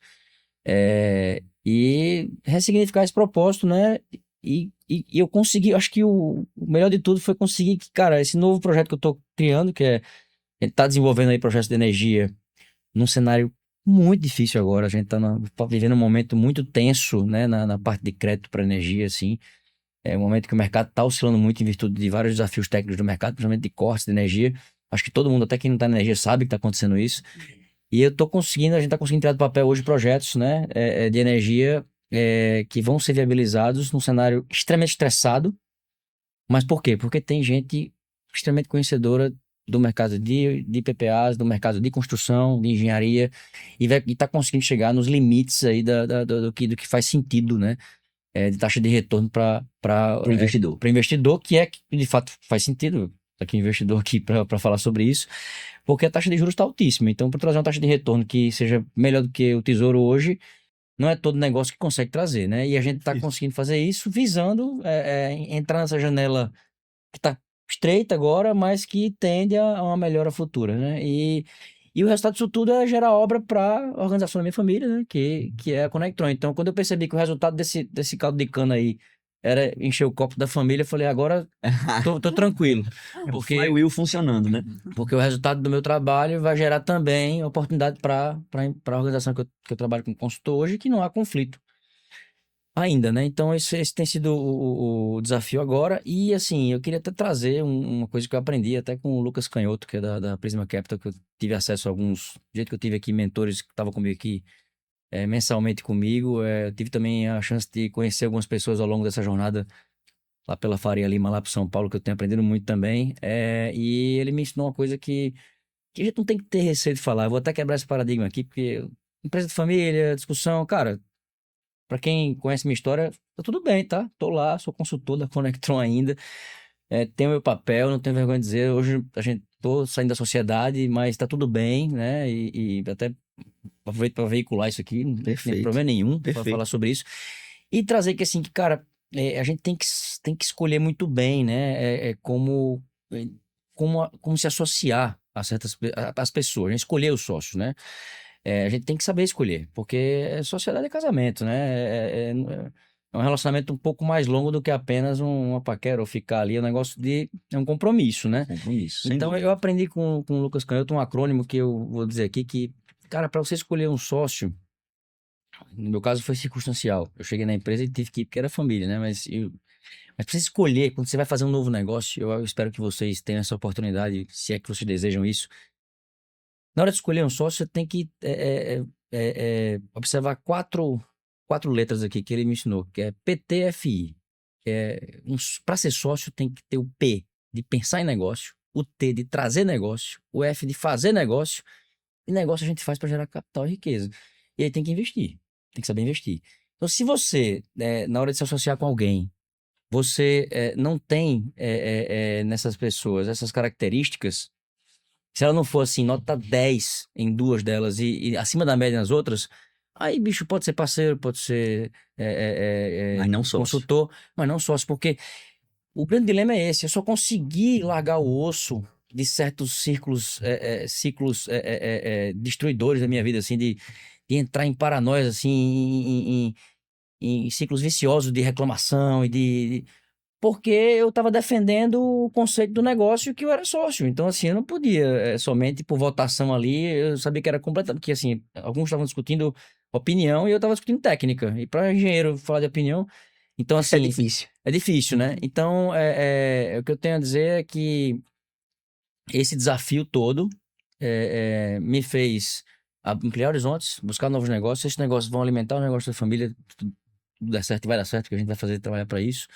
Speaker 2: e ressignificar esse propósito, né, e eu consegui, acho que o melhor de tudo foi conseguir que, cara, esse novo projeto que eu tô criando, que ele tá desenvolvendo aí projetos de energia num cenário muito difícil agora, a gente tá vivendo um momento muito tenso, né, na parte de crédito para energia, assim. É um momento que o mercado está oscilando muito em virtude de vários desafios técnicos do mercado, principalmente de cortes de energia. Acho que todo mundo, até quem não está na energia, sabe que está acontecendo isso. E eu tô conseguindo, a gente está conseguindo tirar do papel hoje projetos, né, de energia que vão ser viabilizados num cenário extremamente estressado. Mas por quê? Porque tem gente extremamente conhecedora do mercado de PPAs, do mercado de construção, de engenharia, e está conseguindo chegar nos limites aí do que faz sentido, né? De taxa de retorno para
Speaker 1: Pro investidor.
Speaker 2: para investidor, que de fato faz sentido. Tá aqui investidor aqui para falar sobre isso, porque a taxa de juros está altíssima. Então, para trazer uma taxa de retorno que seja melhor do que o Tesouro hoje, não é todo negócio que consegue trazer, né? E a gente está
Speaker 3: Isso.
Speaker 2: conseguindo fazer isso visando entrar nessa janela que está estreita agora, mas que tende a uma melhora futura, né? E o resultado disso tudo é gerar obra para a organização da minha família, né? Que é a Conectron. Então, quando eu percebi que o resultado desse caldo de cana aí era encher o copo da família, eu falei, agora tô tranquilo.
Speaker 1: É o
Speaker 2: Porque,
Speaker 1: flywheel funcionando, né?
Speaker 2: porque o resultado do meu trabalho vai gerar também oportunidade para a organização que eu trabalho como consultor hoje, que não há conflito ainda, né? Então, esse tem sido o desafio agora. E, assim, eu queria até trazer uma coisa que eu aprendi até com o Lucas Canhoto, que é da Prisma Capital, que eu tive acesso a alguns... Do jeito que eu tive aqui mentores que estavam comigo aqui, mensalmente comigo. Eu tive também a chance de conhecer algumas pessoas ao longo dessa jornada lá pela Faria Lima, lá para São Paulo, que eu tenho aprendido muito também. E ele me ensinou uma coisa que a gente não tem que ter receio de falar. Eu vou até quebrar esse paradigma aqui, porque empresa de família, discussão, cara... Para quem conhece minha história, tá tudo bem, tá? Tô lá, sou consultor da Conectron ainda, tenho meu papel, não tenho vergonha de dizer. Hoje a gente tô saindo da sociedade, mas tá tudo bem, né? E até aproveito para veicular isso aqui, não tem
Speaker 1: Perfeito.
Speaker 2: problema nenhum para
Speaker 1: Perfeito.
Speaker 2: falar sobre isso. E trazer que, assim, que, cara, a gente tem que escolher muito bem, né? Como se associar a as pessoas, né? Escolher os sócios, né? A gente tem que saber escolher, porque sociedade é casamento, né? É um relacionamento um pouco mais longo do que apenas uma paquera ou ficar ali. É um compromisso, né?
Speaker 1: Compromisso, sem
Speaker 2: Então
Speaker 1: dúvida.
Speaker 2: eu aprendi com o Lucas Canhoto um acrônimo que eu vou dizer aqui que, cara, para você escolher um sócio, no meu caso foi circunstancial. Eu cheguei na empresa e tive que ir porque era família, né? Mas pra você escolher, quando você vai fazer um novo negócio, eu espero que vocês tenham essa oportunidade, se é que vocês desejam isso. Na hora de escolher um sócio, você tem que observar quatro letras aqui que ele me ensinou, que é PTFI. Para ser sócio, tem que ter o P de pensar em negócio, o T de trazer negócio, o F de fazer negócio, e negócio a gente faz para gerar capital e riqueza. E aí tem que investir, tem que saber investir. Então, se você, na hora de se associar com alguém, você não tem nessas pessoas essas características, se ela não for assim, nota 10 em duas delas e acima da média nas outras, aí, bicho, pode ser parceiro, pode ser
Speaker 1: Mas não sócio.
Speaker 2: consultor, mas não sócio, porque o grande dilema é esse: eu só consegui largar o osso de certos ciclos destruidores da minha vida, assim, de entrar em paranoias, assim, em ciclos viciosos de reclamação porque eu estava defendendo o conceito do negócio que eu era sócio. Então, assim, eu não podia somente por votação ali, eu sabia que era completamente... Porque, assim, alguns estavam discutindo opinião e eu estava discutindo técnica. E para engenheiro falar de opinião... Então,
Speaker 1: Isso é
Speaker 2: assim...
Speaker 1: difícil.
Speaker 2: É difícil, né? Então, o que eu tenho a dizer é que esse desafio todo me fez ampliar horizontes, buscar novos negócios. Esses negócios vão alimentar o negócio da família. Tudo der certo e vai dar certo, que a gente vai fazer trabalhar para isso.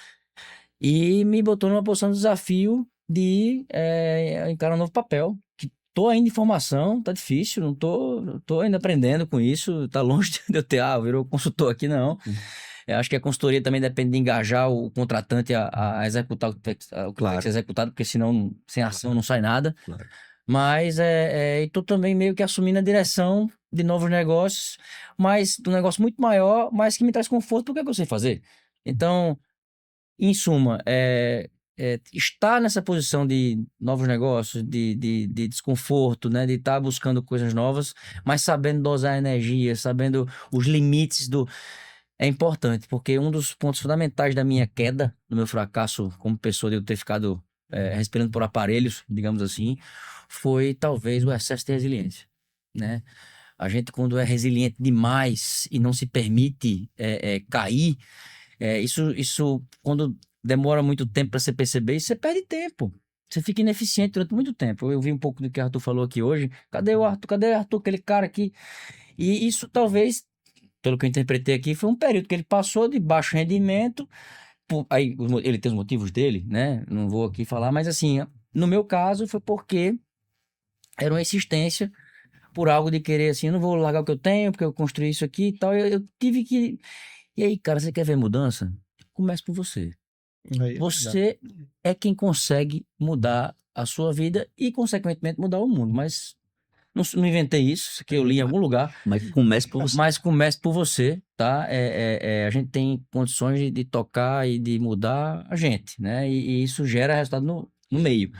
Speaker 2: E me botou numa posição de desafio de encarar um novo papel, que tô ainda em formação, tá difícil, não tô ainda aprendendo com isso, tá longe de eu ter, virou consultor aqui, não. Eu acho que a consultoria também depende de engajar o contratante a executar o que tem que ser executado, porque senão, sem ação, não sai nada.
Speaker 1: Claro.
Speaker 2: Mas estou também meio que assumindo a direção de novos negócios, mas de um negócio muito maior, mas que me traz conforto porque é o que eu sei fazer. Então, em suma, estar nessa posição de novos negócios, de desconforto, né, de estar buscando coisas novas, mas sabendo dosar a energia, sabendo os limites é importante, porque um dos pontos fundamentais da minha queda, do meu fracasso como pessoa, de eu ter ficado respirando por aparelhos, digamos assim, foi talvez o excesso de resiliência, né? A gente, quando é resiliente demais e não se permite cair, isso, quando demora muito tempo para você perceber, você perde tempo. Você fica ineficiente durante muito tempo. Eu vi um pouco do que o Arthur falou aqui hoje. Cadê o Arthur? Cadê o Arthur? Aquele cara aqui. E isso talvez, pelo que eu interpretei aqui, foi um período que ele passou de baixo rendimento. Aí ele tem os motivos dele, né? Não vou aqui falar, mas assim, no meu caso foi porque era uma insistência por algo de querer assim, eu não vou largar o que eu tenho, porque eu construí isso aqui e tal. Eu tive que... E aí, cara, você quer ver mudança? Comece por você.
Speaker 3: Aí,
Speaker 2: Você é quem consegue mudar a sua vida e, consequentemente, mudar o mundo. Mas não inventei isso que eu li em algum lugar.
Speaker 1: Mas comece por você.
Speaker 2: Mas comece por você, tá? A gente tem condições de tocar e de mudar a gente, né? E isso gera resultado no meio.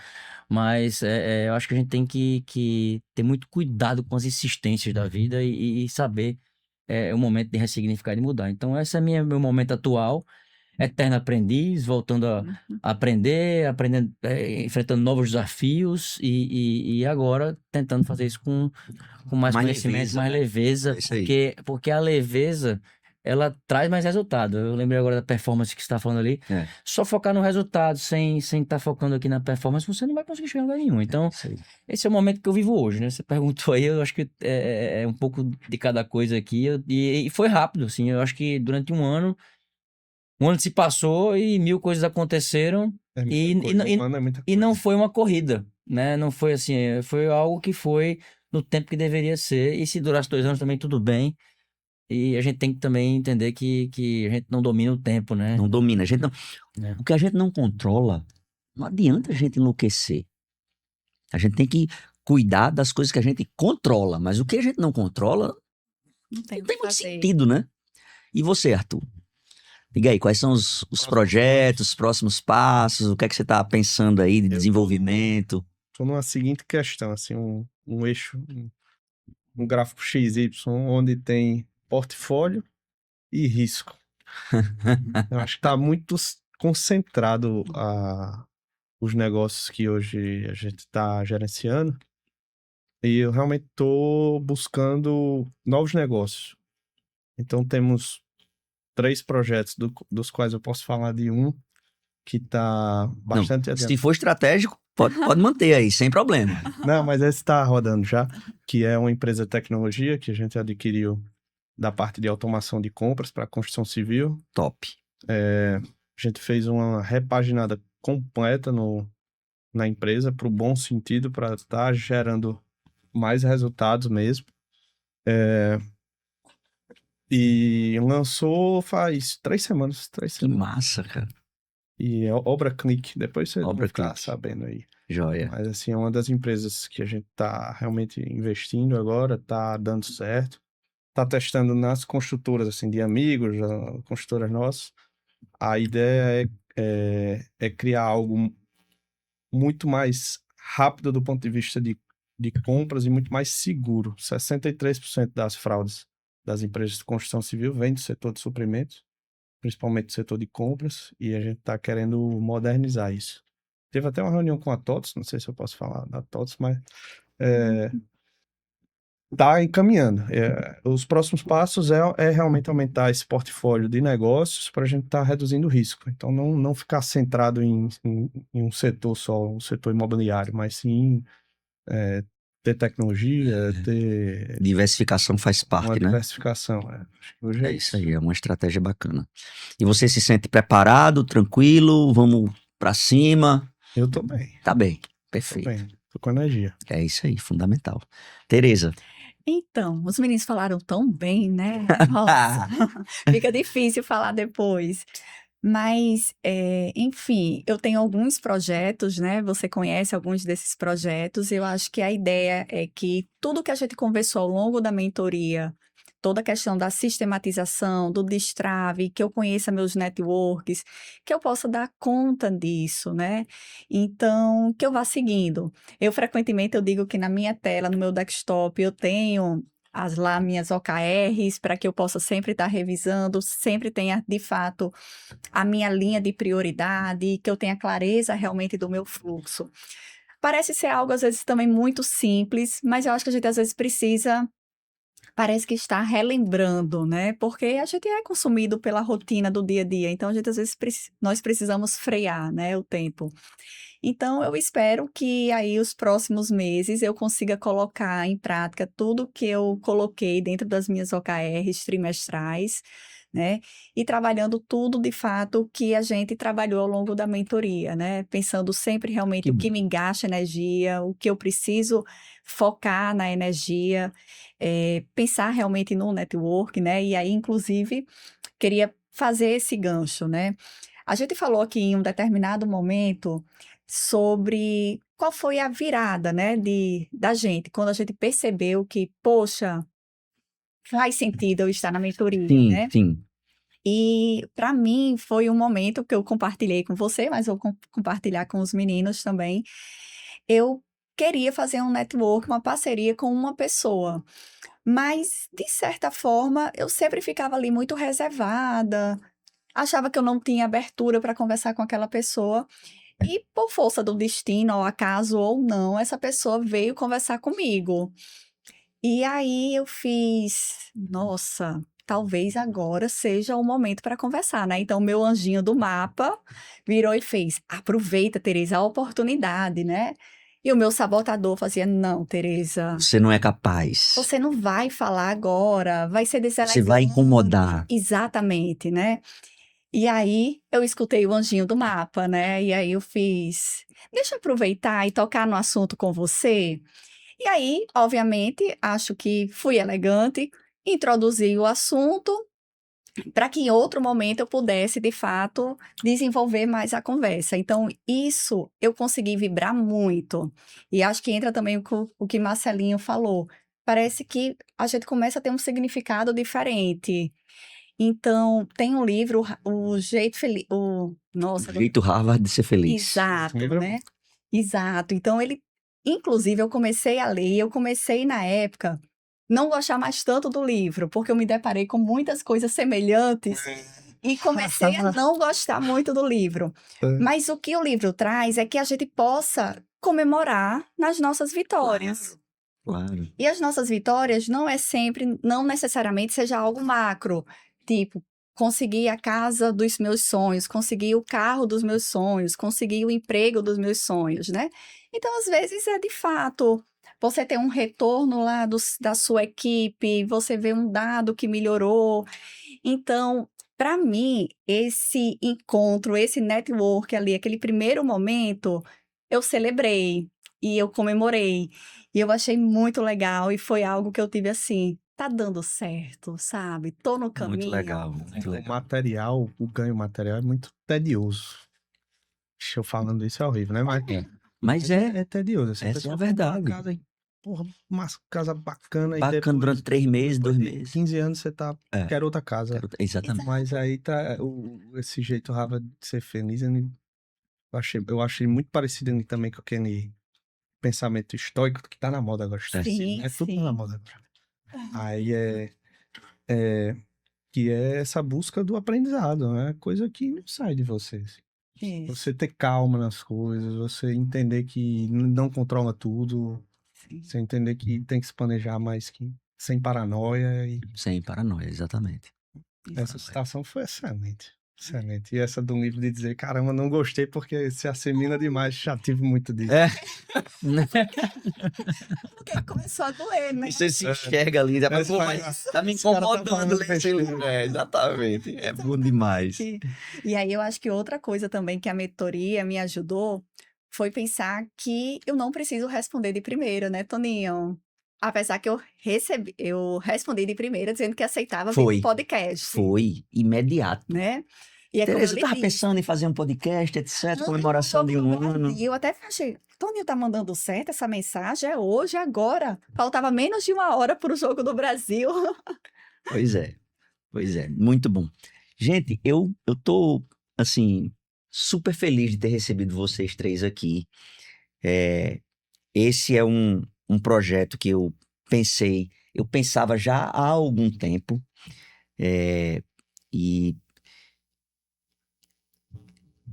Speaker 2: Mas eu acho que a gente tem que ter muito cuidado com as insistências da vida e saber o momento de ressignificar e de mudar. Então, esse é meu momento atual. Eterno aprendiz, voltando a aprender, aprendendo, enfrentando novos desafios e agora tentando fazer isso com mais conhecimento,
Speaker 1: leveza,
Speaker 2: mais
Speaker 1: né?
Speaker 2: leveza,
Speaker 1: É isso aí.
Speaker 2: porque a leveza, ela traz mais resultado. Eu lembrei agora da performance que você está falando ali.
Speaker 1: É.
Speaker 2: Só focar no resultado, sem estar focando aqui na performance, você não vai conseguir chegar em lugar nenhum. Então,
Speaker 1: Isso aí.
Speaker 2: esse é o momento que eu vivo hoje, né? Você perguntou aí, eu acho que é um pouco de cada coisa aqui. E foi rápido, assim. Eu acho que durante um ano se passou e 1000 coisas aconteceram e não foi uma corrida, né? Não foi assim, foi algo que foi no tempo que deveria ser. E se durasse 2 anos também, tudo bem. E a gente tem que também entender que a gente não domina o tempo, né?
Speaker 1: Não domina. A gente não...
Speaker 2: É.
Speaker 1: O que a gente não controla, não adianta a gente enlouquecer. A gente tem que cuidar das coisas que a gente controla, mas o que a gente não controla
Speaker 4: Não tem
Speaker 1: não
Speaker 4: o
Speaker 1: tem
Speaker 4: que
Speaker 1: muito
Speaker 4: fazer.
Speaker 1: sentido, né? E você, Arthur? Diga aí, quais são os projetos, os próximos passos, o que é que você está pensando aí de desenvolvimento?
Speaker 3: Estou numa seguinte questão, assim, um eixo, um gráfico XY, onde tem portfólio e risco. Eu acho que está muito concentrado os negócios que hoje a gente está gerenciando. E eu realmente estou buscando novos negócios. Então temos 3 projetos, dos quais eu posso falar de um que está bastante adiantado.
Speaker 1: Se for estratégico, pode manter aí, sem problema.
Speaker 3: Não, mas esse está rodando já, que é uma empresa de tecnologia que a gente adquiriu da parte de automação de compras para construção civil.
Speaker 1: Top.
Speaker 3: A gente fez uma repaginada completa na empresa, para o bom sentido, para estar gerando mais resultados mesmo. E lançou faz 3 semanas.
Speaker 1: Que massa, cara.
Speaker 3: E é Obra Click, depois você vai ficar
Speaker 1: Click.
Speaker 3: sabendo aí.
Speaker 1: Joia.
Speaker 3: Mas assim, é uma das empresas que a gente tá realmente investindo agora, tá dando certo. Tá testando nas construtoras, assim, de amigos, construtoras nossas. A ideia é criar algo muito mais rápido do ponto de vista de compras e muito mais seguro. 63% das fraudes das empresas de construção civil vem do setor de suprimentos, principalmente do setor de compras, e a gente está querendo modernizar isso. Teve até uma reunião com a TOTS, não sei se eu posso falar da TOTS, mas está encaminhando. Os próximos passos é realmente aumentar esse portfólio de negócios para a gente estar reduzindo o risco. Então, não ficar centrado em um setor só, o setor imobiliário, mas sim ter tecnologia, ter...
Speaker 1: Diversificação faz parte,
Speaker 3: uma
Speaker 1: né?
Speaker 3: diversificação. Acho que hoje
Speaker 1: É isso aí, é uma estratégia bacana. E você se sente preparado, tranquilo? Vamos pra cima?
Speaker 3: Eu tô bem.
Speaker 1: Tá bem,
Speaker 3: Tô
Speaker 1: perfeito.
Speaker 3: bem. Tô com energia.
Speaker 1: É isso aí, fundamental. Tereza.
Speaker 4: Então, os meninos falaram tão bem, né? Nossa, fica difícil falar depois. Mas, enfim, eu tenho alguns projetos, né? Você conhece alguns desses projetos. Eu acho que a ideia é que tudo que a gente conversou ao longo da mentoria, toda a questão da sistematização, do destrave, que eu conheça meus networks, que eu possa dar conta disso, né? Então, que eu vá seguindo. Eu, frequentemente, eu digo que na minha tela, no meu desktop, eu tenho lá minhas OKRs para que eu possa sempre estar revisando, sempre tenha, de fato, a minha linha de prioridade, que eu tenha clareza realmente do meu fluxo. Parece ser algo, às vezes, também muito simples, mas eu acho que a gente, às vezes, parece que está relembrando, né? Porque a gente é consumido pela rotina do dia a dia, então a gente, às vezes, nós precisamos frear, né, o tempo. Então, eu espero que aí os próximos meses eu consiga colocar em prática tudo que eu coloquei dentro das minhas OKRs trimestrais, né? E trabalhando tudo de fato que a gente trabalhou ao longo da mentoria, né? Pensando sempre realmente
Speaker 1: Que
Speaker 4: o que
Speaker 1: bom.
Speaker 4: me engasta energia, o que eu preciso focar na energia, pensar realmente no network, né? E aí, inclusive, queria fazer esse gancho, né? A gente falou aqui em um determinado momento sobre qual foi a virada, né, da gente, quando a gente percebeu que, poxa, faz sentido eu estar na mentoria,
Speaker 1: Sim,
Speaker 4: né?
Speaker 1: sim.
Speaker 4: E para mim foi um momento que eu compartilhei com você, mas vou compartilhar com os meninos também. Eu queria fazer um network, uma parceria com uma pessoa, mas de certa forma eu sempre ficava ali muito reservada, achava que eu não tinha abertura para conversar com aquela pessoa. E por força do destino, ao acaso ou não, essa pessoa veio conversar comigo. E aí eu fiz, nossa, talvez agora seja o momento para conversar, né? Então, meu anjinho do mapa virou e fez: aproveita, Teresa, a oportunidade, né? E o meu sabotador fazia: não, Teresa,
Speaker 1: Você não é capaz.
Speaker 4: você não vai falar agora, vai ser
Speaker 1: Você vai
Speaker 4: deselegante.
Speaker 1: incomodar.
Speaker 4: Exatamente, né? E aí eu escutei o anjinho do mapa, né? E aí eu fiz, deixa eu aproveitar e tocar no assunto com você. E aí, obviamente, acho que fui elegante, introduzi o assunto para que em outro momento eu pudesse, de fato, desenvolver mais a conversa. Então, isso eu consegui vibrar muito. E acho que entra também o que Marcelinho falou. Parece que a gente começa a ter um significado diferente. Então, tem um livro, O Jeito Feliz. Nossa,
Speaker 1: Jeito Harvard de ser feliz.
Speaker 4: exato,
Speaker 3: Livro?
Speaker 4: né? Exato. Então, inclusive, eu comecei a ler, eu comecei na época não gostar mais tanto do livro, porque eu me deparei com muitas coisas semelhantes e comecei a não gostar muito do livro. Mas o que o livro traz é que a gente possa comemorar nas nossas vitórias.
Speaker 1: Claro.
Speaker 4: E as nossas vitórias não é sempre, não necessariamente seja algo macro, tipo, conseguir a casa dos meus sonhos, conseguir o carro dos meus sonhos, conseguir o emprego dos meus sonhos, né? Então, às vezes, é de fato, você ter um retorno lá da sua equipe, você vê um dado que melhorou. Então, para mim, esse encontro, esse network ali, aquele primeiro momento, eu celebrei e eu comemorei. E eu achei muito legal e foi algo que eu tive assim, tá dando certo, sabe? Tô no caminho.
Speaker 1: Muito legal, muito
Speaker 3: O
Speaker 1: legal.
Speaker 3: material, o ganho material é muito tedioso. Eu falando isso é horrível, né?
Speaker 1: Mas
Speaker 3: É tedioso. Assim, a
Speaker 1: essa é a
Speaker 3: pessoa compra uma
Speaker 1: verdade.
Speaker 3: casa e, porra, uma casa bacana. E
Speaker 1: Bacana
Speaker 3: depois,
Speaker 1: durante 3 meses, 2
Speaker 3: depois de
Speaker 1: meses.
Speaker 3: 15 anos você tá,
Speaker 1: É.
Speaker 3: quer outra casa.
Speaker 1: Exatamente.
Speaker 3: Mas aí tá esse jeito Rava de ser feliz. Eu achei muito parecido também com aquele pensamento estoico que tá na moda agora.
Speaker 4: Sim,
Speaker 3: É tudo tá na
Speaker 4: sim.
Speaker 3: moda agora. Aí que é essa busca do aprendizado, né? Coisa que não sai de vocês.
Speaker 4: Isso,
Speaker 3: Você ter calma nas coisas, você entender que não controla tudo,
Speaker 4: sim.
Speaker 3: você entender que tem que se planejar mais que sem paranoia. E
Speaker 1: Sem paranoia, exatamente.
Speaker 3: essa citação foi excelente. Excelente. E essa do livro de dizer, caramba, não gostei porque se assemina demais, já tive muito disso.
Speaker 1: É.
Speaker 4: Porque começou a doer, né?
Speaker 1: Você se enxerga ali, já
Speaker 3: Mas
Speaker 1: pô,
Speaker 3: vai-
Speaker 1: mas tá me
Speaker 3: esse cara tá
Speaker 1: incomodando
Speaker 3: falando
Speaker 1: ler esse
Speaker 3: besteira.
Speaker 1: livro. É, exatamente. É bom demais.
Speaker 4: E aí eu acho que outra coisa também que a mentoria me ajudou foi pensar que eu não preciso responder de primeira, né, Toninho? Apesar que eu respondi de primeira dizendo que aceitava vir
Speaker 1: Foi.
Speaker 4: no podcast,
Speaker 1: Foi imediato.
Speaker 4: né? E é como eu
Speaker 1: Tereza, eu
Speaker 4: lhe
Speaker 1: tava
Speaker 4: disse.
Speaker 1: pensando em fazer um podcast, etc, comemoração de um ano.
Speaker 4: E eu até achei, Toninho tá mandando certo essa mensagem, é hoje, é agora. Faltava menos de 1 hora pro jogo do Brasil.
Speaker 1: Pois é, muito bom. Gente, eu tô, assim, super feliz de ter recebido vocês três aqui. Esse é um projeto que eu pensava já há algum tempo, e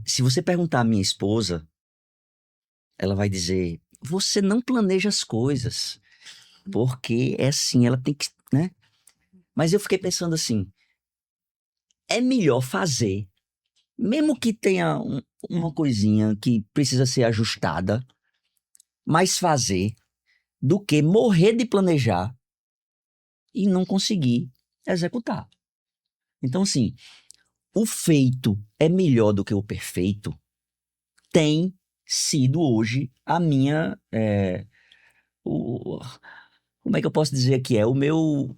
Speaker 1: se você perguntar à minha esposa, ela vai dizer, você não planeja as coisas, porque é assim, ela tem que, né? Mas eu fiquei pensando assim, é melhor fazer, mesmo que tenha uma coisinha que precisa ser ajustada, mas fazer, do que morrer de planejar e não conseguir executar. Então, assim, o feito é melhor do que o perfeito tem sido hoje a minha... como é que eu posso dizer que é? O meu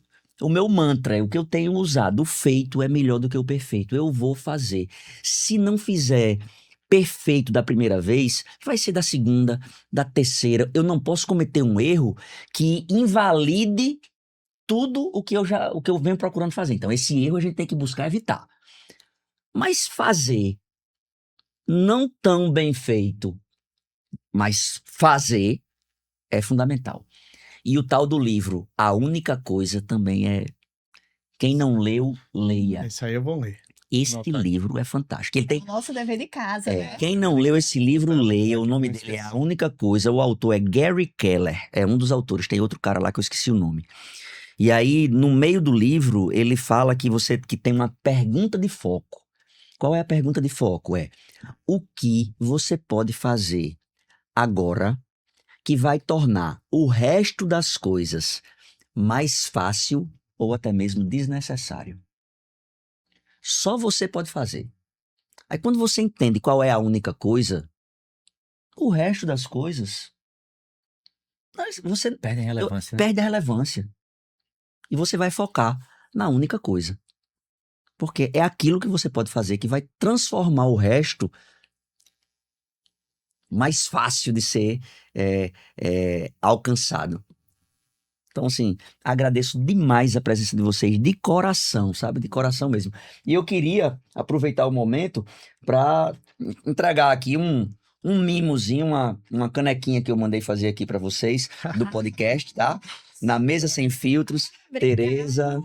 Speaker 1: mantra, é o que eu tenho usado. O feito é melhor do que o perfeito. Eu vou fazer. Se não fizer perfeito da primeira vez, vai ser da segunda, da terceira. Eu não posso cometer um erro que invalide tudo o que eu venho procurando fazer. Então, esse erro a gente tem que buscar evitar. Mas fazer não tão bem feito, mas fazer é fundamental. E o tal do livro, A Única Coisa, também é... Quem não leu, leia.
Speaker 3: Esse aí eu vou ler.
Speaker 1: Este
Speaker 3: Nossa.
Speaker 1: livro é fantástico. Ele tem...
Speaker 4: O nosso dever de casa, né?
Speaker 1: Quem não leu esse livro, leia. O nome dele é A Única Coisa. O autor é Gary Keller. É um dos autores. Tem outro cara lá que eu esqueci o nome. E aí, no meio do livro, ele fala que tem uma pergunta de foco. Qual é a pergunta de foco? É o que você pode fazer agora que vai tornar o resto das coisas mais fácil ou até mesmo desnecessário. Só você pode fazer. Aí quando você entende qual é a única coisa, o resto das coisas você
Speaker 2: Perdem relevância, né?
Speaker 1: perde a relevância. E você vai focar na única coisa. Porque é aquilo que você pode fazer que vai transformar o resto mais fácil de ser alcançado. Então, assim, agradeço demais a presença de vocês, de coração, sabe? De coração mesmo. E eu queria aproveitar o momento para entregar aqui um mimozinho, uma canequinha que eu mandei fazer aqui para vocês, do podcast, tá? Na Mesa Sem Filtros, Tereza,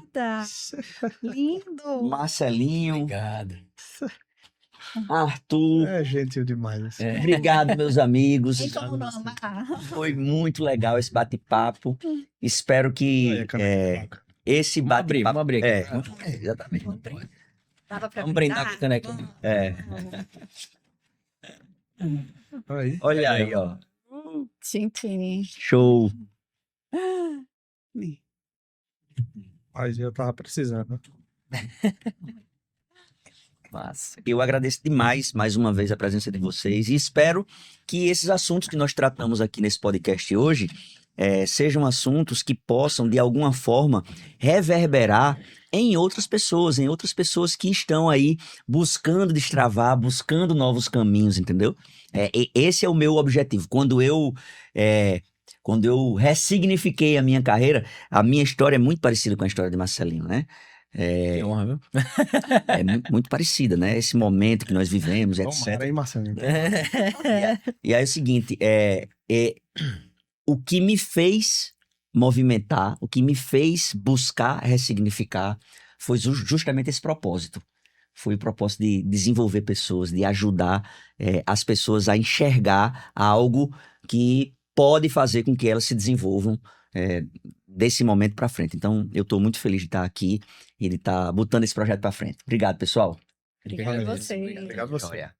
Speaker 4: Lindo!
Speaker 1: Marcelinho,
Speaker 2: Obrigado.
Speaker 1: Arthur.
Speaker 3: É gentil demais.
Speaker 1: Obrigado, meus amigos.
Speaker 4: Tem como não amar?
Speaker 1: Foi muito legal esse bate-papo. Espero que esse
Speaker 2: Vamos abrir,
Speaker 1: bate-papo...
Speaker 2: vamos abrir aqui.
Speaker 1: Exatamente.
Speaker 4: Dava pra
Speaker 2: Vamos brindar com a canequinha.
Speaker 3: Aí.
Speaker 1: Olha aí, ó.
Speaker 4: Gente.
Speaker 1: Show.
Speaker 3: Mas eu tava precisando.
Speaker 2: Massa.
Speaker 1: Eu agradeço demais, mais uma vez, a presença de vocês e espero que esses assuntos que nós tratamos aqui nesse podcast hoje sejam assuntos que possam, de alguma forma, reverberar em outras pessoas que estão aí buscando destravar, buscando novos caminhos, entendeu? Esse é o meu objetivo. Quando eu ressignifiquei a minha carreira, a minha história é muito parecida com a história de Marcelinho, né?
Speaker 2: Que honra, viu?
Speaker 1: É muito parecida, né? Esse momento que nós vivemos, etc.
Speaker 3: Tomara aí, Marcelinho.
Speaker 1: E aí é o seguinte, o que me fez movimentar, o que me fez buscar ressignificar foi justamente esse propósito. Foi o propósito de desenvolver pessoas, de ajudar as pessoas a enxergar algo que pode fazer com que elas se desenvolvam desse momento para frente. Então, eu estou muito feliz de estar aqui e de estar botando esse projeto para frente. Obrigado, pessoal.
Speaker 4: Obrigada a você.
Speaker 3: Obrigado a você.
Speaker 1: Joia.